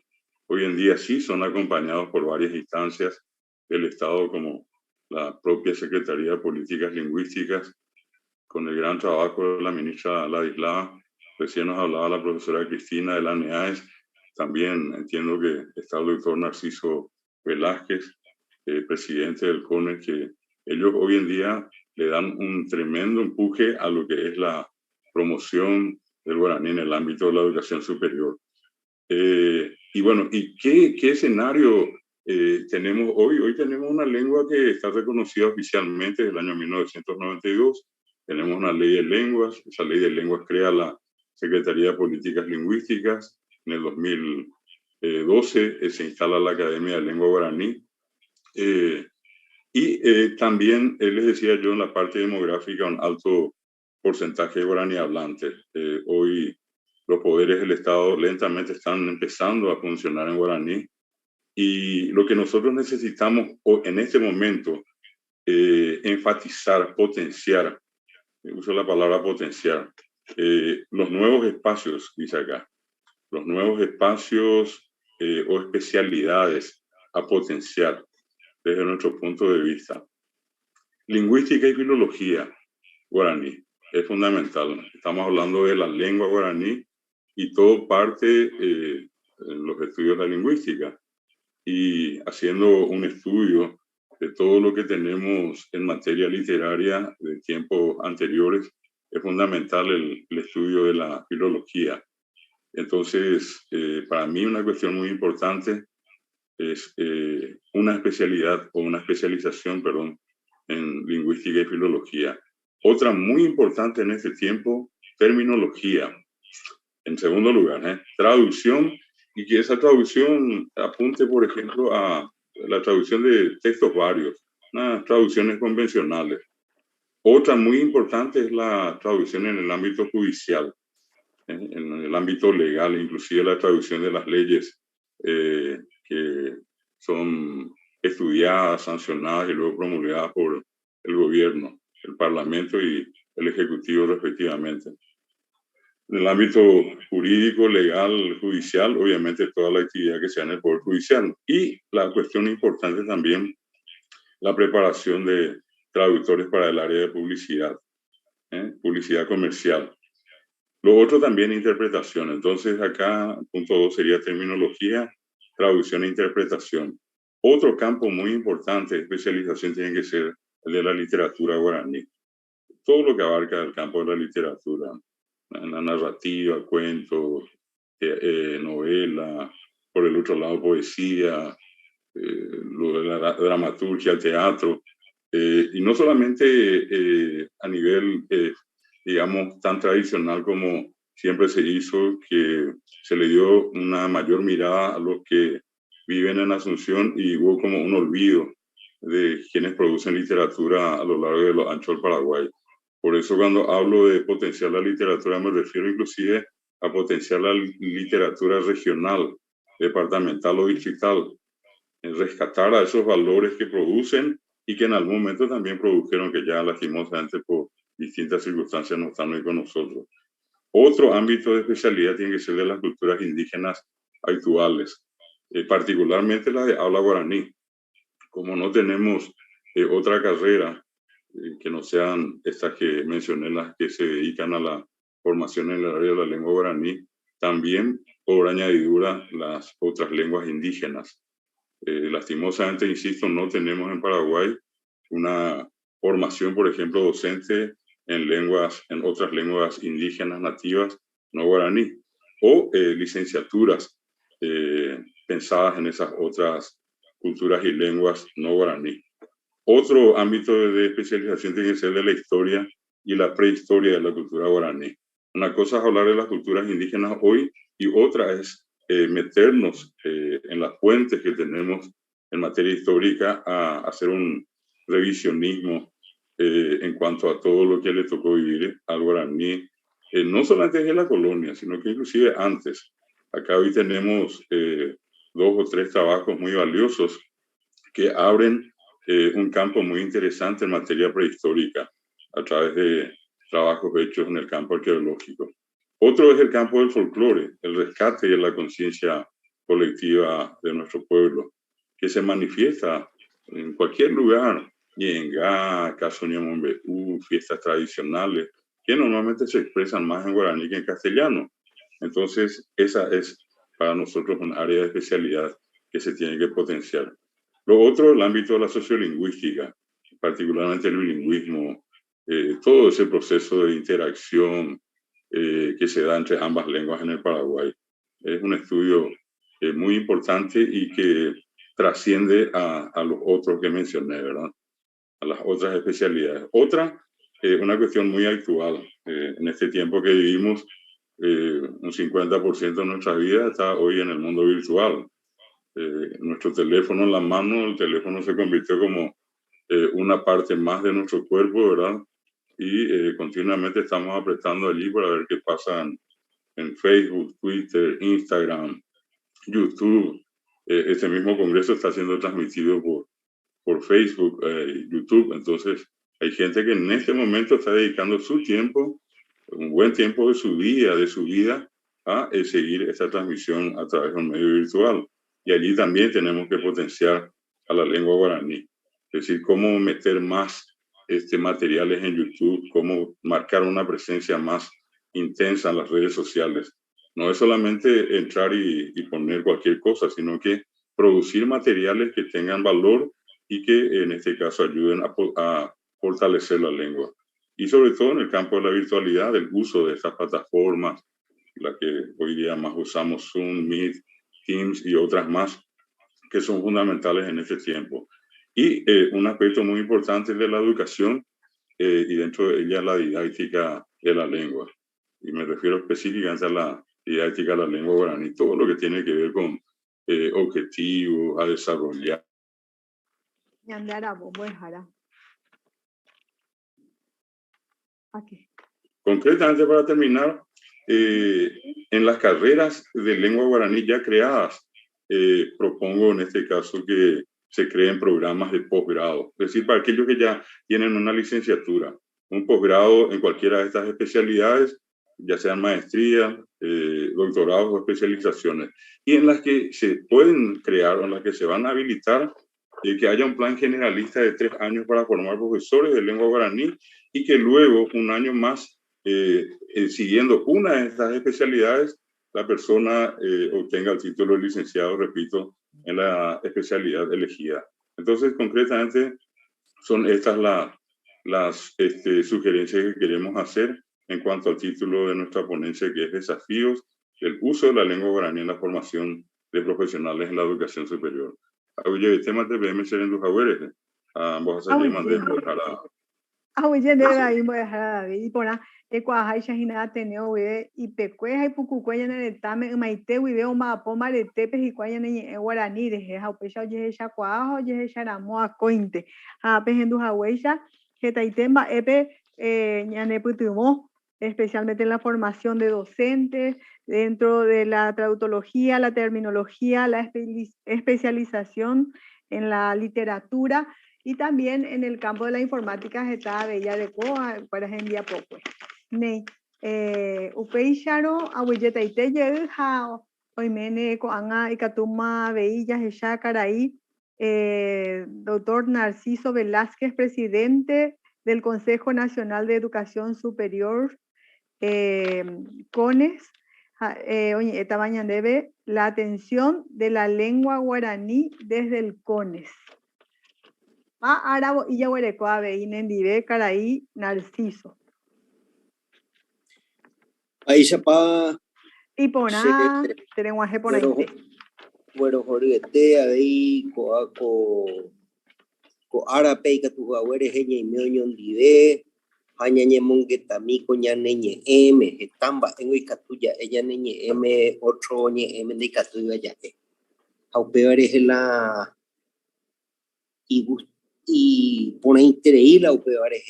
hoy en día sí son acompañados por varias instancias del Estado, como la propia Secretaría de Políticas Lingüísticas, con el gran trabajo de la ministra Ladislao. Recién nos hablaba la profesora Cristina de la ANEAES. También entiendo que está el doctor Narciso Velázquez, presidente del CONE, que ellos hoy en día le dan un tremendo empuje a lo que es la promoción del guaraní en el ámbito de la educación superior. Y bueno, ¿y qué escenario tenemos hoy? Hoy tenemos una lengua que está reconocida oficialmente desde el año 1992. Tenemos una ley de lenguas. Esa ley de lenguas crea la Secretaría de Políticas Lingüísticas. En el 2012 se instala la Academia de Lengua Guaraní. También, les decía yo, en la parte demográfica, un alto porcentaje de guaraní hablantes. Hoy los poderes del Estado lentamente están empezando a funcionar en guaraní. Y lo que nosotros necesitamos en este momento, enfatizar, potenciar, uso la palabra potenciar, los nuevos espacios, dice acá, los nuevos espacios o especialidades a potenciar desde nuestro punto de vista. Lingüística y filología guaraní es fundamental. Estamos hablando de la lengua guaraní y todo parte en los estudios de la lingüística. Y haciendo un estudio de todo lo que tenemos en materia literaria de tiempos anteriores, es fundamental el estudio de la filología. Entonces, para mí una cuestión muy importante es una especialidad o una especialización, perdón, en lingüística y filología. Otra muy importante en este tiempo, terminología. En segundo lugar, traducción, y que esa traducción apunte, por ejemplo, a la traducción de textos varios, unas traducciones convencionales. Otra muy importante es la traducción en el ámbito judicial, en el ámbito legal, inclusive la traducción de las leyes que son estudiadas, sancionadas y luego promulgadas por el gobierno, el parlamento y el ejecutivo respectivamente. En el ámbito jurídico, legal, judicial, obviamente toda la actividad que sea en el Poder Judicial. Y la cuestión importante también, la preparación de traductores para el área de publicidad, publicidad comercial. Lo otro también, interpretación. Entonces acá, punto 2 sería terminología, traducción e interpretación. Otro campo muy importante de especialización tiene que ser el de la literatura guaraní. Todo lo que abarca el campo de la literatura, la narrativa, cuentos, novela, por el otro lado poesía, lo de la dramaturgia, el teatro, y no solamente a nivel, digamos, tan tradicional como siempre se hizo, que se le dio una mayor mirada a los que viven en Asunción y hubo como un olvido de quienes producen literatura a lo largo de lo ancho del Paraguay. Por eso cuando hablo de potenciar la literatura me refiero inclusive a potenciar la literatura regional, departamental o distrital, en rescatar a esos valores que producen y que en algún momento también produjeron, que ya lastimosamente por distintas circunstancias no están hoy con nosotros. Otro ámbito de especialidad tiene que ser de las culturas indígenas actuales, particularmente las de habla guaraní. Como no tenemos otra carrera que no sean estas que mencioné, las que se dedican a la formación en el área de la lengua guaraní, también por añadidura las otras lenguas indígenas. Lastimosamente, insisto, no tenemos en Paraguay una formación, por ejemplo, docente en otras lenguas indígenas nativas no guaraní, o licenciaturas pensadas en esas otras culturas y lenguas no guaraní. Otro ámbito de especialización tiene que ser de la historia y la prehistoria de la cultura guaraní. Una cosa es hablar de las culturas indígenas hoy y otra es meternos en las fuentes que tenemos en materia histórica a hacer un revisionismo en cuanto a todo lo que le tocó vivir al guaraní, no solamente desde la colonia, sino que inclusive antes. Acá hoy tenemos 2 o 3 trabajos muy valiosos que abren un campo muy interesante en materia prehistórica a través de trabajos hechos en el campo arqueológico. Otro es el campo del folclore, el rescate de la conciencia colectiva de nuestro pueblo, que se manifiesta en cualquier lugar, Yengá, Casoñamombeú, fiestas tradicionales, que normalmente se expresan más en guaraní que en castellano. Entonces, esa es para nosotros un área de especialidad que se tiene que potenciar. Lo otro, el ámbito de la sociolingüística, particularmente el bilingüismo, todo ese proceso de interacción que se da entre ambas lenguas en el Paraguay. Es un estudio muy importante y que trasciende a los otros que mencioné, ¿verdad? A las otras especialidades. Otra, una cuestión muy actual. En este tiempo que vivimos, un 50% de nuestra vida está hoy en el mundo virtual. Nuestro teléfono en la mano, el teléfono se convirtió como una parte más de nuestro cuerpo, ¿verdad? Y continuamente estamos apretando allí para ver qué pasa en Facebook, Twitter, Instagram, YouTube. Este mismo congreso está siendo transmitido por Facebook, YouTube. Entonces, hay gente que en este momento está dedicando su tiempo, un buen tiempo de su día, de su vida, a seguir esta transmisión a través de un medio virtual. Y allí también tenemos que potenciar a la lengua guaraní. Es decir, cómo meter más materiales en YouTube, cómo marcar una presencia más intensa en las redes sociales. No es solamente entrar y poner cualquier cosa, sino que producir materiales que tengan valor y que en este caso ayuden a fortalecer la lengua. Y sobre todo en el campo de la virtualidad, el uso de estas plataformas, la que hoy día más usamos, Zoom, Meet, Teams y otras más, que son fundamentales en este tiempo. Y un aspecto muy importante de la educación y dentro de ella la didáctica de la lengua. Y me refiero específicamente a la didáctica de la lengua guaraní, todo lo que tiene que ver con objetivos a desarrollar. Concretamente, para terminar, en las carreras de lengua guaraní ya creadas, propongo en este caso que se creen programas de posgrado, es decir, para aquellos que ya tienen una licenciatura, un posgrado en cualquiera de estas especialidades, ya sean maestrías, doctorados o especializaciones, y en las que se pueden crear o en las que se van a habilitar que haya un plan generalista de 3 años para formar profesores de lengua guaraní y que luego, un año más, siguiendo una de estas especialidades, la persona obtenga el título de licenciado, repito, en la especialidad elegida. Entonces, concretamente, son estas las sugerencias que queremos hacer en cuanto al título de nuestra ponencia, que es Desafíos del uso de la lengua guaraní en la formación de profesionales en la educación superior. Oye, el tema de BM ser en los jaguares, vos a salir mandé para... Oye, de ahí voy a dejar y por ahí hay shahina teneo y pecue hay pucucuya en el tame maite video ma poma de tepes y cuaya en guaraní de jeja pecha oye ya cuajo oye ya ramo a cointe a pejendu jahueya que taitemba epe ñane putumo, especialmente en la formación de docentes dentro de la traductología, la terminología, la especialización en la literatura y también en el campo de la informática está bella de coa para enviar poco. Ne upeisharo awiyeta iteye ha oimene ko anga ikatuma veilla hechakaraí doctor Narciso Velázquez, presidente del Consejo Nacional de Educación Superior, CONES, esta mañana debe la atención de la lengua guaraní desde el CONES. Arabo y yahuarecoabe inendive caraí Narciso. Ahí se pa. Y pona tenemos a por ahí. Bueno, Jorge, ahí co arape y que tu abueles ella y medio dive, hañañe mongetami coña neñe m, estamba en hoy catuya, ella neñe m, otro ñe m de catuya ya. Aupeor es la y pone interés la aupeor es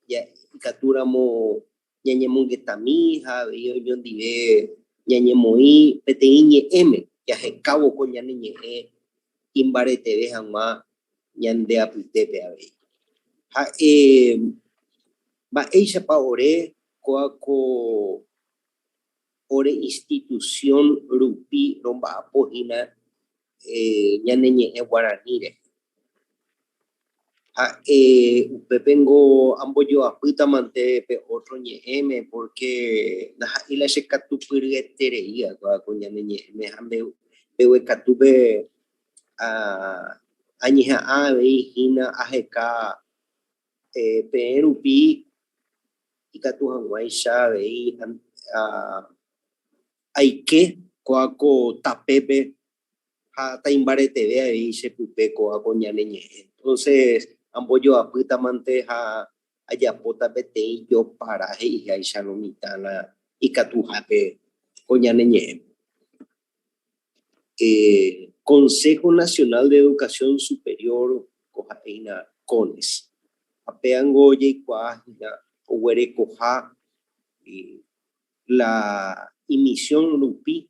ya caturamo ñañe mongetami, jabe yo dive, ñañe moi, peteñe m, ya se cabo coña neñe imbarete de jamás. Ñande apitepe ave ha ba eisa pa ore coaco ore institución rupi romba apogina ñaneñe guaranire ha pepengo amboyo aputa mante pe otro ñeme porque na ila se catupirgetería coaco ñaneñe me hambe pewe catupe añeja ave hina ajeka perupi ikatuhan waisha ve aike coaco tapepe ha taimbarete ve ahí se pupe coaco ñaneñe. Entonces amboyo aputa manteja ayapota bete yo paraje y aisha lomitana ikatuhape coñaneñe. Consejo Nacional de Educación Superior, Cojaina CONES. Apeangoye y Coajina, Uere Coja, la emisión lupi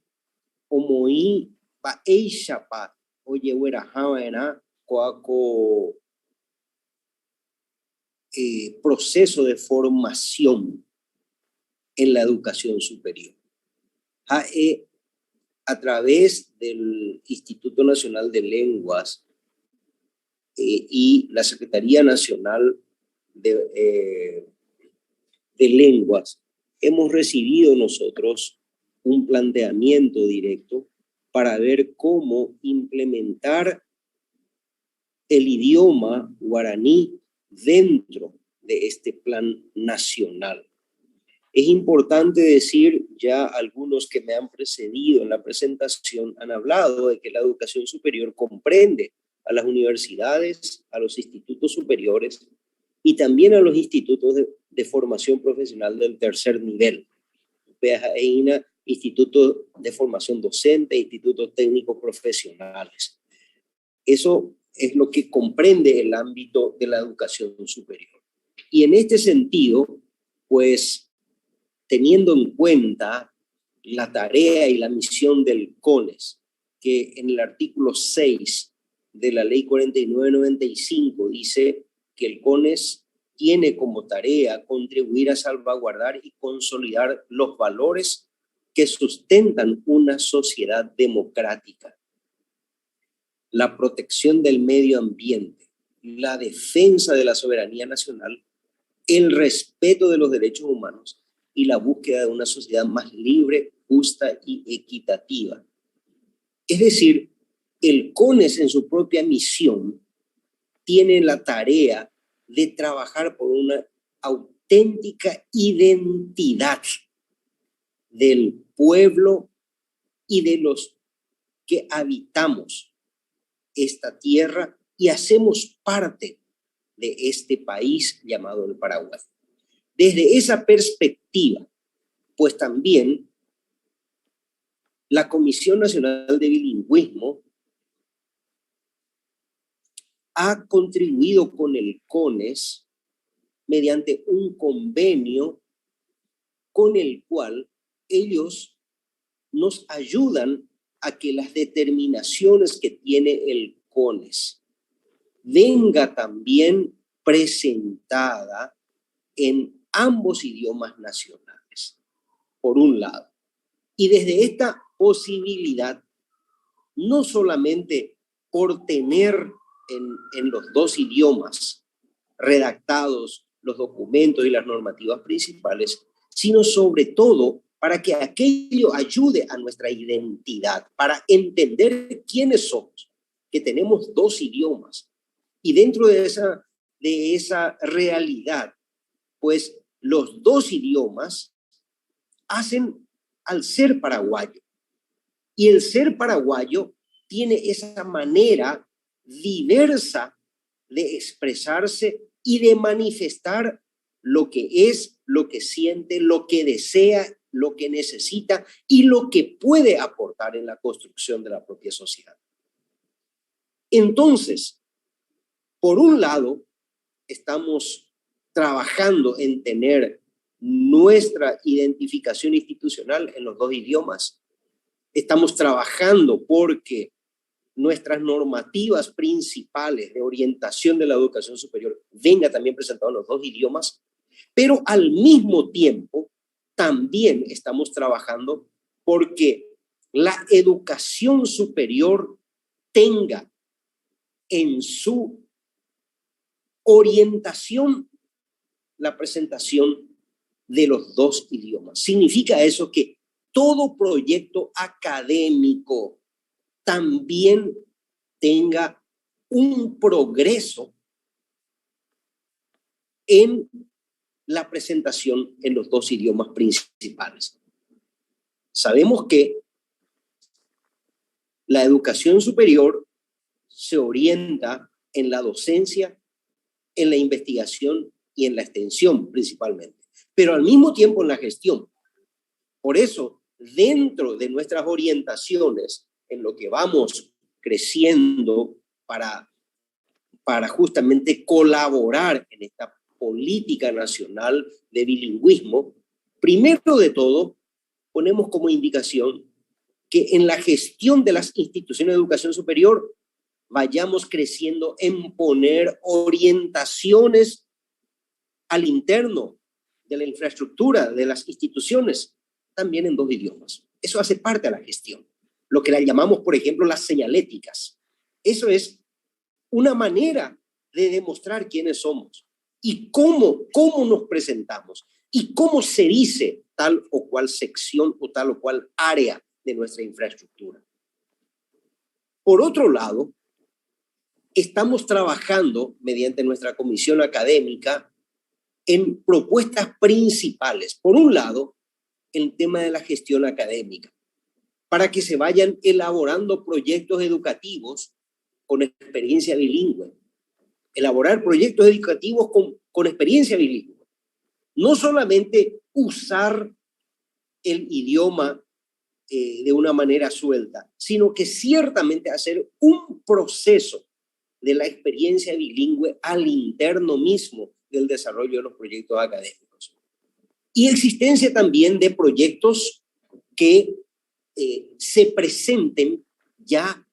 omoi pa eishapa oye huera javena coaco proceso de formación en la educación superior. A través del Instituto Nacional de Lenguas y la Secretaría Nacional de Lenguas, hemos recibido nosotros un planteamiento directo para ver cómo implementar el idioma guaraní dentro de este plan nacional. Es importante decir, ya algunos que me han precedido en la presentación han hablado de que la educación superior comprende a las universidades, a los institutos superiores y también a los institutos de formación profesional del tercer nivel. Institutos de formación docente, institutos técnicos profesionales. Eso es lo que comprende el ámbito de la educación superior. Y en este sentido, pues, teniendo en cuenta la tarea y la misión del CONES, que en el artículo 6 de la Ley 4995 dice que el CONES tiene como tarea contribuir a salvaguardar y consolidar los valores que sustentan una sociedad democrática, la protección del medio ambiente, la defensa de la soberanía nacional, el respeto de los derechos humanos y la búsqueda de una sociedad más libre, justa y equitativa. Es decir, el CONES en su propia misión tiene la tarea de trabajar por una auténtica identidad del pueblo y de los que habitamos esta tierra y hacemos parte de este país llamado el Paraguay. Desde esa perspectiva, pues también la Comisión Nacional de Bilingüismo ha contribuido con el CONES mediante un convenio con el cual ellos nos ayudan a que las determinaciones que tiene el CONES venga también presentada en ambos idiomas nacionales, por un lado. Y desde esta posibilidad, no solamente por tener en los dos idiomas redactados los documentos y las normativas principales, sino sobre todo para que aquello ayude a nuestra identidad, para entender quiénes somos, que tenemos dos idiomas. Y dentro de esa realidad, pues los dos idiomas hacen al ser paraguayo. Y el ser paraguayo tiene esa manera diversa de expresarse y de manifestar lo que es, lo que siente, lo que desea, lo que necesita y lo que puede aportar en la construcción de la propia sociedad. Entonces, por un lado, estamos trabajando en tener nuestra identificación institucional en los dos idiomas. Estamos trabajando porque nuestras normativas principales de orientación de la educación superior venga también presentado en los dos idiomas, pero al mismo tiempo también estamos trabajando porque la educación superior tenga en su orientación la presentación de los dos idiomas. Significa eso que todo proyecto académico también tenga un progreso en la presentación en los dos idiomas principales. Sabemos que la educación superior se orienta en la docencia, en la investigación y en la extensión principalmente, pero al mismo tiempo en la gestión. Por eso, dentro de nuestras orientaciones, en lo que vamos creciendo para justamente colaborar en esta política nacional de bilingüismo, primero de todo, ponemos como indicación que en la gestión de las instituciones de educación superior vayamos creciendo en poner orientaciones al interno de la infraestructura de las instituciones, también en 2 idiomas. Eso hace parte de la gestión. Lo que la llamamos, por ejemplo, las señaléticas. Eso es una manera de demostrar quiénes somos y cómo nos presentamos y cómo se dice tal o cual sección o tal o cual área de nuestra infraestructura. Por otro lado, estamos trabajando mediante nuestra comisión académica en propuestas principales. Por un lado, el tema de la gestión académica, para que se vayan elaborando proyectos educativos con experiencia bilingüe. Elaborar proyectos educativos con experiencia bilingüe. No solamente usar el idioma de una manera suelta, sino que ciertamente hacer un proceso de la experiencia bilingüe al interno mismo del desarrollo de los proyectos académicos. Y existencia también de proyectos que se presenten ya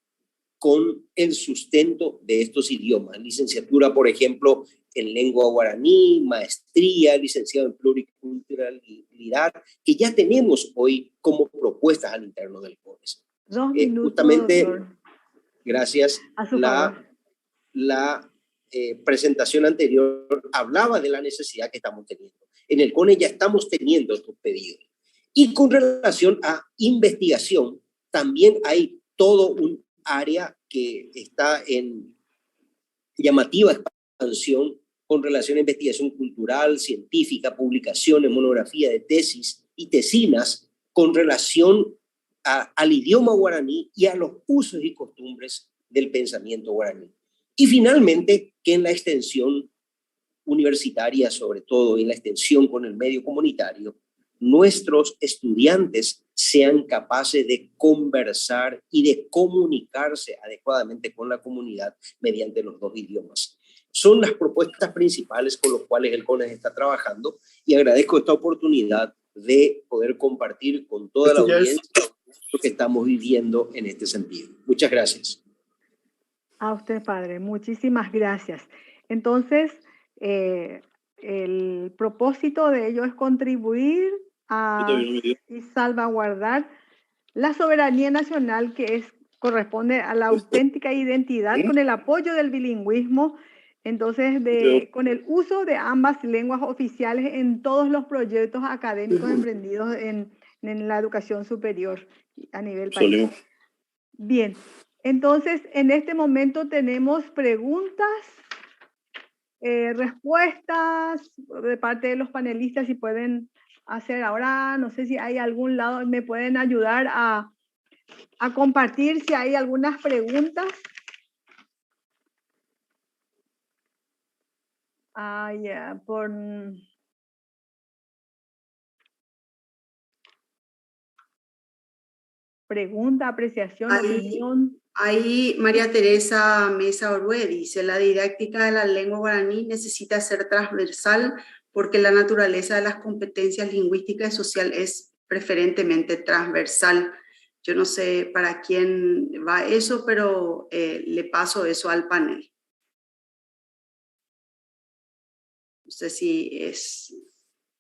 con el sustento de estos idiomas. Licenciatura, por ejemplo, en lengua guaraní, maestría, licenciado en pluriculturalidad, que ya tenemos hoy como propuestas al interno del CONES. 2 minutos, justamente, doctor. Gracias. A su favor. La presentación anterior hablaba de la necesidad que estamos teniendo. En el CONE ya estamos teniendo estos pedidos. Y con relación a investigación, también hay todo un área que está en llamativa expansión con relación a investigación cultural, científica, publicaciones, monografía de tesis y tesinas con relación al idioma guaraní y a los usos y costumbres del pensamiento guaraní. Y finalmente, que en la extensión universitaria, sobre todo en la extensión con el medio comunitario, nuestros estudiantes sean capaces de conversar y de comunicarse adecuadamente con la comunidad mediante los 2 idiomas. Son las propuestas principales con las cuales el CONES está trabajando y agradezco esta oportunidad de poder compartir con toda la audiencia lo que estamos viviendo en este sentido. Muchas gracias. A usted, padre. Muchísimas gracias. Entonces, el propósito de ello es contribuir y salvaguardar la soberanía nacional que corresponde a la auténtica identidad con el apoyo del bilingüismo, entonces con el uso de ambas lenguas oficiales en todos los proyectos académicos emprendidos en la educación superior a nivel país. Bien, entonces en este momento tenemos preguntas, respuestas de parte de los panelistas, si pueden hacer ahora, no sé si hay algún lado, me pueden ayudar a compartir si hay algunas preguntas. Por pregunta, apreciación, opinión. Ahí María Teresa Mesa Orue dice, la didáctica de la lengua guaraní necesita ser transversal porque la naturaleza de las competencias lingüísticas y social es preferentemente transversal. Yo no sé para quién va eso, pero le paso eso al panel. No sé si es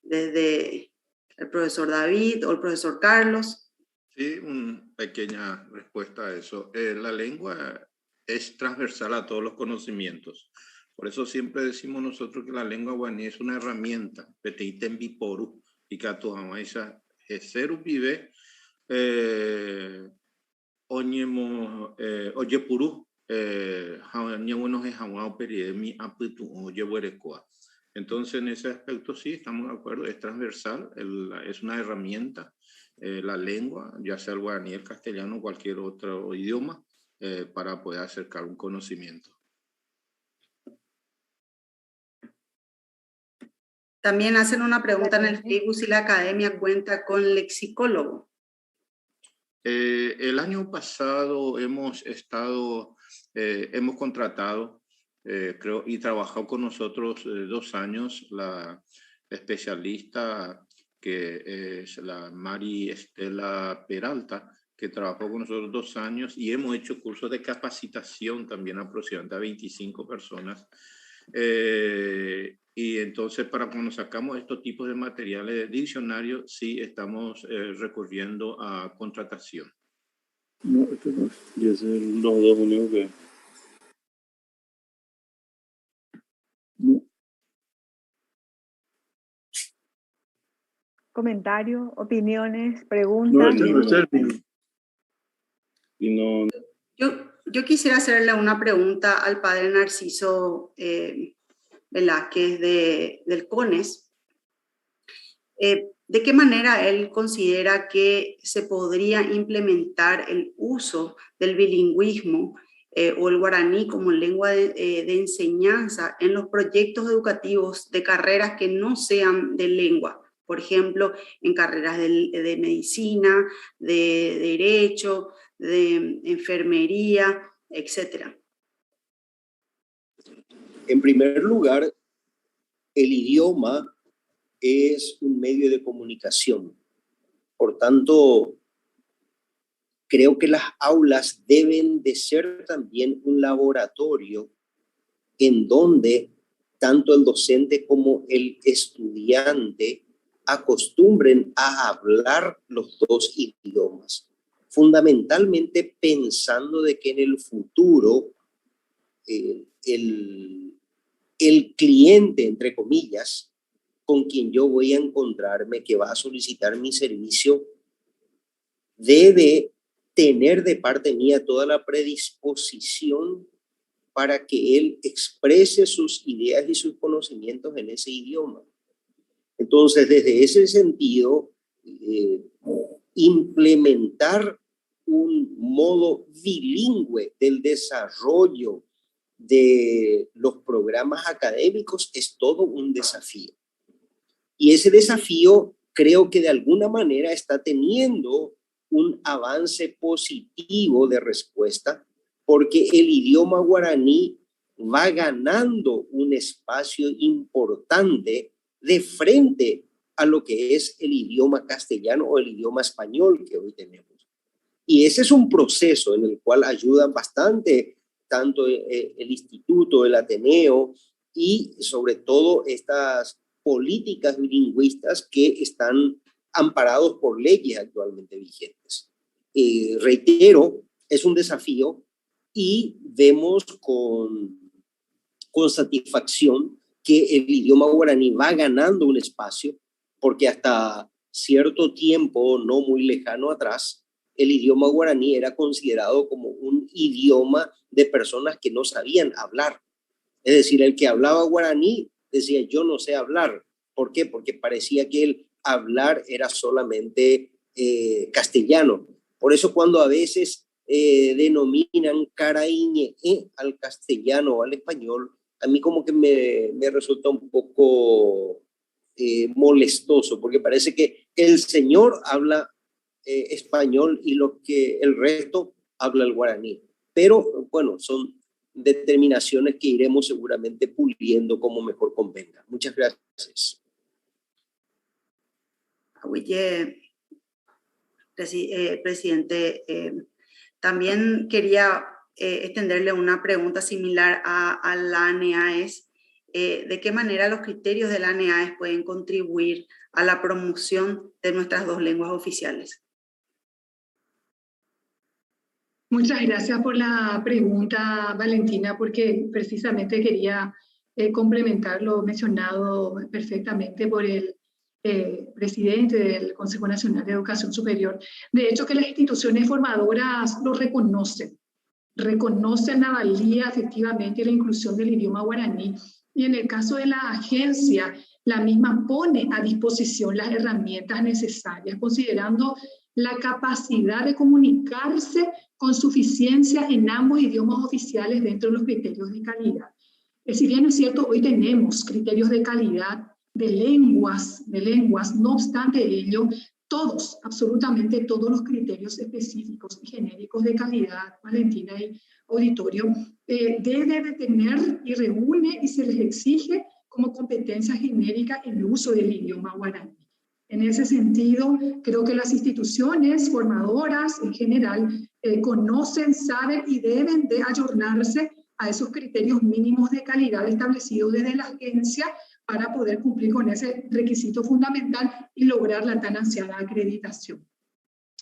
desde el profesor David o el profesor Carlos. Sí, una pequeña respuesta a eso. La lengua es transversal a todos los conocimientos. Por eso siempre decimos nosotros que la lengua guaraní es una herramienta. Peteitem biporu y catuamaisa eseru vive oñemo oyepuru ñebuenos ejamao periemi apitu oyebuerecoa. Entonces, en ese aspecto sí, estamos de acuerdo, es transversal, es una herramienta, la lengua, ya sea el guaraní, el castellano o cualquier otro idioma, para poder acercar un conocimiento. También hacen una pregunta en el Facebook si la academia cuenta con lexicólogo. El año pasado hemos contratado, creo, y trabajado con nosotros 2 años, la especialista que es la Mari Estela Peralta, que trabajó con nosotros 2 años y hemos hecho cursos de capacitación también aproximadamente a 25 personas. Y entonces para cuando sacamos estos tipos de materiales de diccionario, sí estamos recurriendo a contratación. No, esto no es. Y es los dos únicos que... No. Comentarios, opiniones, preguntas. Yo quisiera hacerle una pregunta al padre Narciso Velázquez del CONES. ¿De qué manera él considera que se podría implementar el uso del bilingüismo o el guaraní como lengua de enseñanza en los proyectos educativos de carreras que no sean de lengua? Por ejemplo, en carreras de medicina, de derecho, de enfermería, etc. En primer lugar, el idioma es un medio de comunicación. Por tanto, creo que las aulas deben de ser también un laboratorio en donde tanto el docente como el estudiante acostumbren a hablar los dos idiomas, fundamentalmente pensando de que en el futuro el cliente, entre comillas, con quien yo voy a encontrarme, que va a solicitar mi servicio, debe tener de parte mía toda la predisposición para que él exprese sus ideas y sus conocimientos en ese idioma. Entonces, desde ese sentido, implementar un modo bilingüe del desarrollo de los programas académicos es todo un desafío. Y ese desafío creo que de alguna manera está teniendo un avance positivo de respuesta, porque el idioma guaraní va ganando un espacio importante de frente a lo que es el idioma castellano o el idioma español que hoy tenemos. Y ese es un proceso en el cual ayudan bastante tanto el instituto, el Ateneo y sobre todo estas políticas bilingüistas que están amparados por leyes actualmente vigentes. Reitero, es un desafío y vemos con satisfacción que el idioma guaraní va ganando un espacio, porque hasta cierto tiempo no muy lejano atrás, el idioma guaraní era considerado como un idioma de personas que no sabían hablar. Es decir, el que hablaba guaraní decía, yo no sé hablar. ¿Por qué? Porque parecía que el hablar era solamente castellano. Por eso cuando a veces denominan caraiñe al castellano o al español, a mí como que me resulta un poco molestoso, porque parece que el señor habla español y el resto habla el guaraní. Pero bueno, son determinaciones que iremos seguramente puliendo como mejor convenga. Muchas gracias. Oye, presidente, también quería extenderle una pregunta similar a la ANEAES. ¿De qué manera los criterios de la ANEAES pueden contribuir a la promoción de nuestras dos lenguas oficiales? Muchas gracias por la pregunta, Valentina, porque precisamente quería complementar lo mencionado perfectamente por el presidente del Consejo Nacional de Educación Superior. De hecho, que las instituciones formadoras lo reconocen la valía efectivamente de la inclusión del idioma guaraní, y en el caso de la agencia, la misma pone a disposición las herramientas necesarias, considerando la capacidad de comunicarse con suficiencia en ambos idiomas oficiales dentro de los criterios de calidad. Si bien es cierto, hoy tenemos criterios de calidad de lenguas, no obstante ello, todos, absolutamente todos los criterios específicos y genéricos de calidad, Valentina y auditorio, debe de tener y reúne y se les exige como competencia genérica el uso del idioma guaraní. En ese sentido, creo que las instituciones formadoras en general conocen, saben y deben de ayornarse a esos criterios mínimos de calidad establecidos desde la agencia para poder cumplir con ese requisito fundamental y lograr la tan ansiada acreditación.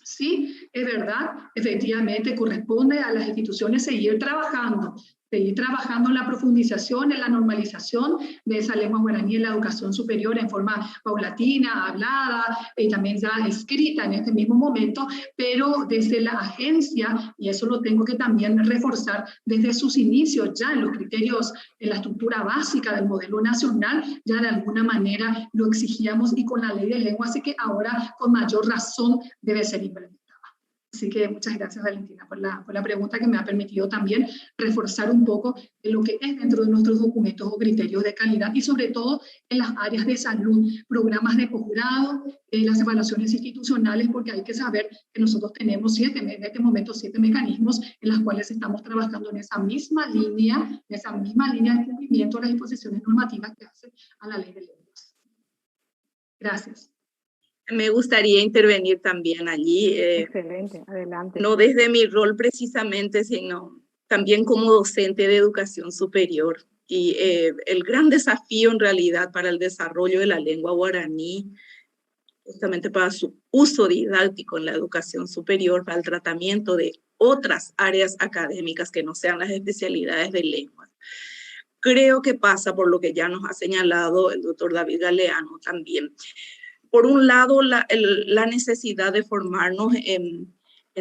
Sí, es verdad, efectivamente corresponde a las instituciones seguir trabajando en la profundización, en la normalización de esa lengua guaraní en la educación superior en forma paulatina, hablada y también ya escrita en este mismo momento, pero desde la agencia, y eso lo tengo que también reforzar, desde sus inicios ya en los criterios, en la estructura básica del modelo nacional, ya de alguna manera lo exigíamos y con la ley de lengua, así que ahora con mayor razón debe ser implementada. Así que muchas gracias, Valentina, por la pregunta que me ha permitido también reforzar un poco de lo que es dentro de nuestros documentos o criterios de calidad y sobre todo en las áreas de salud, programas de posgrado, las evaluaciones institucionales, porque hay que saber que nosotros tenemos en este momento 7 mecanismos en los cuales estamos trabajando en esa misma línea de cumplimiento de las disposiciones normativas que hacen a la ley de lenguas. Gracias. Me gustaría intervenir también allí. Excelente, adelante. No desde mi rol precisamente, sino también como docente de educación superior. Y el gran desafío en realidad para el desarrollo de la lengua guaraní, justamente para su uso didáctico en la educación superior, para el tratamiento de otras áreas académicas que no sean las especialidades de lenguas. Creo que pasa por lo que ya nos ha señalado el doctor David Galeano también. Por un lado, la necesidad de formarnos en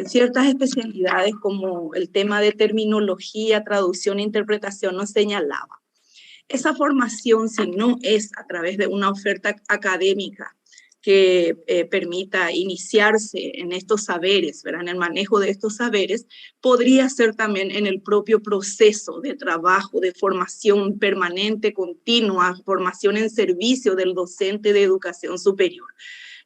ciertas especialidades como el tema de terminología, traducción e interpretación nos señalaba. Esa formación, si no es a través de una oferta académica que permita iniciarse en estos saberes, ¿verdad? En el manejo de estos saberes, podría ser también en el propio proceso de trabajo, de formación permanente, continua, formación en servicio del docente de educación superior.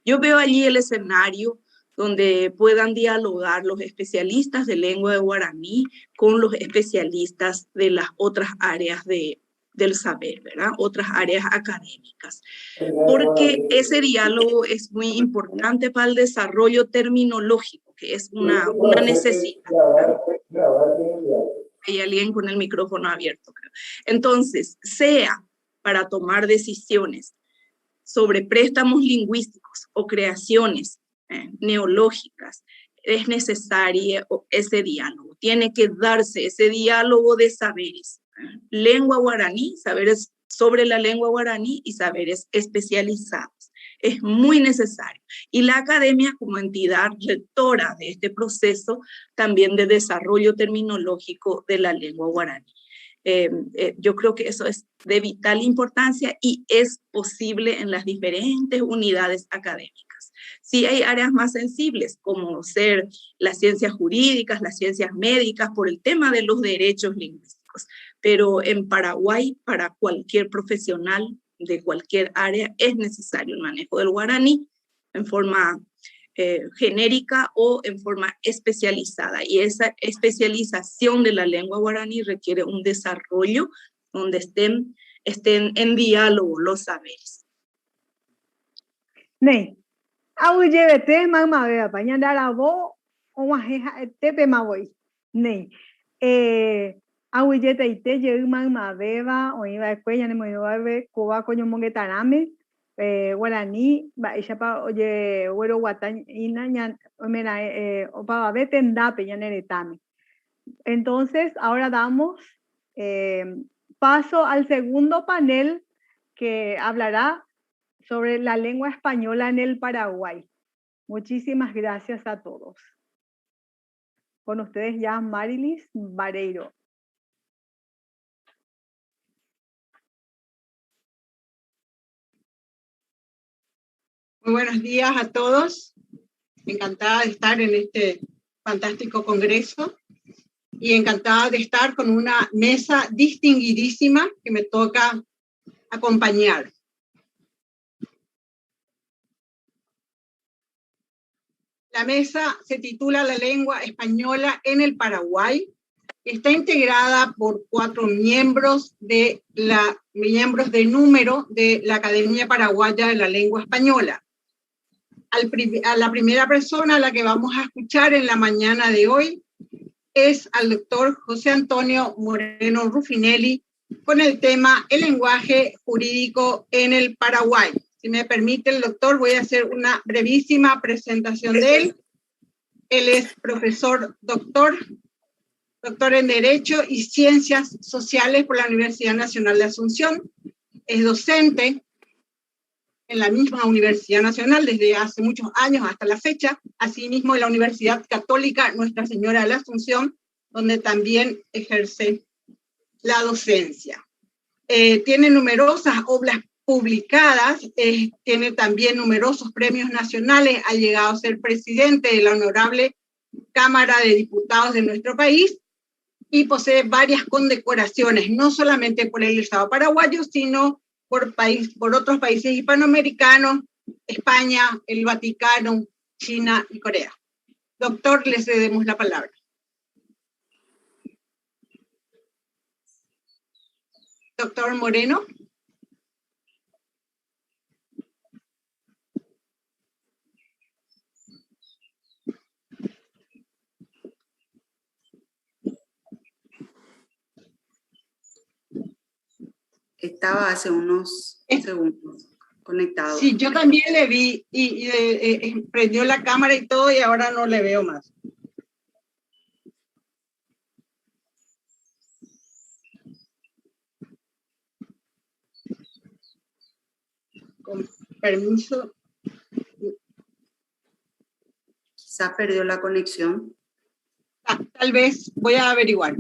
Yo veo allí el escenario donde puedan dialogar los especialistas de lengua de guaraní con los especialistas de las otras áreas del saber, ¿verdad? Otras áreas académicas. Porque ese diálogo es muy importante para el desarrollo terminológico, que es una necesidad. Hay alguien con el micrófono abierto, creo. Entonces, sea para tomar decisiones sobre préstamos lingüísticos o creaciones neológicas, es necesario ese diálogo. Tiene que darse ese diálogo de saberes. Lengua guaraní, saberes sobre la lengua guaraní y saberes especializados. Es muy necesario. Y la academia como entidad rectora de este proceso también de desarrollo terminológico de la lengua guaraní. Yo creo que eso es de vital importancia y es posible en las diferentes unidades académicas. Sí hay áreas más sensibles, como ser las ciencias jurídicas, las ciencias médicas, por el tema de los derechos lingüísticos. Pero en Paraguay, para cualquier profesional de cualquier área, es necesario el manejo del guaraní en forma genérica o en forma especializada. Y esa especialización de la lengua guaraní requiere un desarrollo donde estén en diálogo los saberes. Nei, llevete mamá vea pañandara bo o majeja tepe mavoy. Nei, awiyete ite ye mamá beba o iba escuela ne moyo babe koba coño mongetarame guaraní ba ishapa oye güero guatan ina mira opa vete ndape yaneretame. Entonces, ahora damos paso al segundo panel que hablará sobre la lengua española en el Paraguay. Muchísimas gracias a todos. Con ustedes ya Marilis Vareiro. Muy buenos días a todos. Encantada de estar en este fantástico congreso y encantada de estar con una mesa distinguidísima que me toca acompañar. La mesa se titula La lengua española en el Paraguay. Está integrada por 4 miembros de número de la Academia Paraguaya de la Lengua Española. a la primera persona a la que vamos a escuchar en la mañana de hoy es al doctor José Antonio Moreno Ruffinelli con el tema el lenguaje jurídico en el Paraguay. Si me permite el doctor, voy a hacer una brevísima presentación de él. Él es profesor doctor en Derecho y Ciencias Sociales por la Universidad Nacional de Asunción. Es docente en la misma Universidad Nacional desde hace muchos años hasta la fecha, asimismo en la Universidad Católica Nuestra Señora de la Asunción, donde también ejerce la docencia. Tiene numerosas obras publicadas, tiene también numerosos premios nacionales, ha llegado a ser presidente de la Honorable Cámara de Diputados de nuestro país y posee varias condecoraciones, no solamente por el Estado paraguayo, sino por otros países hispanoamericanos, España, el Vaticano, China y Corea. Doctor, le cedemos la palabra. Doctor Moreno. Estaba hace unos segundos conectado. Sí, yo también le vi y prendió la cámara y todo y ahora no le veo más. Con permiso. Quizá perdió la conexión. Tal vez, voy a averiguar.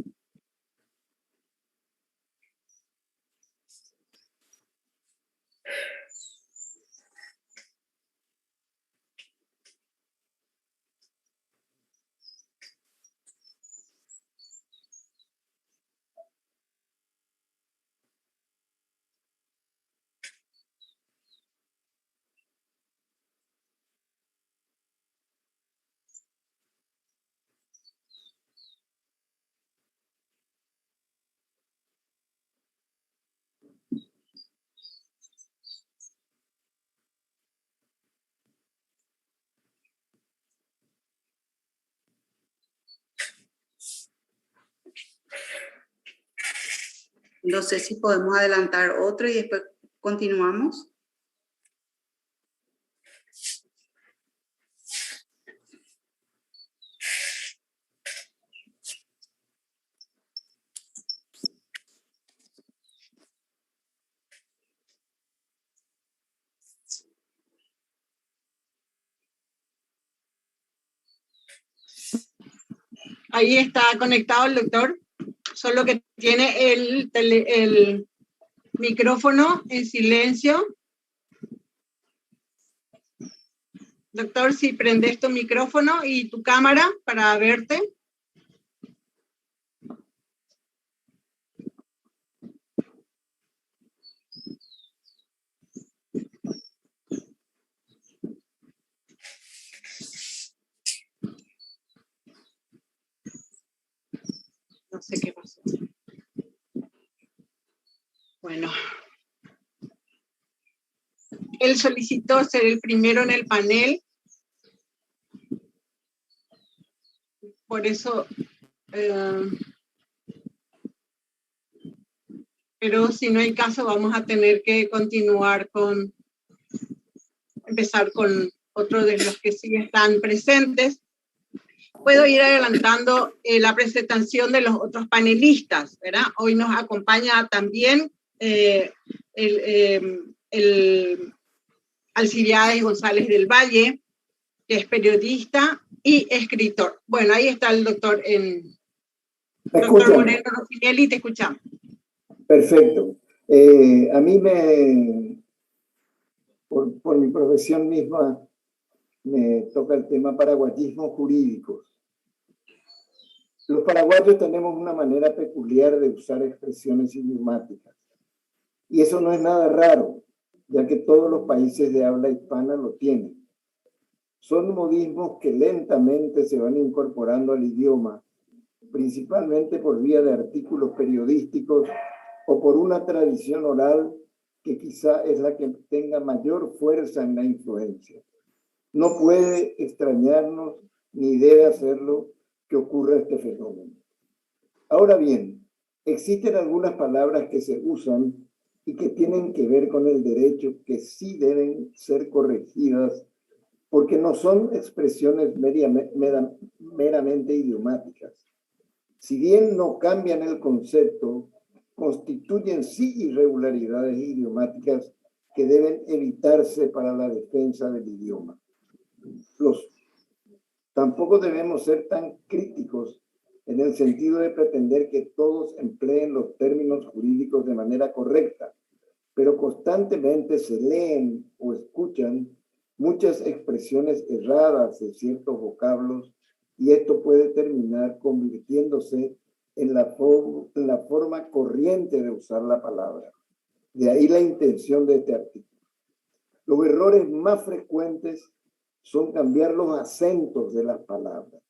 No sé si podemos adelantar otro y después continuamos. Ahí está conectado el doctor, solo que tiene el micrófono en silencio. Doctor, si prendes tu micrófono y tu cámara para verte. No sé qué pasó. Bueno. Él solicitó ser el primero en el panel. Por eso, pero si no hay caso, vamos a tener que continuar empezar con otro de los que sí están presentes. Puedo ir adelantando la presentación de los otros panelistas, ¿verdad? Hoy nos acompaña también Alcibiades González del Valle, que es periodista y escritor. Bueno, ahí está el doctor Moreno Ruffinelli, te escuchamos. Perfecto. A mí por mi profesión misma, me toca el tema paraguayismos jurídicos. Los paraguayos tenemos una manera peculiar de usar expresiones idiomáticas. Y eso no es nada raro, ya que todos los países de habla hispana lo tienen. Son modismos que lentamente se van incorporando al idioma, principalmente por vía de artículos periodísticos o por una tradición oral que quizá es la que tenga mayor fuerza en la influencia. No puede extrañarnos, ni debe hacerlo, que ocurra este fenómeno. Ahora bien, existen algunas palabras que se usan y que tienen que ver con el derecho que sí deben ser corregidas porque no son expresiones meramente idiomáticas. Si bien no cambian el concepto, constituyen sí irregularidades idiomáticas que deben evitarse para la defensa del idioma. Tampoco debemos ser tan críticos en el sentido de pretender que todos empleen los términos jurídicos de manera correcta, pero constantemente se leen o escuchan muchas expresiones erradas de ciertos vocablos y esto puede terminar convirtiéndose en la forma corriente de usar la palabra. De ahí la intención de este artículo. Los errores más frecuentes son cambiar los acentos de las palabras,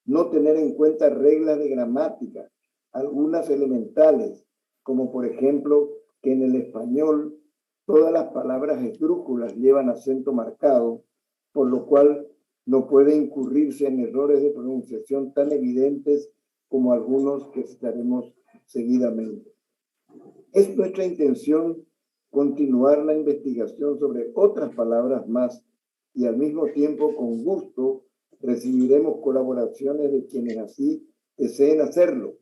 no tener en cuenta reglas de gramática, algunas elementales, como por ejemplo que en el español todas las palabras esdrújulas llevan acento marcado, por lo cual no puede incurrirse en errores de pronunciación tan evidentes como algunos que citaremos seguidamente. Es nuestra intención continuar la investigación sobre otras palabras más y al mismo tiempo con gusto recibiremos colaboraciones de quienes así deseen hacerlo,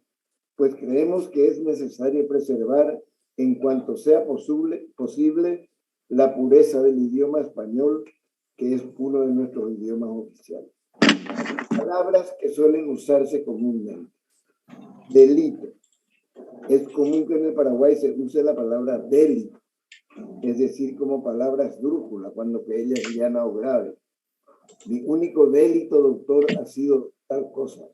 pues creemos que es necesario preservar en cuanto sea posible la pureza del idioma español, que es uno de nuestros idiomas oficiales. Palabras que suelen usarse comúnmente. Delito. Es común que en el Paraguay se use la palabra delito, es decir, como palabra esdrújula, cuando que ella es liviana o grave. Mi único delito, doctor, ha sido tal cosa.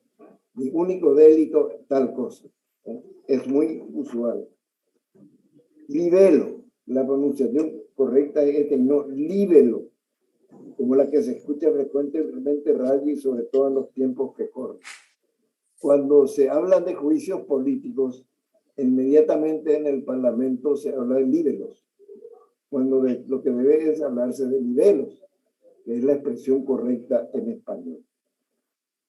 Mi único delito, tal cosa. Es muy usual. Libelo. La pronunciación correcta es que no, libelo, como la que se escucha frecuentemente en radio y sobre todo en los tiempos que corren. Cuando se habla de juicios políticos, inmediatamente en el Parlamento se habla de libelos, cuando lo que debe es hablarse de libelos, que es la expresión correcta en español.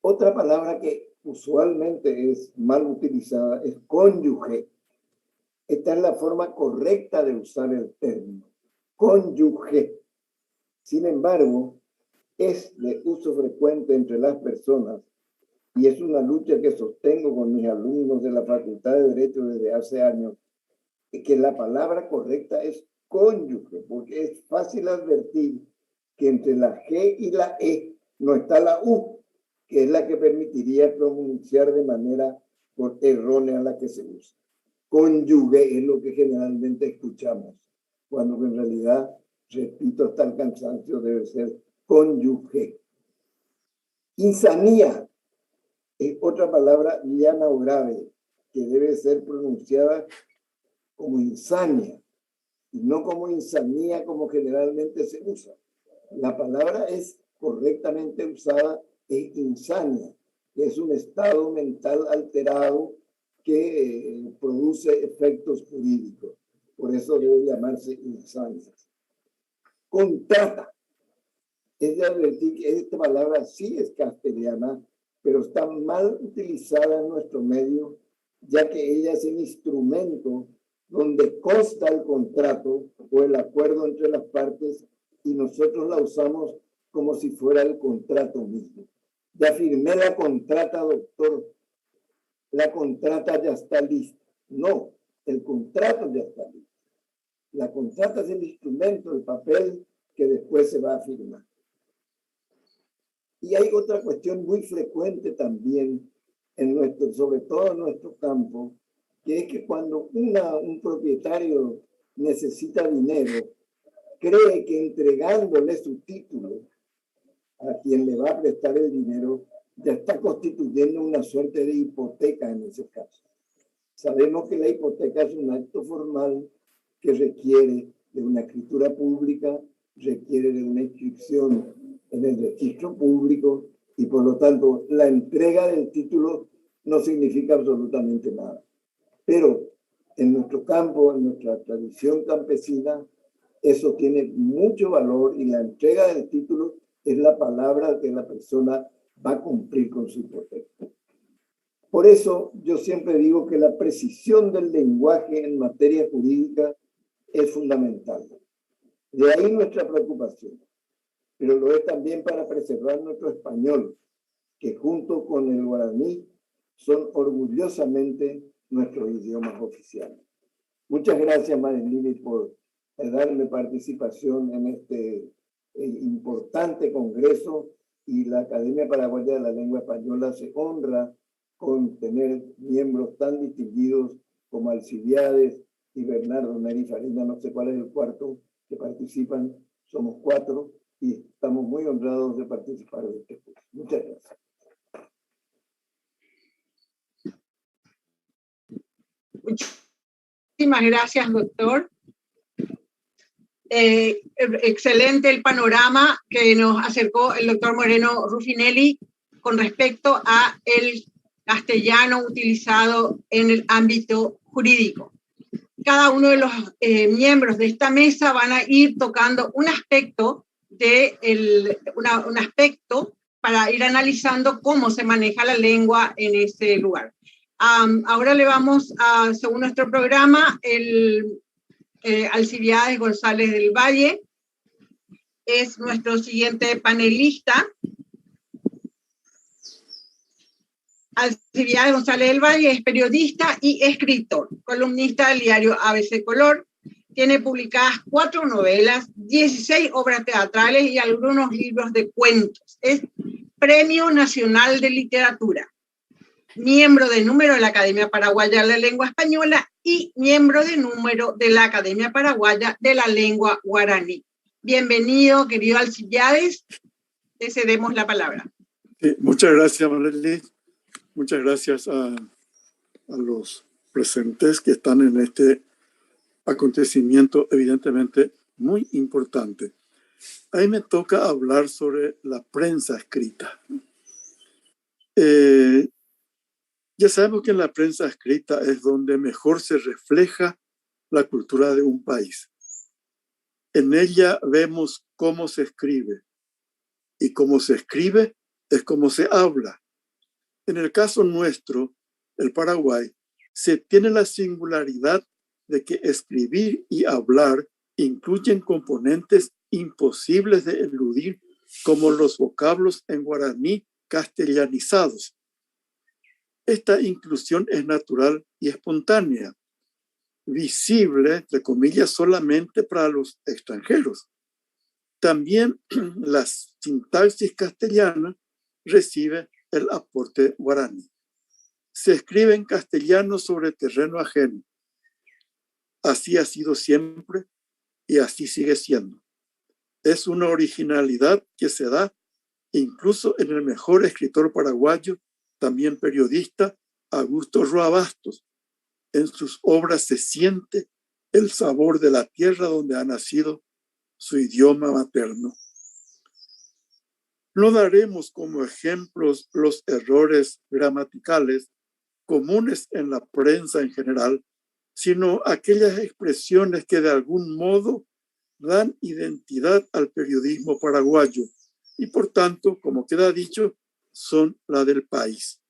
Otra palabra que usualmente es mal utilizada es cónyuge. Esta es la forma correcta de usar el término, cónyuge. Sin embargo, es de uso frecuente entre las personas y es una lucha que sostengo con mis alumnos de la Facultad de Derecho desde hace años, que la palabra correcta es cónyuge, porque es fácil advertir que entre la G y la E no está la U, que es la que permitiría pronunciar de manera errónea la que se usa. Cónyuge es lo que generalmente escuchamos, cuando en realidad, repito hasta el cansancio, debe ser cónyuge. Insanía es otra palabra liviana o grave que debe ser pronunciada como insania y no como insanía como generalmente se usa. La palabra es correctamente usada es insania, que es un estado mental alterado que produce efectos jurídicos. Por eso debe llamarse insania. Contrata. Es de advertir que esta palabra sí es castellana, pero está mal utilizada en nuestro medio, ya que ella es el instrumento donde consta el contrato o el acuerdo entre las partes y nosotros la usamos como si fuera el contrato mismo. Ya firmé la contrata, doctor. La contrata ya está lista. No, el contrato ya está listo. La contrata es el instrumento, el papel que después se va a firmar. Y hay otra cuestión muy frecuente también, sobre todo en nuestro campo, que es que cuando un propietario necesita dinero, cree que entregándole su título a quien le va a prestar el dinero, ya está constituyendo una suerte de hipoteca en ese caso. Sabemos que la hipoteca es un acto formal que requiere de una escritura pública, requiere de una inscripción en el registro público y por lo tanto la entrega del título no significa absolutamente nada. Pero en nuestro campo, en nuestra tradición campesina, eso tiene mucho valor y la entrega del título es la palabra que la persona va a cumplir con su hipoteca. Por eso yo siempre digo que la precisión del lenguaje en materia jurídica es fundamental. De ahí nuestra preocupación, pero lo es también para preservar nuestro español, que junto con el guaraní son orgullosamente nuestros idiomas oficiales. Muchas gracias, Marilyn, por darme participación en este importante congreso, y la Academia Paraguaya de la Lengua Española se honra con tener miembros tan distinguidos como Alcibiades y Bernardo Neri Farina, no sé cuál es el cuarto que participan, somos 4 y estamos muy honrados de participar de este curso. Muchas gracias. Muchísimas gracias, doctor. Excelente el panorama que nos acercó el doctor Moreno Ruffinelli con respecto a el castellano utilizado en el ámbito jurídico. Cada uno de los miembros de esta mesa van a ir tocando un aspecto un aspecto para ir analizando cómo se maneja la lengua en ese lugar. Ahora le vamos a, según nuestro programa, Alcibiades González del Valle es nuestro siguiente panelista. Alcibiades González del Valle es periodista y escritor, columnista del diario ABC Color. Tiene publicadas 4 novelas, 16 obras teatrales y algunos libros de cuentos. Es Premio Nacional de Literatura, miembro de número de la Academia Paraguaya de la Lengua Española y miembro de número de la Academia Paraguaya de la Lengua Guaraní. Bienvenido, querido Alcibiades. Te cedemos la palabra. Sí, muchas gracias, Marlene. Muchas gracias a los presentes que están en este acontecimiento evidentemente muy importante. A mí me toca hablar sobre la prensa escrita. Ya sabemos que en la prensa escrita es donde mejor se refleja la cultura de un país. En ella vemos cómo se escribe, y cómo se escribe es como se habla. En el caso nuestro, el Paraguay, se tiene la singularidad de que escribir y hablar incluyen componentes imposibles de eludir, como los vocablos en guaraní castellanizados. Esta inclusión es natural y espontánea, visible, entre comillas, solamente para los extranjeros. También la sintaxis castellana recibe el aporte guaraní. Se escribe en castellano sobre terreno ajeno. Así ha sido siempre y así sigue siendo. Es una originalidad que se da incluso en el mejor escritor paraguayo, también periodista, Augusto Roa Bastos. En sus obras se siente el sabor de la tierra donde ha nacido su idioma materno. No daremos como ejemplos los errores gramaticales comunes en la prensa en general, sino aquellas expresiones que de algún modo dan identidad al periodismo paraguayo y por tanto, como queda dicho, son la del país.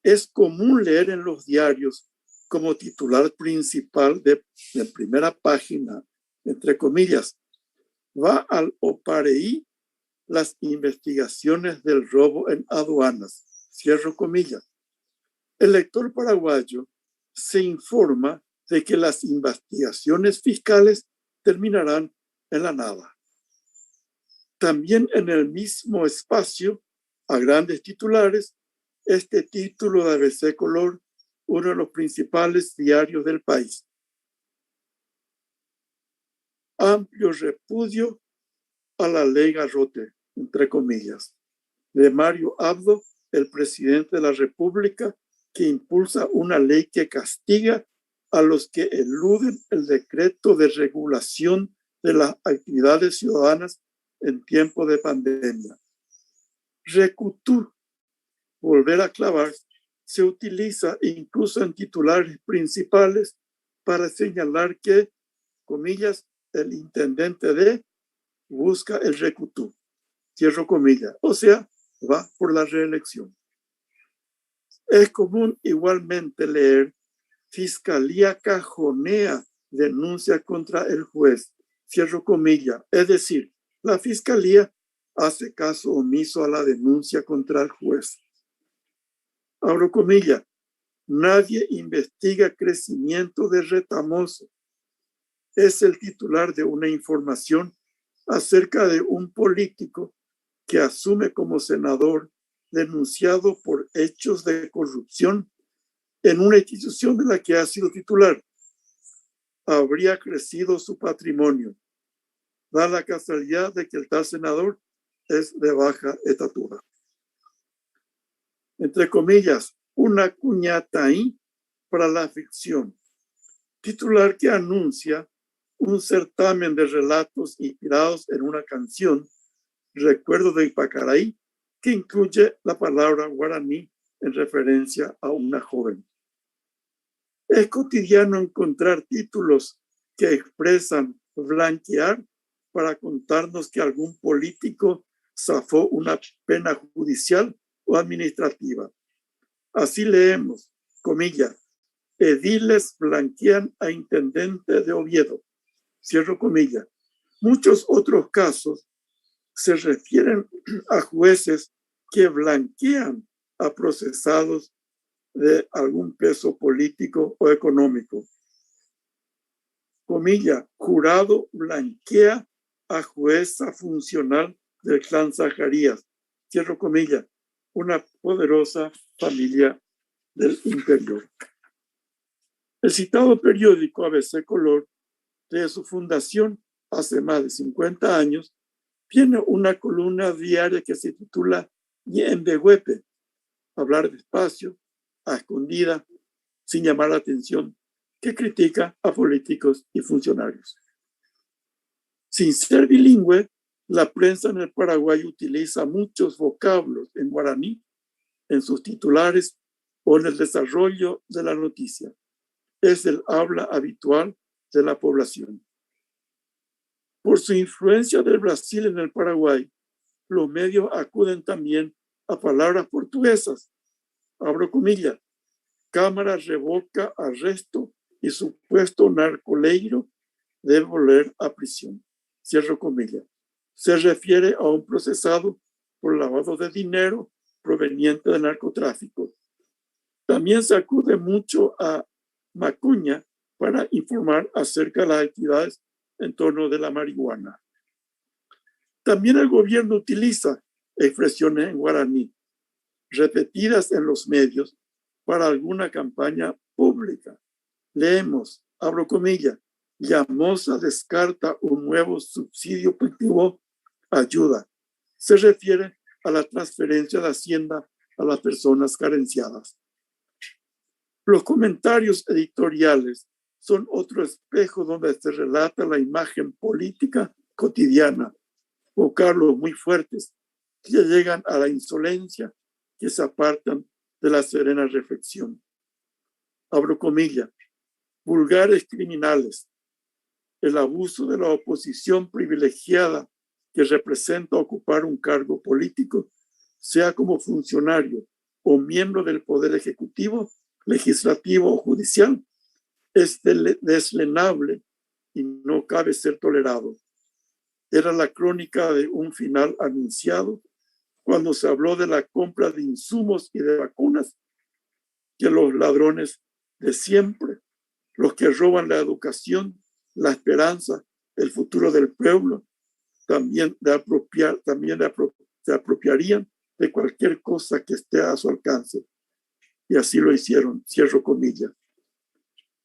Es común leer en los diarios como titular principal de primera página, entre comillas, va al Opareí las investigaciones del robo en aduanas, cierro comillas. El lector paraguayo se informa de que las investigaciones fiscales terminarán en la nada. También en el mismo espacio, a grandes titulares, este título de ABC Color, uno de los principales diarios del país. Amplio repudio a la ley Garrote, entre comillas, de Mario Abdo, el presidente de la República, que impulsa una ley que castiga a los que eluden el decreto de regulación de las actividades ciudadanas en tiempo de pandemia. Recutú, volver a clavar, se utiliza incluso en titulares principales para señalar que, comillas, el intendente de busca el recutú. cierro comillas, o sea, va por la reelección. Es común igualmente leer: Fiscalía cajonea denuncia contra el juez, cierro comillas, es decir, la Fiscalía hace caso omiso a la denuncia contra el juez. Abro comillas, nadie investiga crecimiento de Retamoso. Es el titular de una información acerca de un político que asume como senador denunciado por hechos de corrupción en una institución de la que ha sido titular. Habría crecido su patrimonio. Da la casualidad de que el tal senador es de baja estatura. Entre comillas, una cuñata ahí para la ficción. Titular que anuncia un certamen de relatos inspirados en una canción, Recuerdo de Ipacaraí, que incluye la palabra guaraní en referencia a una joven. Es cotidiano encontrar títulos que expresan blanquear para contarnos que algún político zafó una pena judicial o administrativa. Así leemos, comillas, ediles blanquean a intendente de Oviedo, cierro comillas. Muchos otros casos se refieren a jueces que blanquean a procesados de algún peso político o económico. Comilla, jurado blanquea a jueza funcional del clan Zacarías, cierro comilla, una poderosa familia del interior. El citado periódico ABC Color, desde su fundación hace más de 50 años, tiene una columna diaria que se titula Yembehuepe, hablar despacio, a escondida, sin llamar la atención, que critica a políticos y funcionarios. Sin ser bilingüe, la prensa en el Paraguay utiliza muchos vocablos en guaraní en sus titulares o en el desarrollo de la noticia. Es el habla habitual de la población. Por su influencia del Brasil en el Paraguay, los medios acuden también a palabras portuguesas. Abro comillas, Cámara revoca arresto y supuesto narcoleiro debe volver a prisión. Cierro comillas. Se refiere a un procesado por lavado de dinero proveniente del narcotráfico. También se acude mucho a Macuña para informar acerca de las actividades en torno de la marihuana. También el gobierno utiliza expresiones en guaraní, repetidas en los medios para alguna campaña pública. Leemos, abro comillas, Llamosa descarta un nuevo subsidio puntivo ayuda. Se refiere a la transferencia de Hacienda a las personas carenciadas. Los comentarios editoriales son otro espejo donde se relata la imagen política cotidiana, vocablos muy fuertes que llegan a la insolencia, que se apartan de la serena reflexión. Abro comillas, vulgares criminales, el abuso de la oposición privilegiada que representa ocupar un cargo político, sea como funcionario o miembro del Poder Ejecutivo, Legislativo o Judicial, es deslenable y no cabe ser tolerado. Era la crónica de un final anunciado cuando se habló de la compra de insumos y de vacunas, que los ladrones de siempre, los que roban la educación, la esperanza, el futuro del pueblo, también se apropiarían de cualquier cosa que esté a su alcance. Y así lo hicieron, cierro comillas.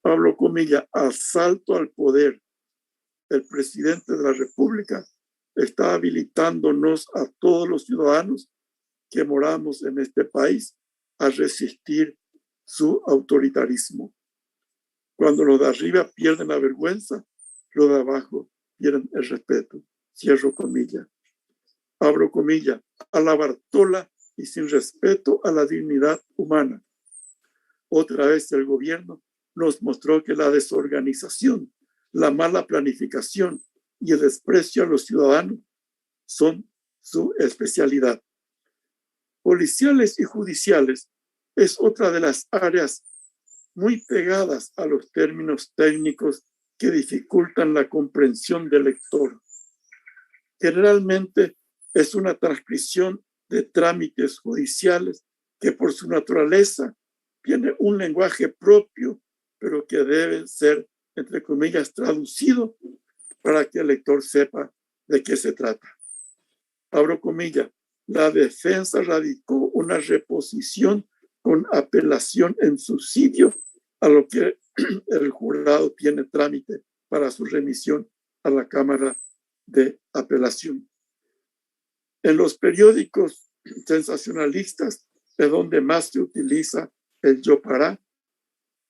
Abro comillas, asalto al poder. El presidente de la República está habilitándonos a todos los ciudadanos que moramos en este país a resistir su autoritarismo. Cuando los de arriba pierden la vergüenza, los de abajo pierden el respeto. Cierro comillas. Abro comillas, a la Bartola y sin respeto a la dignidad humana. Otra vez el gobierno nos mostró que la desorganización, la mala planificación y el desprecio a los ciudadanos son su especialidad. Policiales y judiciales es otra de las áreas muy pegadas a los términos técnicos que dificultan la comprensión del lector. Generalmente es una transcripción de trámites judiciales que por su naturaleza tiene un lenguaje propio, pero que debe ser, entre comillas, traducido para que el lector sepa de qué se trata. Abro comillas, la defensa radicó una reposición con apelación en subsidio a lo que el jurado tiene trámite para su remisión a la Cámara de Apelación. En los periódicos sensacionalistas es donde más se utiliza el yopará,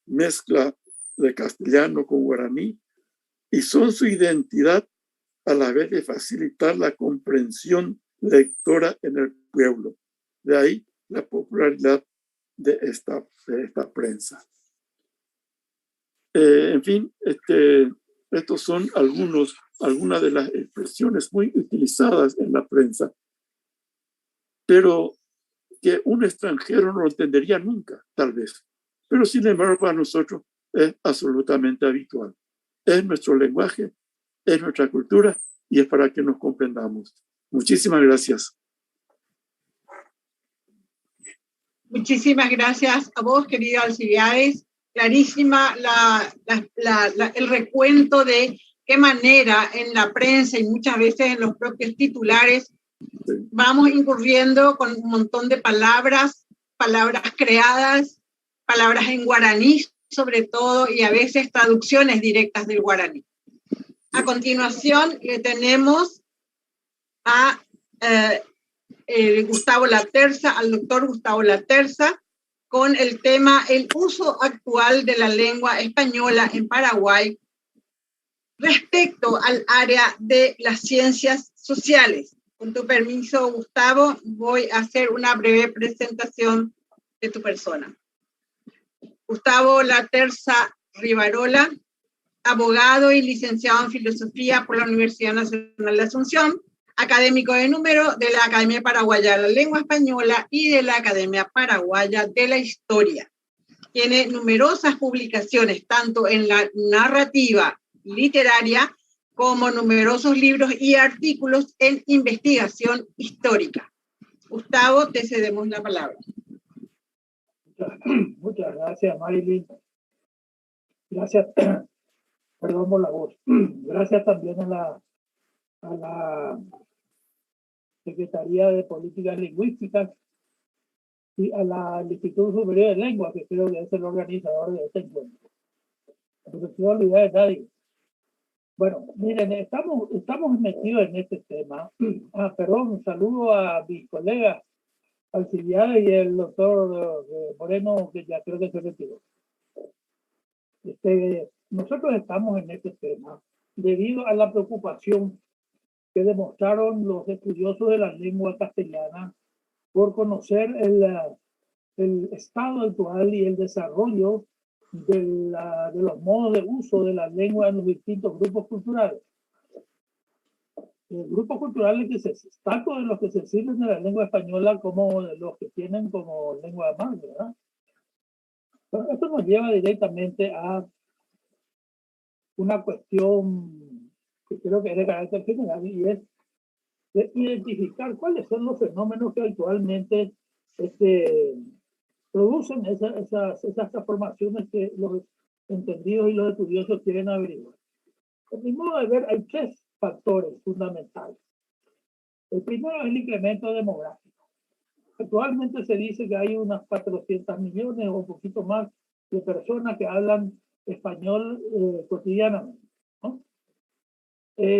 mezcla de castellano con guaraní, y son su identidad a la vez de facilitar la comprensión lectora en el pueblo. De ahí la popularidad de esta prensa. En fin, estos son algunas de las expresiones muy utilizadas en la prensa, pero que un extranjero no lo entendería nunca, tal vez. Pero sin embargo, para nosotros es absolutamente habitual. Es nuestro lenguaje, es nuestra cultura y es para que nos comprendamos. Muchísimas gracias. Muchísimas gracias a vos, querido Alcibiades. Clarísima el recuento de qué manera en la prensa y muchas veces en los propios titulares vamos incurriendo con un montón de palabras creadas, palabras en guaraní sobre todo, y a veces traducciones directas del guaraní. A continuación tenemos a Gustavo Laterza, al doctor Gustavo Laterza, con el tema el uso actual de la lengua española en Paraguay respecto al área de las ciencias sociales. Con tu permiso, Gustavo, voy a hacer una breve presentación de tu persona. Gustavo Laterza Rivarola, abogado y licenciado en Filosofía por la Universidad Nacional de Asunción, académico de número de la Academia Paraguaya de la Lengua Española y de la Academia Paraguaya de la Historia. Tiene numerosas publicaciones, tanto en la narrativa literaria como numerosos libros y artículos en investigación histórica. Gustavo, te cedemos la palabra. Muchas gracias, Marilyn. Gracias, perdón por la voz. Gracias también a la Secretaría de Políticas Lingüísticas y al Instituto Superior de Lengua, que creo que es el organizador de este encuentro. No se puede olvidar de nadie. Bueno, miren, estamos metidos en este tema. Perdón, un saludo a mis colegas Alcibiades y el doctor Moreno, que ya creo que se retiró. Nosotros estamos en este tema debido a la preocupación que demostraron los estudiosos de la lengua castellana por conocer el estado actual y el desarrollo de los modos de uso de la lengua en los distintos grupos culturales. Grupos culturales tanto de los que se sirven de la lengua española como de los que tienen como lengua madre, ¿verdad? Pero esto nos lleva directamente a una cuestión que creo que es de carácter general, y es de identificar cuáles son los fenómenos que actualmente producen esas transformaciones que los entendidos y los estudiosos quieren averiguar. En mi modo de ver, hay tres factores fundamentales. El primero es el incremento demográfico. Actualmente se dice que hay unas 400 millones o un poquito más de personas que hablan español cotidianamente, ¿no?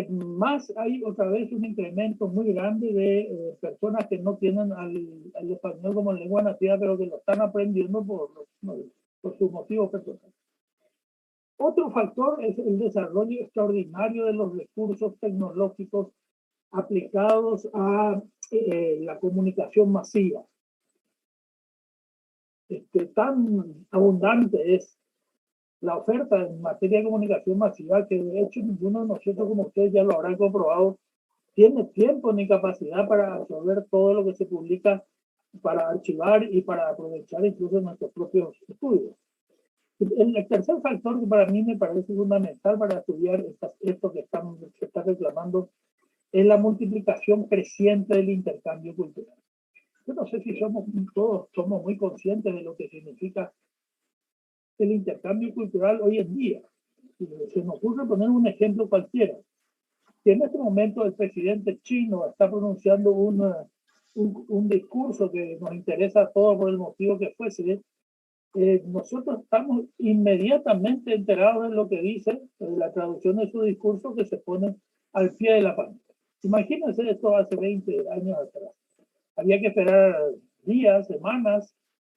Más hay otra vez un incremento muy grande de personas que no tienen al español como lengua nativa, pero que lo están aprendiendo por sus motivos personales. Otro factor es el desarrollo extraordinario de los recursos tecnológicos aplicados a la comunicación masiva. Tan abundante es la oferta en materia de comunicación masiva que de hecho ninguno de nosotros, como ustedes ya lo habrán comprobado, tiene tiempo ni capacidad para absorber todo lo que se publica, para archivar y para aprovechar incluso nuestros propios estudios. El tercer factor que para mí me parece fundamental para estudiar esto que se está reclamando es la multiplicación creciente del intercambio cultural. Yo no sé si todos somos muy conscientes de lo que significa el intercambio cultural hoy en día. Se nos ocurre poner un ejemplo cualquiera. Si en este momento el presidente chino está pronunciando un discurso que nos interesa a todos por el motivo que fuese, nosotros estamos inmediatamente enterados de lo que dice, la traducción de su discurso que se pone al pie de la página. Imagínense esto hace 20 años atrás. Había que esperar días, semanas,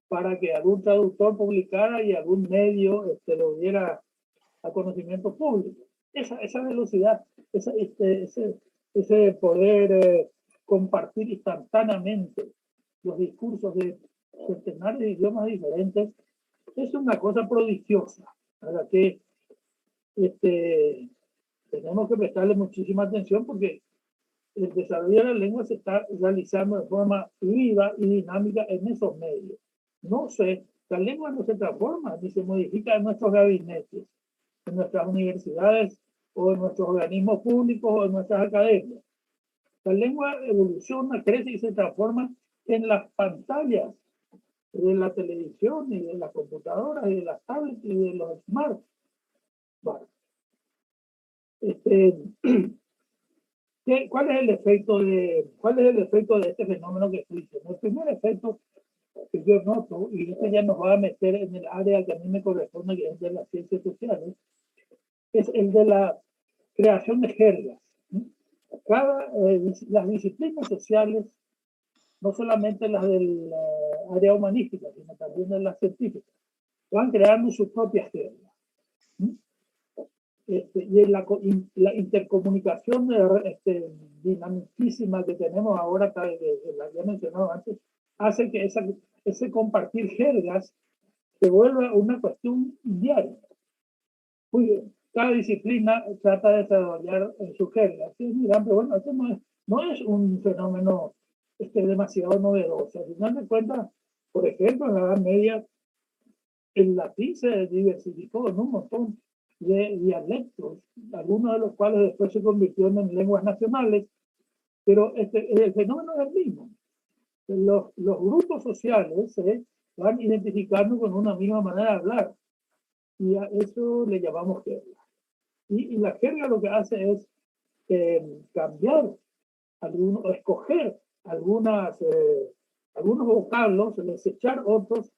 para que algún traductor publicara y algún medio lo diera a conocimiento público. Esa velocidad, ese poder compartir instantáneamente los discursos de centenares de idiomas diferentes es una cosa prodigiosa a la que tenemos que prestarle muchísima atención, porque el desarrollo de la lengua se está realizando de forma viva y dinámica en esos medios. No sé, la lengua no se transforma ni se modifica en nuestros gabinetes, en nuestras universidades o en nuestros organismos públicos o en nuestras academias. La lengua evoluciona, crece y se transforma en las pantallas de la televisión y de las computadoras y de las tablets y de los smartphones. Bueno. ¿Cuál es el efecto de este fenómeno que estoy diciendo? El primer efecto que yo noto, y esto ya nos va a meter en el área que a mí me corresponde, que es de las ciencias sociales, es el de la creación de jergas. Las disciplinas sociales, no solamente las del área humanística, sino también de las científicas, van creando sus propias jergas. Y la intercomunicación dinamicísima que tenemos ahora, que la había mencionado antes, hace que ese compartir jergas se vuelva una cuestión diaria. Muy bien, cada disciplina trata de desarrollar sus jergas. Sí, mira, pero bueno, esto no es un fenómeno demasiado novedoso. Al final de cuentas, por ejemplo, en la Edad Media, el latín se diversificó en un montón de dialectos, algunos de los cuales después se convirtieron en lenguas nacionales, pero el fenómeno es el mismo. Los grupos sociales se van identificando con una misma manera de hablar, y a eso le llamamos jerga. Y la jerga lo que hace es cambiar, escoger algunos vocablos, desechar otros,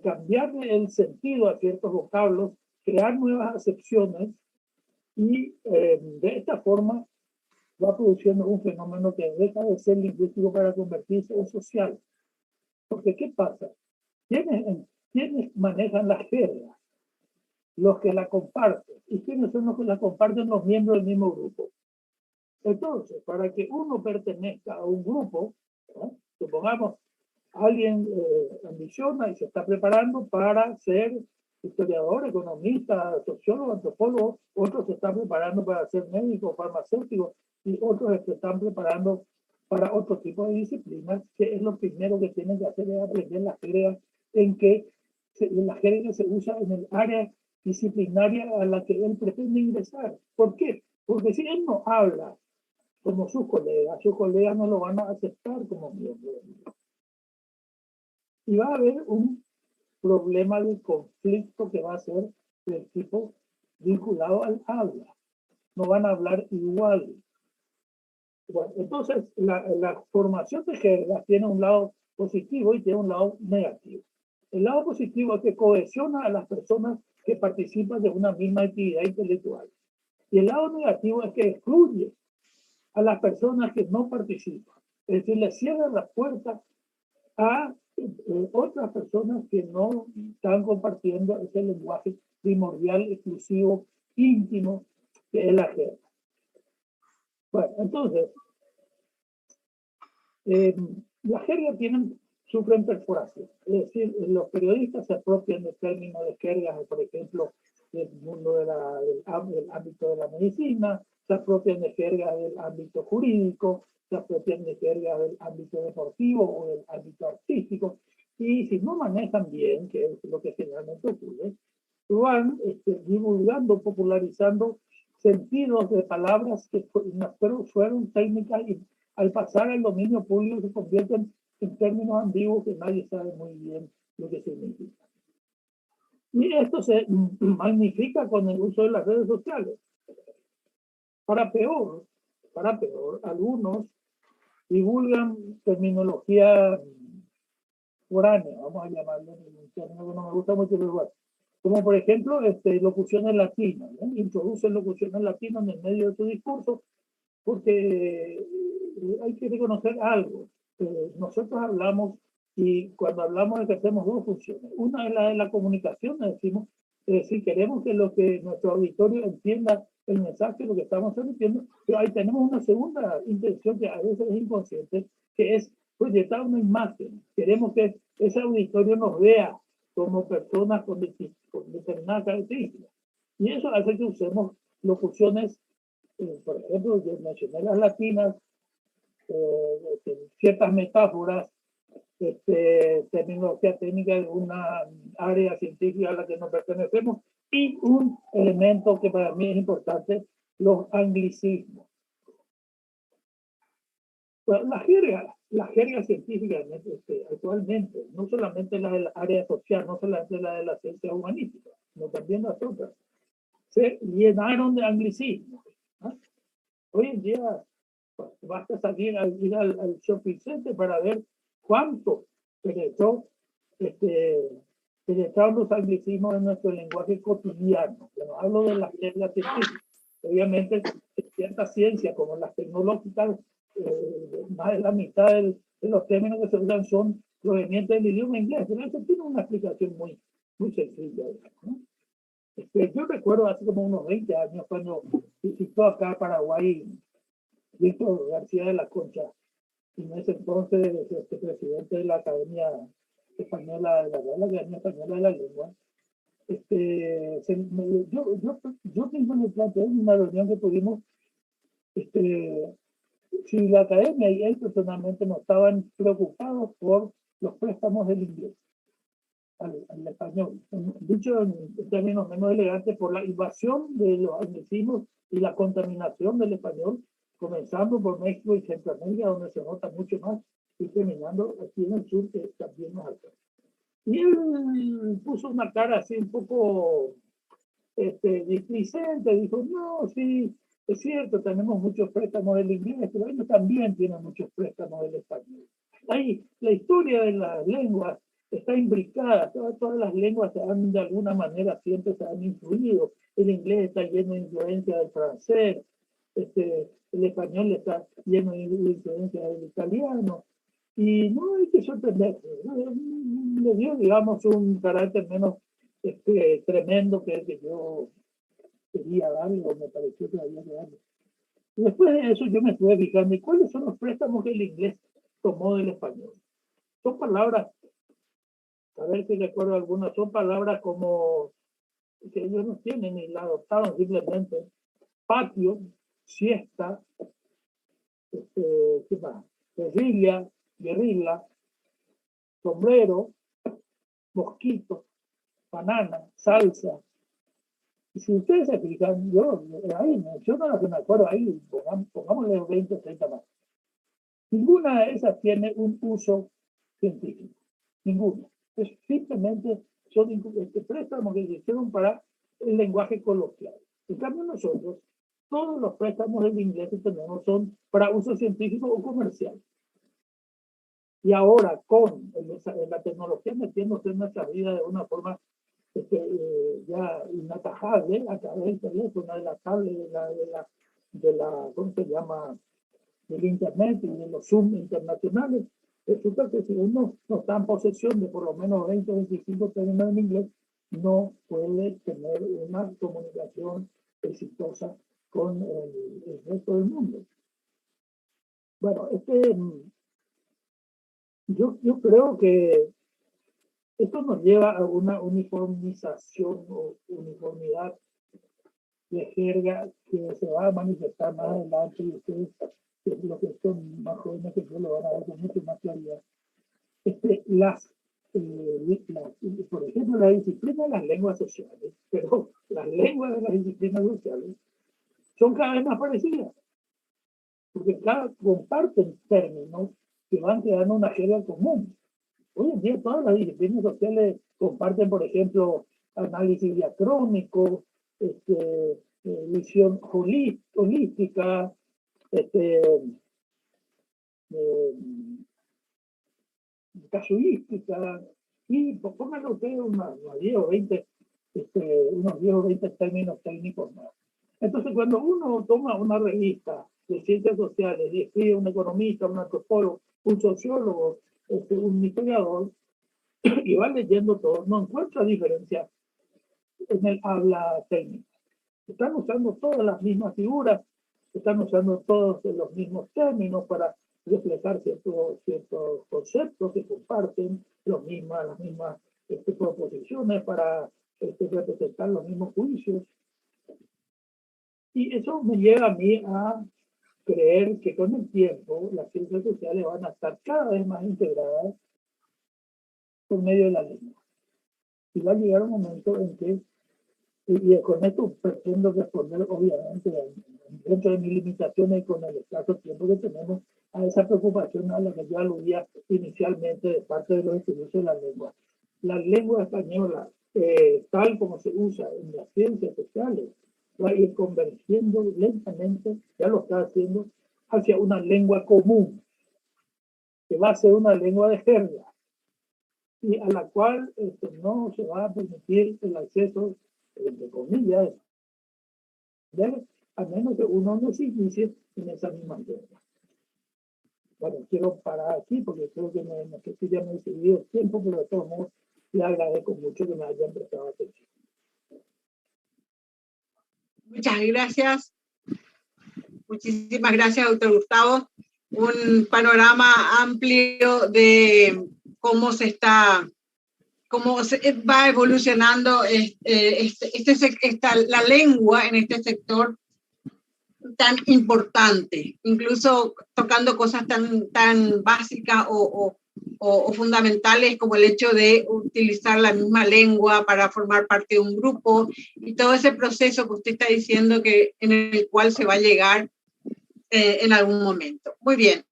cambiarle el sentido a ciertos vocablos, crear nuevas acepciones, y de esta forma va produciendo un fenómeno que deja de ser lingüístico para convertirse en social. Porque ¿qué pasa? ¿Quiénes manejan las jergas? Los que la comparten. ¿Y quiénes son los que la comparten? Los miembros del mismo grupo. Entonces, para que uno pertenezca a un grupo, supongamos, alguien ambiciona y se está preparando para ser historiador, economista, sociólogo, antropólogo, otros se están preparando para ser médico, farmacéutico, y otros se están preparando para otro tipo de disciplinas, que es lo primero que tienen que hacer, es aprender la jerga la jerga se usa en el área disciplinaria a la que él pretende ingresar. ¿Por qué? Porque si él no habla como sus colegas no lo van a aceptar como miembro del grupo. Y va a haber un problema de conflicto que va a ser del tipo vinculado al habla. No van a hablar igual. Bueno, entonces, la formación de jergas tiene un lado positivo y tiene un lado negativo. El lado positivo es que cohesiona a las personas que participan de una misma actividad intelectual. Y el lado negativo es que excluye a las personas que no participan. Es decir, le cierra la puerta a otras personas que no están compartiendo ese lenguaje primordial, exclusivo, íntimo, que es la jerga. Bueno, entonces, las jergas sufren perforación. Es decir, los periodistas se apropian de términos de jergas, por ejemplo, del mundo del ámbito de la medicina, se apropian de jergas del ámbito jurídico, se apropian de jergas del ámbito deportivo o del ámbito artístico, y si no manejan bien, que es lo que generalmente ocurre, van divulgando, popularizando sentidos de palabras que fueron técnicas y al pasar al dominio público se convierten en términos ambiguos que nadie sabe muy bien lo que significa. Y esto se magnifica con el uso de las redes sociales. Para peor, algunos divulgan terminología foránea, vamos a llamarlo, un término que no me gusta mucho, pero bueno, como por ejemplo locuciones latinas, ¿no? Introducen locuciones latinas en el medio de su discurso, porque hay que reconocer algo. Nosotros hablamos, y cuando hablamos ejercemos dos funciones. Una es la de la comunicación, decimos, si queremos que nuestro auditorio entienda el mensaje, lo que estamos transmitiendo, pero ahí tenemos una segunda intención que a veces es inconsciente, que es proyectar una imagen. Queremos que ese auditorio nos vea como personas con determinadas características. Y eso hace que usemos locuciones, por ejemplo, yo mencioné las latinas, ciertas metáforas, terminología técnica de una área científica a la que nos pertenecemos, y un elemento que para mí es importante, los anglicismos. Bueno, la jerga científica actualmente, no solamente la del área social, no solamente la de la ciencia humanística, sino también las otras, se llenaron de anglicismos, ¿no? Hoy en día basta salir ir al shopping center para ver cuánto penetraron los anglicismos en nuestro lenguaje cotidiano. Bueno, hablo de la jerga científica. Obviamente, cierta ciencia, como las tecnológicas, más de la mitad de los términos que se usan son provenientes del idioma inglés, pero eso tiene una explicación muy, muy sencilla, ¿no? Yo recuerdo hace como unos 20 años cuando visitó acá a Paraguay Víctor García de la Concha, y en ese entonces presidente de la Academia Española de la Real Academia Española de la Lengua. Yo mismo me planteé en una reunión que tuvimos, si la academia y él personalmente no estaban preocupados por los préstamos del inglés al español, dicho en términos menos elegantes, por la invasión de los anglicismos y la contaminación del español, comenzando por México y Centroamérica, donde se nota mucho más, y terminando aquí en el sur, que también nos alcanza. Y él puso una cara así un poco displicente, dijo, no, sí, es cierto, tenemos muchos préstamos del inglés, pero ellos también tienen muchos préstamos del español. Ahí, la historia de las lenguas está imbricada, todas las lenguas de alguna manera siempre se han influido. El inglés está lleno de influencia del francés, el español está lleno de influencia del italiano, y no hay que sorprenderse. Le dio, digamos, un carácter menos tremendo que el que yo quería darle, o me pareció que había que darle. Y después de eso yo me estuve fijando, ¿y cuáles son los préstamos que el inglés tomó del español? Son palabras, a ver si recuerdo algunas, son palabras como que ellos no tienen ni la adoptaron simplemente: patio, siesta, ¿qué más? Guerrilla, sombrero, mosquito, banana, salsa. Y si ustedes se fijan, yo ahí menciono las que me acuerdo, ahí pongámosle 20 o 30 más. Ninguna de esas tiene un uso científico, ninguna. Es simplemente son préstamos que se hicieron para el lenguaje coloquial. En cambio nosotros, todos los préstamos del inglés que tenemos son para uso científico o comercial. Y ahora con la tecnología metiéndose en nuestra vida de una forma ya inatajable, a través del teléfono, de la tablet, de la ¿cómo se llama?, del internet y de los Zoom internacionales, resulta que si uno no está en posesión de por lo menos 20 o 25 términos en inglés, no puede tener una comunicación exitosa con el resto del mundo. Bueno, yo creo que Esto nos lleva a una uniformización o uniformidad de jerga que se va a manifestar más adelante y ustedes, los que son más jóvenes que yo, lo van a ver con mucho más claridad. Por ejemplo, la disciplina de las lenguas sociales, pero las lenguas de las disciplinas sociales son cada vez más parecidas, porque comparten términos que van creando una jerga común. Hoy en día todas las disciplinas sociales comparten, por ejemplo, análisis diacrónico, visión holística, casuística, y pónganle ustedes unos 10 o 20 términos técnicos más. Entonces, cuando uno toma una revista de ciencias sociales y escribe un economista, un antropólogo, un sociólogo, un historiador, y va leyendo todo, no encuentra diferencia en el habla técnica. Están usando todas las mismas figuras, están usando todos los mismos términos para reflejar ciertos conceptos que comparten, las mismas proposiciones para representar los mismos juicios. Y eso me lleva a mí a creer que con el tiempo las ciencias sociales van a estar cada vez más integradas por medio de la lengua. Y va a llegar un momento en que, y con esto pretendo responder, obviamente, dentro de mis limitaciones y con el escaso tiempo que tenemos, a esa preocupación a la que yo aludía inicialmente de parte de los estudiosos de la lengua. La lengua española, tal como se usa en las ciencias sociales, va a ir convergiendo lentamente, ya lo está haciendo, hacia una lengua común, que va a ser una lengua de jerga, y a la cual no se va a permitir el acceso, entre comillas, a menos que uno no se inicie en esa misma lengua. Bueno, quiero parar aquí porque creo que no sé si ya me he decidido el tiempo, pero de todos modos le agradezco mucho que me hayan prestado atención. Muchas gracias. Muchísimas gracias, doctor Gustavo. Un panorama amplio de cómo va evolucionando la lengua en este sector tan importante, incluso tocando cosas tan básicas o fundamentales como el hecho de utilizar la misma lengua para formar parte de un grupo y todo ese proceso que usted está diciendo en el cual se va a llegar en algún momento. Muy bien.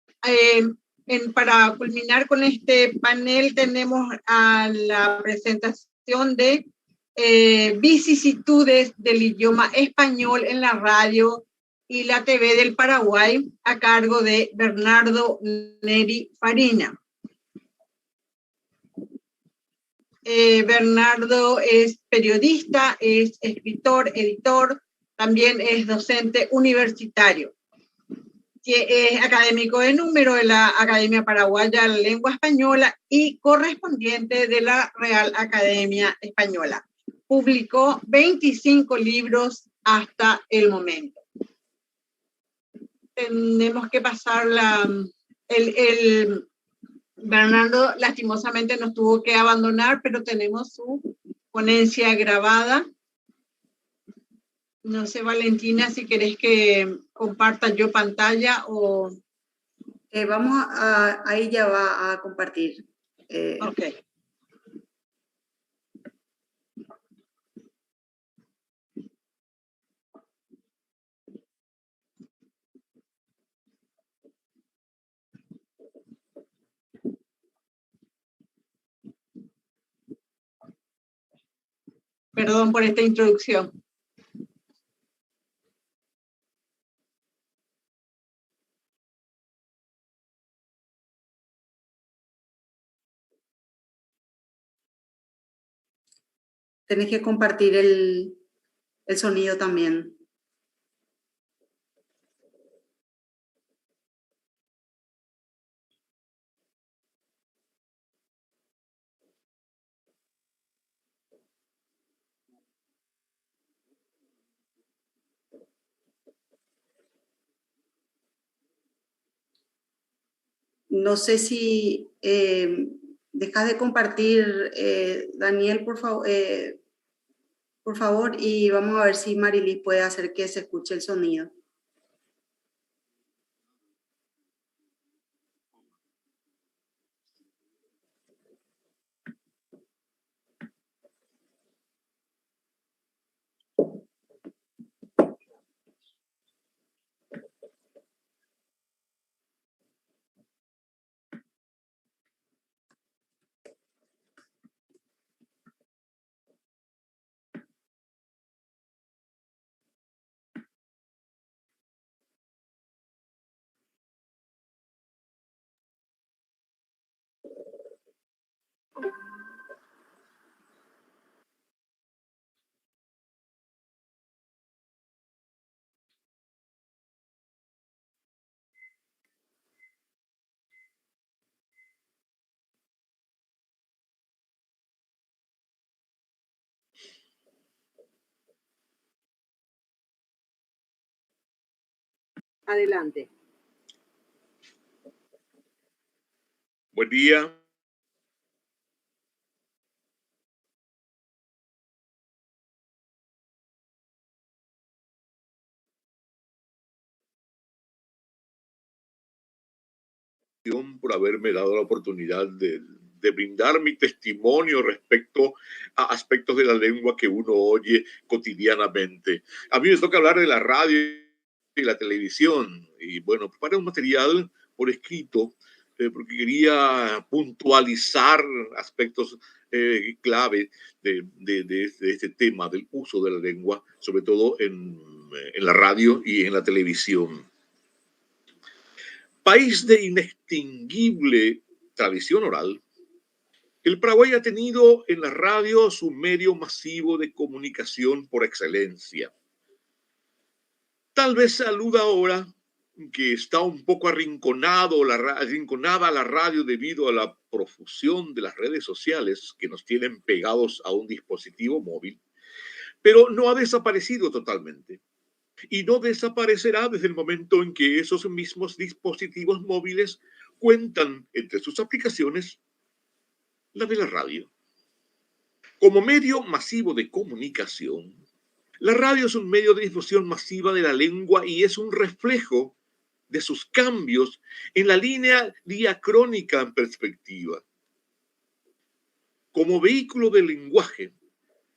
Para culminar con este panel tenemos a la presentación de vicisitudes del idioma español en la radio y la TV del Paraguay a cargo de Bernardo Neri Farina. Bernardo es periodista, es escritor, editor, también es docente universitario. Es académico de número de la Academia Paraguaya de la Lengua Española y correspondiente de la Real Academia Española. Publicó 25 libros hasta el momento. Tenemos que pasar Bernardo lastimosamente nos tuvo que abandonar, pero tenemos su ponencia grabada. No sé, Valentina, si querés que comparta yo pantalla o... Ahí ya va a compartir. Ok. Perdón por esta introducción. Tenés que compartir el sonido también. No sé si Deja de compartir, Daniel, por favor, y vamos a ver si Marilis puede hacer que se escuche el sonido. Adelante. Buen día. Por haberme dado la oportunidad de brindar mi testimonio respecto a aspectos de la lengua que uno oye cotidianamente. A mí me toca hablar de la radio y la televisión. Y bueno, preparé un material por escrito porque quería puntualizar aspectos clave de este tema del uso de la lengua, sobre todo en la radio y en la televisión. País de inextinguible tradición oral, el Paraguay ha tenido en la radio su medio masivo de comunicación por excelencia. Tal vez se aluda ahora que está un poco arrinconada la radio debido a la profusión de las redes sociales que nos tienen pegados a un dispositivo móvil, pero no ha desaparecido totalmente. Y no desaparecerá desde el momento en que esos mismos dispositivos móviles cuentan entre sus aplicaciones la de la radio. Como medio masivo de comunicación, la radio es un medio de difusión masiva de la lengua y es un reflejo de sus cambios en la línea diacrónica en perspectiva. Como vehículo del lenguaje,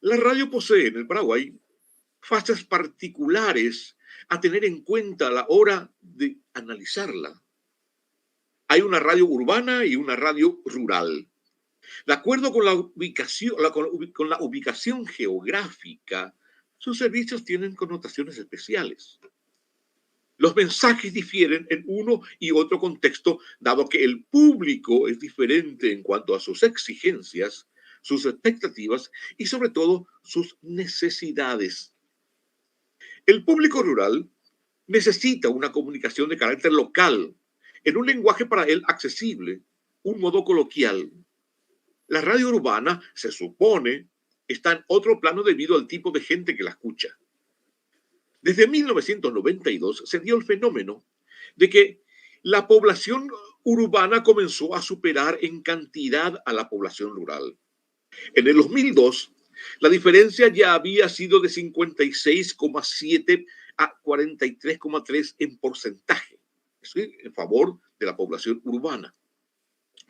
la radio posee en el Paraguay fases particulares a tener en cuenta a la hora de analizarla. Hay una radio urbana y una radio rural. De acuerdo con la ubicación geográfica, sus servicios tienen connotaciones especiales. Los mensajes difieren en uno y otro contexto, dado que el público es diferente en cuanto a sus exigencias, sus expectativas y sobre todo sus necesidades. El público rural necesita una comunicación de carácter local, en un lenguaje para él accesible, un modo coloquial. La radio urbana, se supone, está en otro plano debido al tipo de gente que la escucha. Desde 1992 se dio el fenómeno de que la población urbana comenzó a superar en cantidad a la población rural. En el 2002, la diferencia ya había sido de 56,7 a 43,3 en porcentaje, ¿sí?, en favor de la población urbana,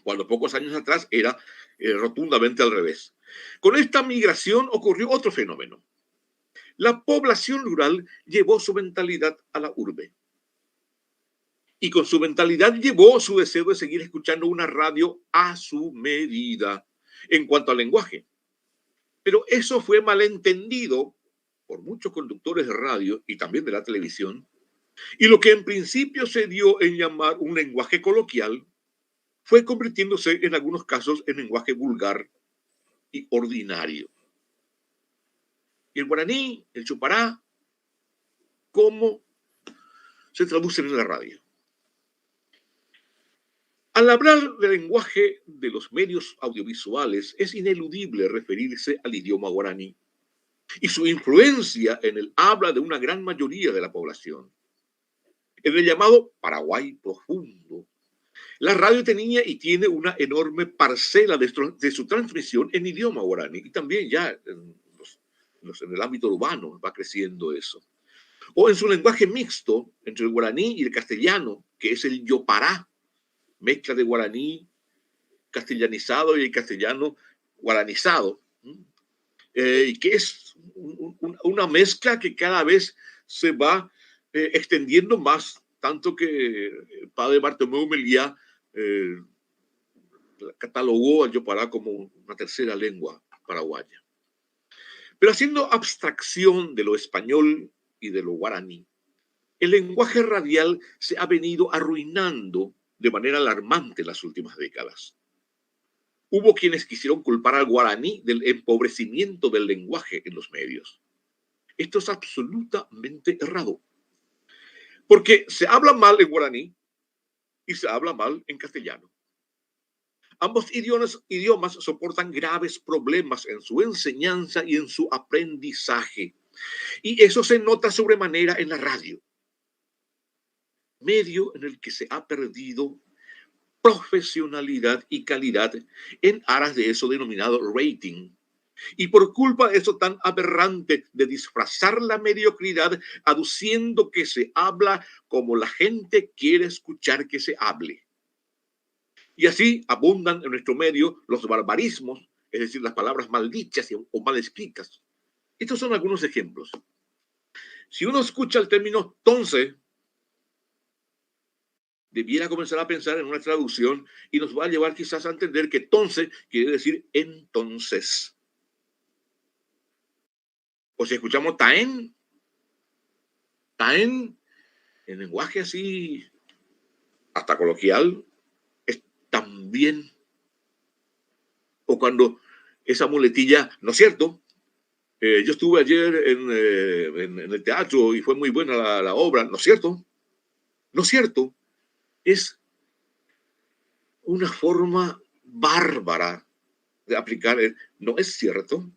cuando pocos años atrás era rotundamente al revés. Con esta migración ocurrió otro fenómeno. La población rural llevó su mentalidad a la urbe. Y con su mentalidad llevó su deseo de seguir escuchando una radio a su medida en cuanto al lenguaje. Pero eso fue malentendido por muchos conductores de radio y también de la televisión. Y lo que en principio se dio en llamar un lenguaje coloquial fue convirtiéndose en algunos casos en lenguaje vulgar y ordinario. Y el guaraní, el chupará, ¿cómo se traducen en la radio? Al hablar del lenguaje de los medios audiovisuales, es ineludible referirse al idioma guaraní y su influencia en el habla de una gran mayoría de la población. En el llamado Paraguay profundo, La radio tenía y tiene una enorme parcela de su transmisión en idioma guaraní, y también ya en el ámbito urbano va creciendo eso. O en su lenguaje mixto entre el guaraní y el castellano, que es el yopará, mezcla de guaraní castellanizado y el castellano guaranizado, y que es una mezcla que cada vez se va extendiendo más, tanto que el padre Bartomeu Meliá catalogó al yopará como una tercera lengua paraguaya. Pero haciendo abstracción de lo español y de lo guaraní, el lenguaje radial se ha venido arruinando de manera alarmante en las últimas décadas. Hubo quienes quisieron culpar al guaraní del empobrecimiento del lenguaje en los medios. Esto es absolutamente errado, porque se habla mal en guaraní y se habla mal en castellano. Ambos idiomas soportan graves problemas en su enseñanza y en su aprendizaje, y eso se nota sobremanera en la radio, medio en el que se ha perdido profesionalidad y calidad en aras de eso denominado rating. Y por culpa de eso tan aberrante de disfrazar la mediocridad aduciendo que se habla como la gente quiere escuchar que se hable. Y así abundan en nuestro medio los barbarismos, es decir, las palabras mal dichas o mal escritas. Estos son algunos ejemplos. Si uno escucha el término tonce, debiera comenzar a pensar en una traducción y nos va a llevar quizás a entender que tonce quiere decir entonces. O si escuchamos taen en lenguaje así, hasta coloquial, es también. O cuando esa muletilla, ¿no es cierto? Yo estuve ayer en el teatro y fue muy buena la obra, ¿no es cierto? ¿No es cierto? Es una forma bárbara de aplicar no es cierto.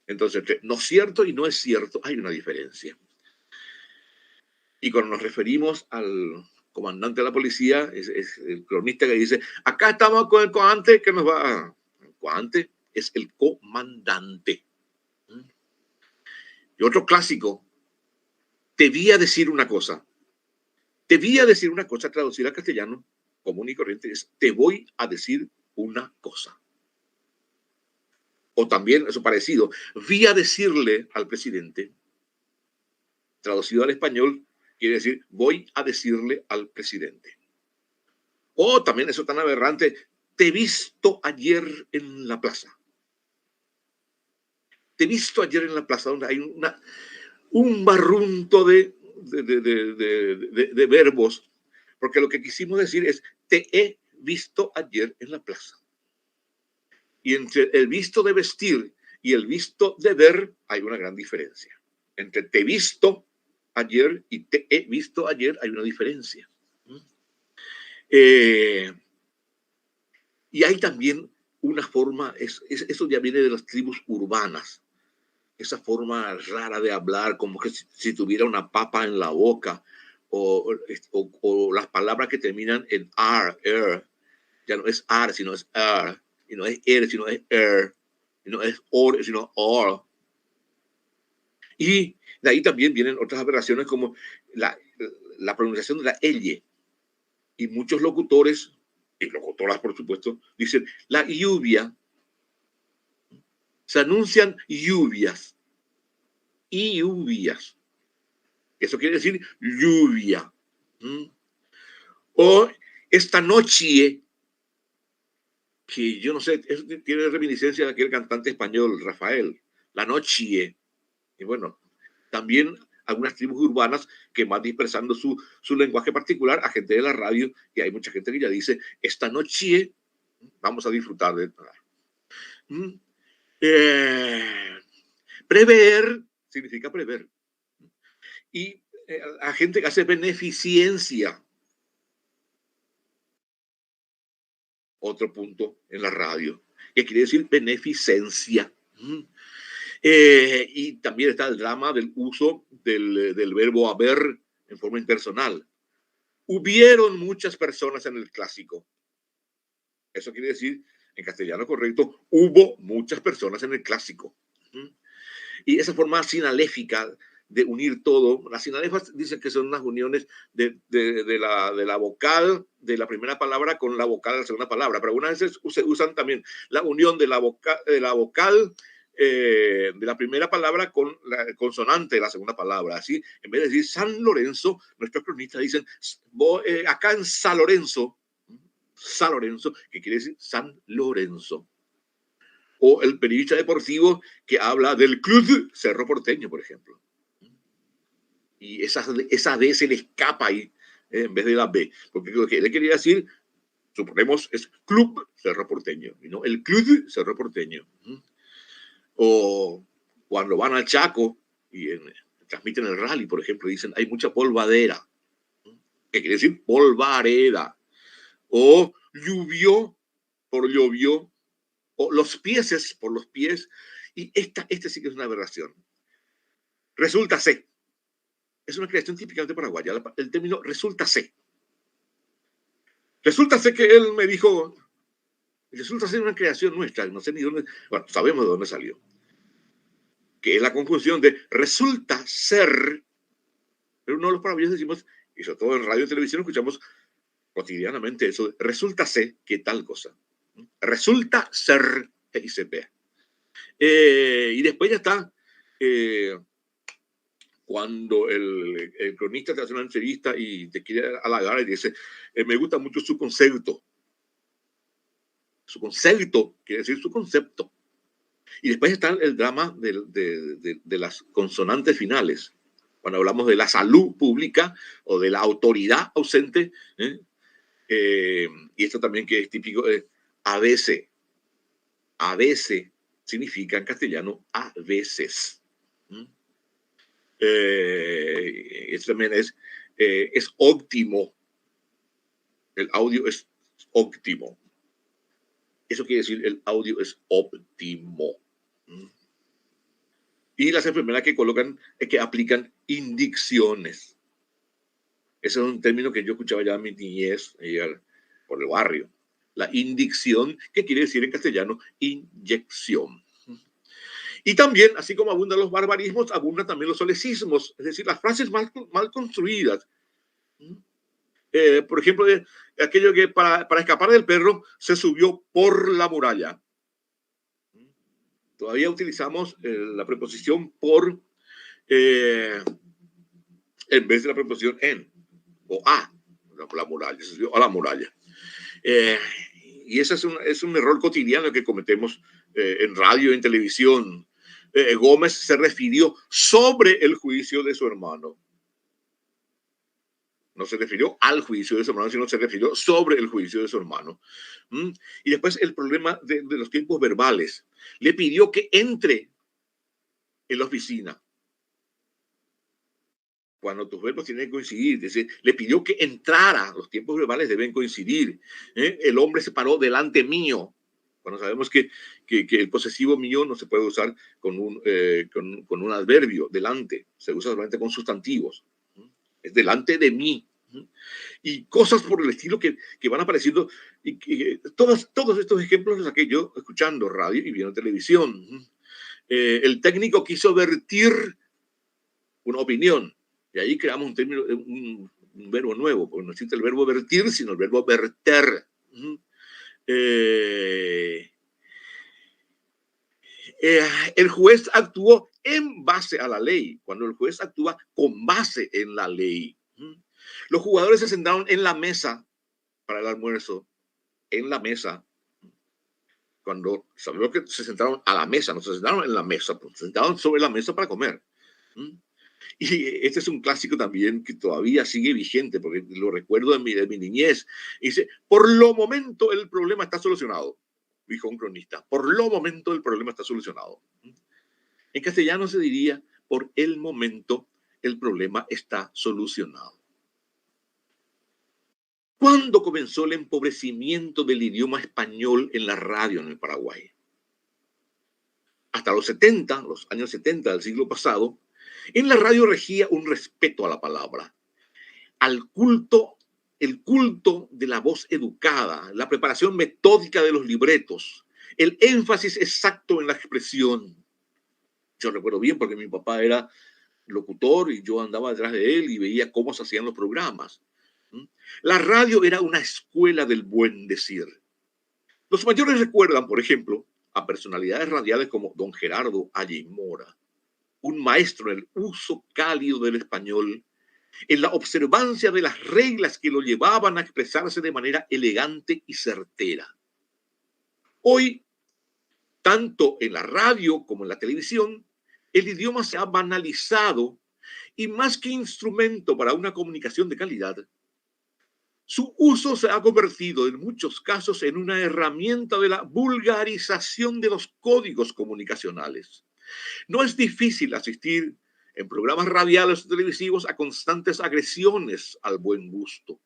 Entonces, entre no es cierto y no es cierto hay una diferencia. Y cuando nos referimos al comandante de la policía, es el cronista que dice, acá estamos con el coante que nos va... El coante es el comandante. Y otro clásico, te vi a decir una cosa. Te vi a decir una cosa, traducir al castellano común y corriente, es te voy a decir una cosa. O también, eso parecido, vi a decirle al presidente, traducido al español, quiere decir voy a decirle al presidente. O también, eso tan aberrante, te he visto ayer en la plaza. Te he visto ayer en la plaza, donde hay un barrunto de verbos, porque lo que quisimos decir es te he visto ayer en la plaza. Y entre el visto de vestir y el visto de ver hay una gran diferencia. Entre te he visto ayer y te he visto ayer hay una diferencia. Y hay también una forma, eso ya viene de las tribus urbanas, esa forma rara de hablar, como que si tuviera una papa en la boca, o las palabras que terminan en r, ya no es ar, sino es r, y no es sino es y no es or, sino or. Y de ahí también vienen otras aberraciones como la pronunciación de la elle. Y muchos locutores, y locutoras por supuesto, dicen la lluvia. Se anuncian lluvias. Y lluvias. Eso quiere decir lluvia. O esta noche, que yo no sé, eso tiene reminiscencia de aquel cantante español, Rafael, la noche. Y bueno, también algunas tribus urbanas que van dispersando su lenguaje particular a gente de la radio, y hay mucha gente que ya dice, esta noche vamos a disfrutar de... prever significa prever. Y a gente que hace beneficencia. Otro punto en la radio, que quiere decir beneficencia. Y también está el drama del uso del verbo haber en forma impersonal. hubieron muchas personas en el clásico. Eso quiere decir, en castellano correcto, hubo muchas personas en el clásico. Y esa forma sinaléfica de unir todo, las sinalefas dicen que son unas uniones de la vocal de la primera palabra con la vocal de la segunda palabra, pero algunas veces se usan también la unión de la vocal de la primera palabra con la consonante de la segunda palabra. Así, en vez de decir San Lorenzo, nuestros cronistas dicen acá en San Lorenzo, que quiere decir San Lorenzo. O el periodista deportivo que habla del Club Cerro Porteño, por ejemplo. Y esa D se le escapa ahí en vez de la B. Porque lo que él quería decir, suponemos, es Club Cerro Porteño, y no el Club Cerro Porteño. O cuando van al Chaco y transmiten el rally, por ejemplo, dicen hay mucha polvadera. ¿Qué quiere decir? Polvareda. O llovió por llovió. O los pieses por los pies. Y este sí que es una aberración. Resulta ser. Es una creación típicamente paraguaya. El término resulta ser. Resulta ser que él me dijo, resulta ser una creación nuestra, no sé ni dónde, bueno, sabemos de dónde salió. Que es la conjunción de resulta ser, pero no los paraguayos decimos, y sobre todo en radio y televisión escuchamos cotidianamente eso, resulta ser que tal cosa. Resulta ser ICP. Y después ya está, cuando el cronista te hace una entrevista y te quiere halagar y dice, me gusta mucho su concepto. Su concepto quiere decir su concepto. Y después está el drama de las consonantes finales. Cuando hablamos de la salud pública o de la autoridad ausente, y esto también que es típico, a veces. A veces significa en castellano a veces. Esto también es óptimo. El audio es óptimo. Eso quiere decir el audio es óptimo. Y las enfermeras que aplican indicciones. Ese es un término que yo escuchaba ya en mi niñez por el barrio. La indicción, que quiere decir en castellano inyección. Y también, así como abundan los barbarismos, abundan también los solecismos, es decir, las frases mal construidas. Por ejemplo, aquello que para escapar del perro se subió por la muralla. Todavía utilizamos la preposición por en vez de la preposición en o a la muralla, se subió a la muralla. Y ese es un error cotidiano que cometemos en radio y en televisión. Gómez se refirió sobre el juicio de su hermano. No se refirió al juicio de su hermano, sino se refirió sobre el juicio de su hermano. Y después el problema de los tiempos verbales. Le pidió que entre en la oficina. Cuando tus verbos tienen que coincidir, le pidió que entrara, los tiempos verbales deben coincidir. El hombre se paró delante mío. Cuando sabemos que el posesivo mío no se puede usar con un adverbio, delante, se usa solamente con sustantivos. Es delante de mí. Y cosas por el estilo que van apareciendo. Y todos estos ejemplos los saqué yo escuchando radio y viendo televisión. El técnico quiso vertir una opinión. Y ahí creamos un término, un verbo nuevo, porque no existe el verbo vertir, sino el verbo verter. El juez actuó en base a la ley, cuando el juez actúa con base en la ley. Los jugadores se sentaron en la mesa para el almuerzo, en la mesa. Cuando sabemos que se sentaron a la mesa, no se sentaron en la mesa, pues se sentaron sobre la mesa para comer. Y este es un clásico también que todavía sigue vigente, porque lo recuerdo de mi niñez. Dice, por lo momento el problema está solucionado, dijo un cronista. Por lo momento el problema está solucionado. En castellano se diría, por el momento el problema está solucionado. ¿Cuándo comenzó el empobrecimiento del idioma español en la radio en el Paraguay? Hasta los años 70 del siglo pasado, en la radio regía un respeto a la palabra, al culto el culto de la voz educada, la preparación metódica de los libretos, el énfasis exacto en la expresión. Yo recuerdo bien porque mi papá era locutor y yo andaba detrás de él y veía cómo se hacían los programas. La radio era una escuela del buen decir. Los mayores recuerdan, por ejemplo, a personalidades radiales como don Gerardo Alley Mora, un maestro en el uso cálido del español, en la observancia de las reglas que lo llevaban a expresarse de manera elegante y certera. Hoy, tanto en la radio como en la televisión, el idioma se ha banalizado y más que instrumento para una comunicación de calidad, su uso se ha convertido en muchos casos en una herramienta de la vulgarización de los códigos comunicacionales. No es difícil asistir en programas radiales o televisivos a constantes agresiones al buen gusto.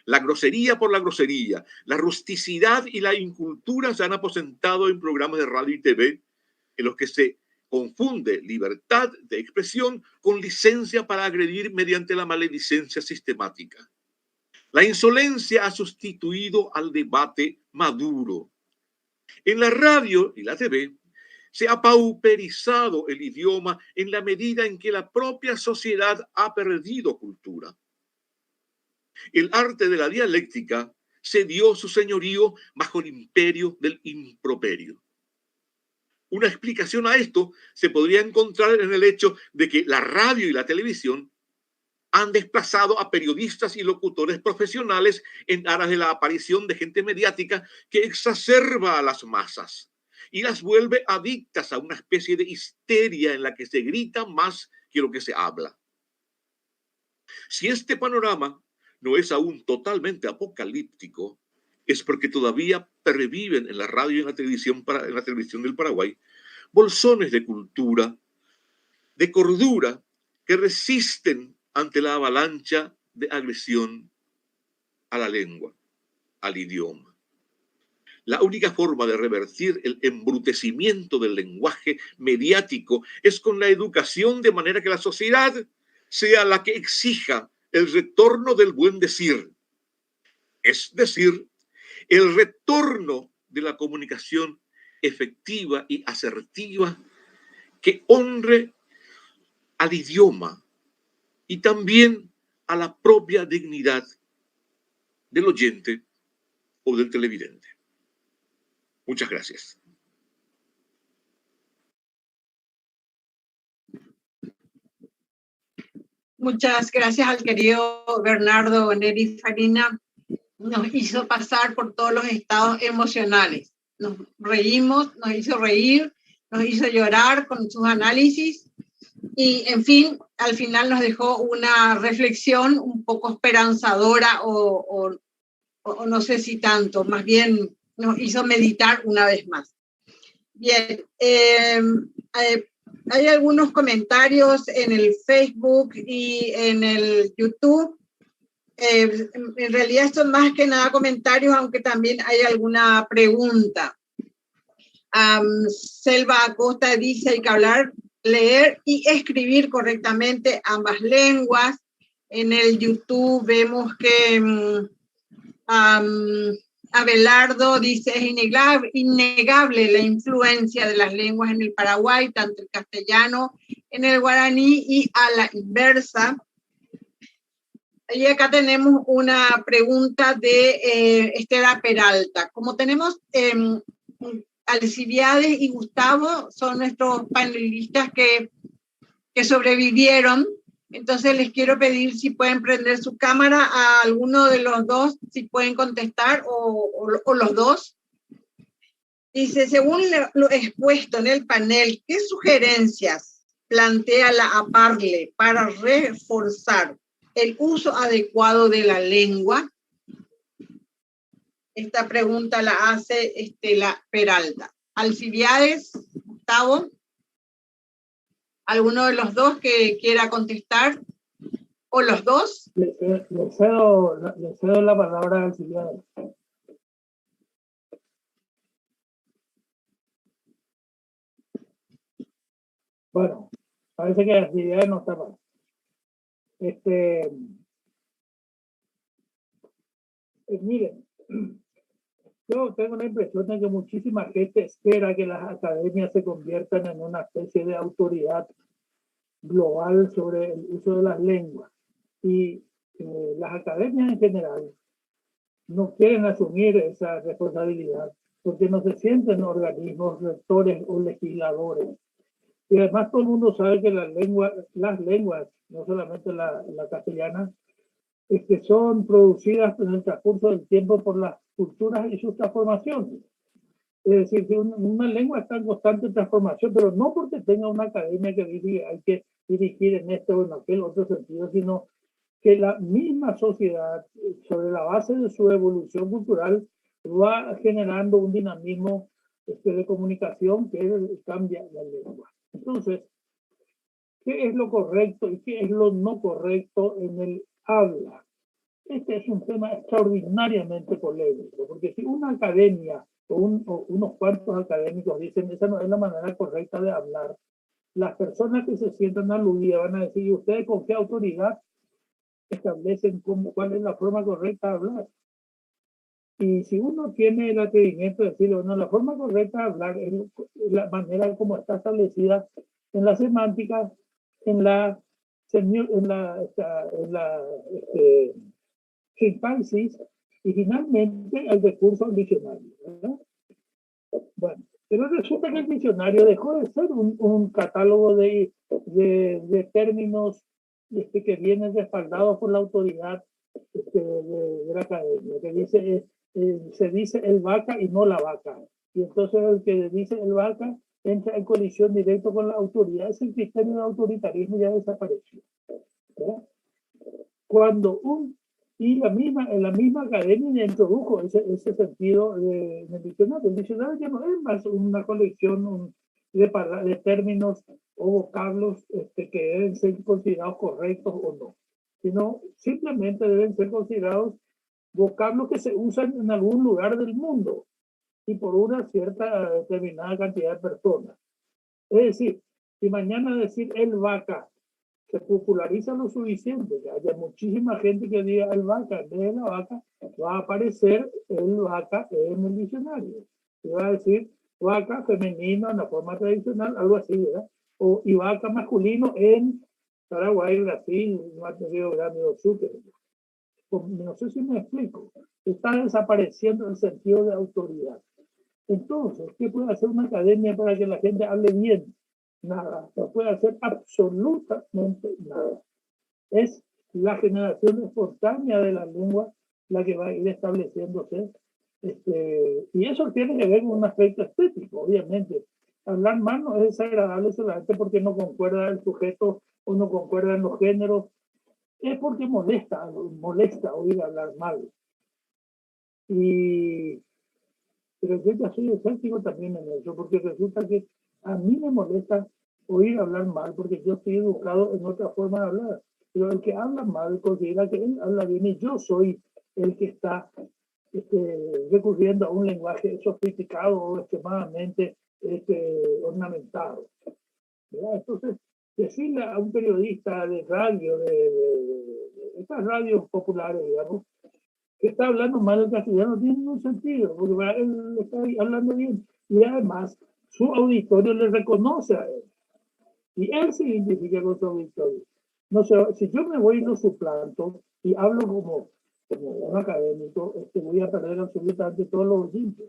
La grosería por la grosería, la rusticidad y la incultura se han aposentado en programas de radio y TV en los que se confunde libertad de expresión con licencia para agredir mediante la maledicencia sistemática. La insolencia ha sustituido al debate maduro. En la radio y la TV se ha pauperizado el idioma en la medida en que la propia sociedad ha perdido cultura. El arte de la dialéctica cedió su señorío bajo el imperio del improperio. Una explicación a esto se podría encontrar en el hecho de que la radio y la televisión han desplazado a periodistas y locutores profesionales en aras de la aparición de gente mediática que exacerba a las masas y las vuelve adictas a una especie de histeria en la que se grita más que lo que se habla. Si este panorama no es aún totalmente apocalíptico, es porque todavía perviven en la radio y en la televisión del Paraguay bolsones de cultura, de cordura, que resisten ante la avalancha de agresión a la lengua, al idioma. La única forma de revertir el embrutecimiento del lenguaje mediático es con la educación, de manera que la sociedad sea la que exija el retorno del buen decir, es decir, el retorno de la comunicación efectiva y asertiva que honre al idioma y también a la propia dignidad del oyente o del televidente. Muchas gracias. Muchas gracias al querido Bernardo Neri Farina. Nos hizo pasar por todos los estados emocionales. Nos reímos, nos hizo reír, nos hizo llorar con sus análisis y, en fin, al final nos dejó una reflexión un poco esperanzadora o no sé si tanto, más bien nos hizo meditar una vez más. Bien, hay algunos comentarios en el Facebook y en el YouTube. En realidad esto es más que nada comentarios, aunque también hay alguna pregunta. Selva Acosta dice: hay que hablar, leer y escribir correctamente ambas lenguas. En el YouTube vemos que Abelardo dice: es innegable la influencia de las lenguas en el Paraguay, tanto el castellano en el guaraní y a la inversa. Y acá tenemos una pregunta de Estela Peralta. Como tenemos Alcibiades y Gustavo, son nuestros panelistas que sobrevivieron, entonces les quiero pedir si pueden prender su cámara a alguno de los dos, si pueden contestar, o los dos. Dice: según lo expuesto en el panel, ¿qué sugerencias plantea la APARLE para reforzar el uso adecuado de la lengua? Esta pregunta la hace Estela Peralta. Alcibiades, Gustavo, ¿alguno de los dos que quiera contestar? ¿O los dos? Le cedo la palabra a Alcibiades. Bueno, parece que Alcibiades no está mal. Miren, yo tengo la impresión de que muchísima gente espera que las academias se conviertan en una especie de autoridad global sobre el uso de las lenguas. Y las academias en general no quieren asumir esa responsabilidad porque no se sienten organismos rectores o legisladores. Y además todo el mundo sabe que las lenguas, no solamente la castellana, que son producidas en el transcurso del tiempo por las culturas y sus transformaciones. Es decir, que una lengua está en constante transformación, pero no porque tenga una academia que diga hay que dirigir en este o en aquel otro sentido, sino que la misma sociedad, sobre la base de su evolución cultural, va generando un dinamismo de comunicación que cambia la lengua. Entonces, ¿qué es lo correcto y qué es lo no correcto en el habla? Este es un tema extraordinariamente polémico, porque si una academia o unos cuantos académicos dicen esa no es la manera correcta de hablar, las personas que se sientan aludidas van a decir, ¿y ustedes con qué autoridad establecen cuál es la forma correcta de hablar? Y si uno tiene el atrevimiento de decirle, bueno, la forma correcta de hablar es la manera como está establecida en la semántica, en la sintaxis y finalmente el recurso al diccionario, ¿verdad? Bueno, pero resulta que el diccionario dejó de ser un catálogo de términos que vienen respaldados por la autoridad de la academia, que dice, se dice el vaca y no la vaca. Y entonces el que dice el vaca entra en colisión directa con la autoridad. Ese criterio de autoritarismo ya desapareció, ¿verdad? Cuando en la misma academia introdujo ese sentido en el diccionario. El diccionario ya no es más una colección de términos o vocablos que deben ser considerados correctos o no, sino simplemente deben ser considerados vocablos que se usan en algún lugar del mundo y por una cierta determinada cantidad de personas. Es decir, si mañana decir el vaca se populariza lo suficiente, que haya muchísima gente que diga el vaca en vez de la vaca, va a aparecer el vaca en el diccionario. Y va a decir vaca femenino en la forma tradicional, algo así, ¿verdad? Y vaca masculino en Paraguay, Brasil, Río Grande do Sul. No sé si me explico. Está desapareciendo el sentido de autoridad. Entonces, ¿qué puede hacer una academia para que la gente hable bien? Nada, no puede hacer absolutamente nada. Es la generación espontánea de la lengua la que va a ir estableciéndose. Y eso tiene que ver con un aspecto estético, obviamente. Hablar mal no es desagradable solamente porque no concuerda el sujeto o no concuerda en los géneros. Es porque molesta oír hablar mal. Pero yo ya soy escéptico también en eso, porque resulta que a mí me molesta oír hablar mal, porque yo estoy educado en otra forma de hablar. Pero el que habla mal considera que él habla bien y yo soy el que está recurriendo a un lenguaje sofisticado o extremadamente ornamentado, ¿verdad? Entonces, decirle a un periodista de radio, de estas radios populares, digamos, que está hablando mal el castellano, no tiene ningún sentido, porque él está hablando bien. Y además, su auditorio le reconoce a él. Y él se identifica con su auditorio. No sé, si yo me voy y lo suplanto y hablo como un académico, voy a perder absolutamente todos los oyentes.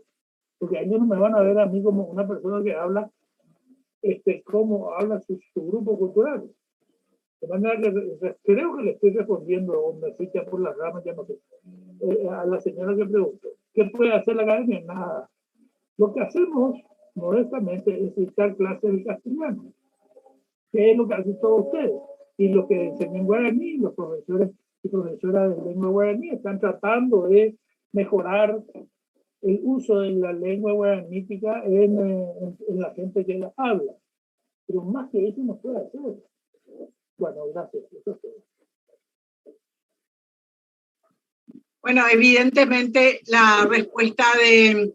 Porque ellos no me van a ver a mí como una persona que habla como habla su grupo cultural. De manera que creo que le estoy respondiendo, o me fui ya por las ramas, ya no sé, a la señora que preguntó. ¿Qué puede hacer la academia? Nada. Lo que hacemos, modestamente, es dictar clases de castellano, que es lo que hacen todos ustedes. Y lo que enseñan en guaraní, los profesores y profesoras de lengua guaraní están tratando de mejorar el uso de la lengua guaranítica en la gente que la habla. Pero más que eso no puede hacer. Bueno, gracias. Eso es todo. Bueno, evidentemente la respuesta del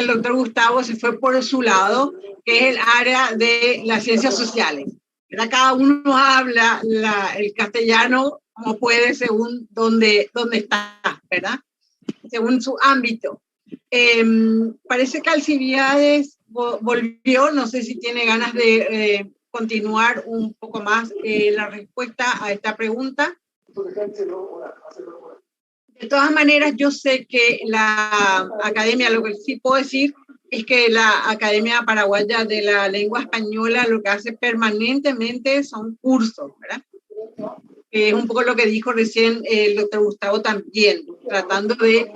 doctor Gustavo se fue por su lado, que es el área de las ciencias sociales. Cada uno habla el castellano como puede según donde está, ¿verdad? según su ámbito. Parece que Alcibiades volvió, no sé si tiene ganas de continuar un poco más la respuesta a esta pregunta. De todas maneras, yo sé que la academia, lo que sí puedo decir es que la Academia Paraguaya de la Lengua Española lo que hace permanentemente son cursos, ¿verdad? Es un poco lo que dijo recién el doctor Gustavo también, tratando de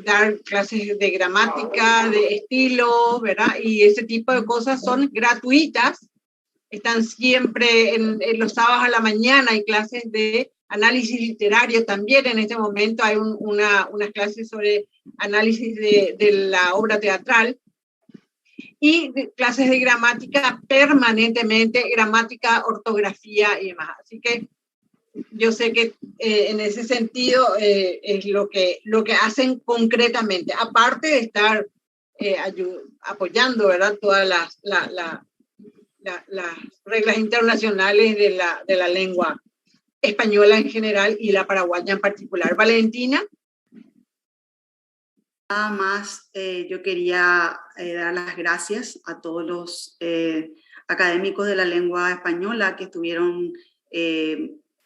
dar clases de gramática, de estilo, ¿verdad? Y ese tipo de cosas son gratuitas, están siempre en los sábados a la mañana, hay clases de análisis literario también, en este momento hay unas clases sobre análisis de la obra teatral, y clases de gramática permanentemente, gramática, ortografía y demás. Así que yo sé que en ese sentido es lo que hacen concretamente, aparte de estar apoyando, ¿verdad?, todas las reglas internacionales de la lengua española en general y la paraguaya en particular. Valentina. Nada más, yo quería dar las gracias a todos los académicos de la lengua española que estuvieron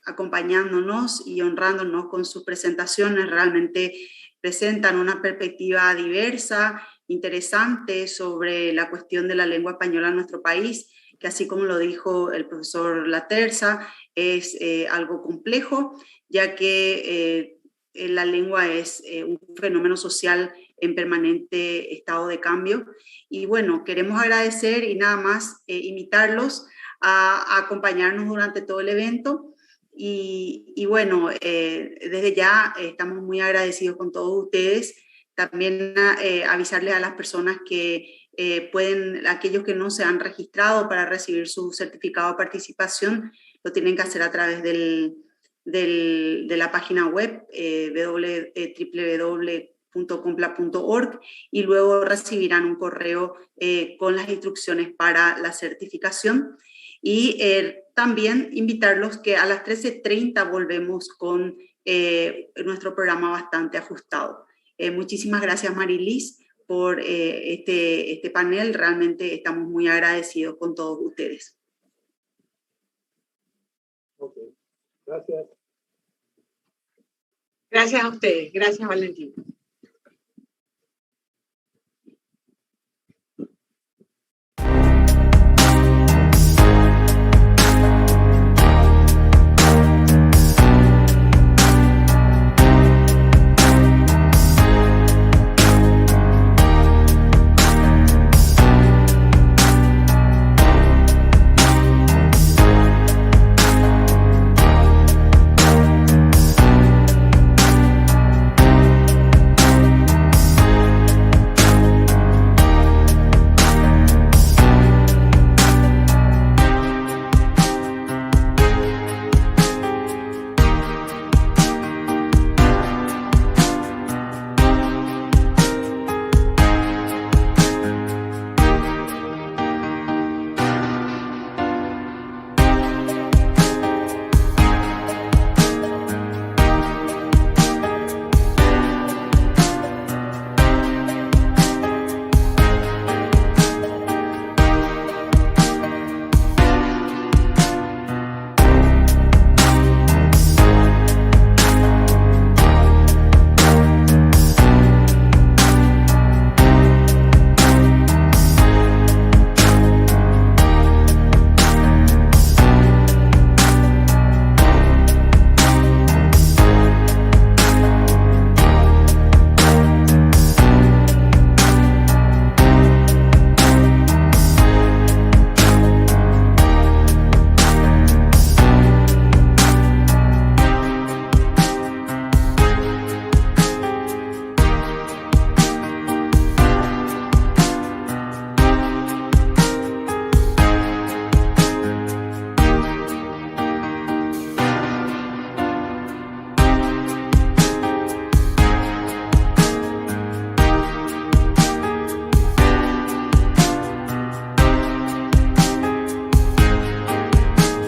acompañándonos y honrándonos con sus presentaciones. Realmente presentan una perspectiva diversa, interesante sobre la cuestión de la lengua española en nuestro país, que así como lo dijo el profesor Laterza, es algo complejo, ya que la lengua es un fenómeno social en permanente estado de cambio. Y bueno, queremos agradecer y nada más invitarlos a acompañarnos durante todo el evento. Y bueno, desde ya estamos muy agradecidos con todos ustedes. También avisarles a las personas que aquellos que no se han registrado para recibir su certificado de participación, lo tienen que hacer a través de la página web www.compla.org, y luego recibirán un correo con las instrucciones para la certificación. Y también invitarlos que a las 13:30 volvemos con nuestro programa bastante ajustado. Muchísimas gracias, Marilis, por este panel. Realmente estamos muy agradecidos con todos ustedes. Okay. Gracias. Gracias a ustedes. Gracias, Valentín.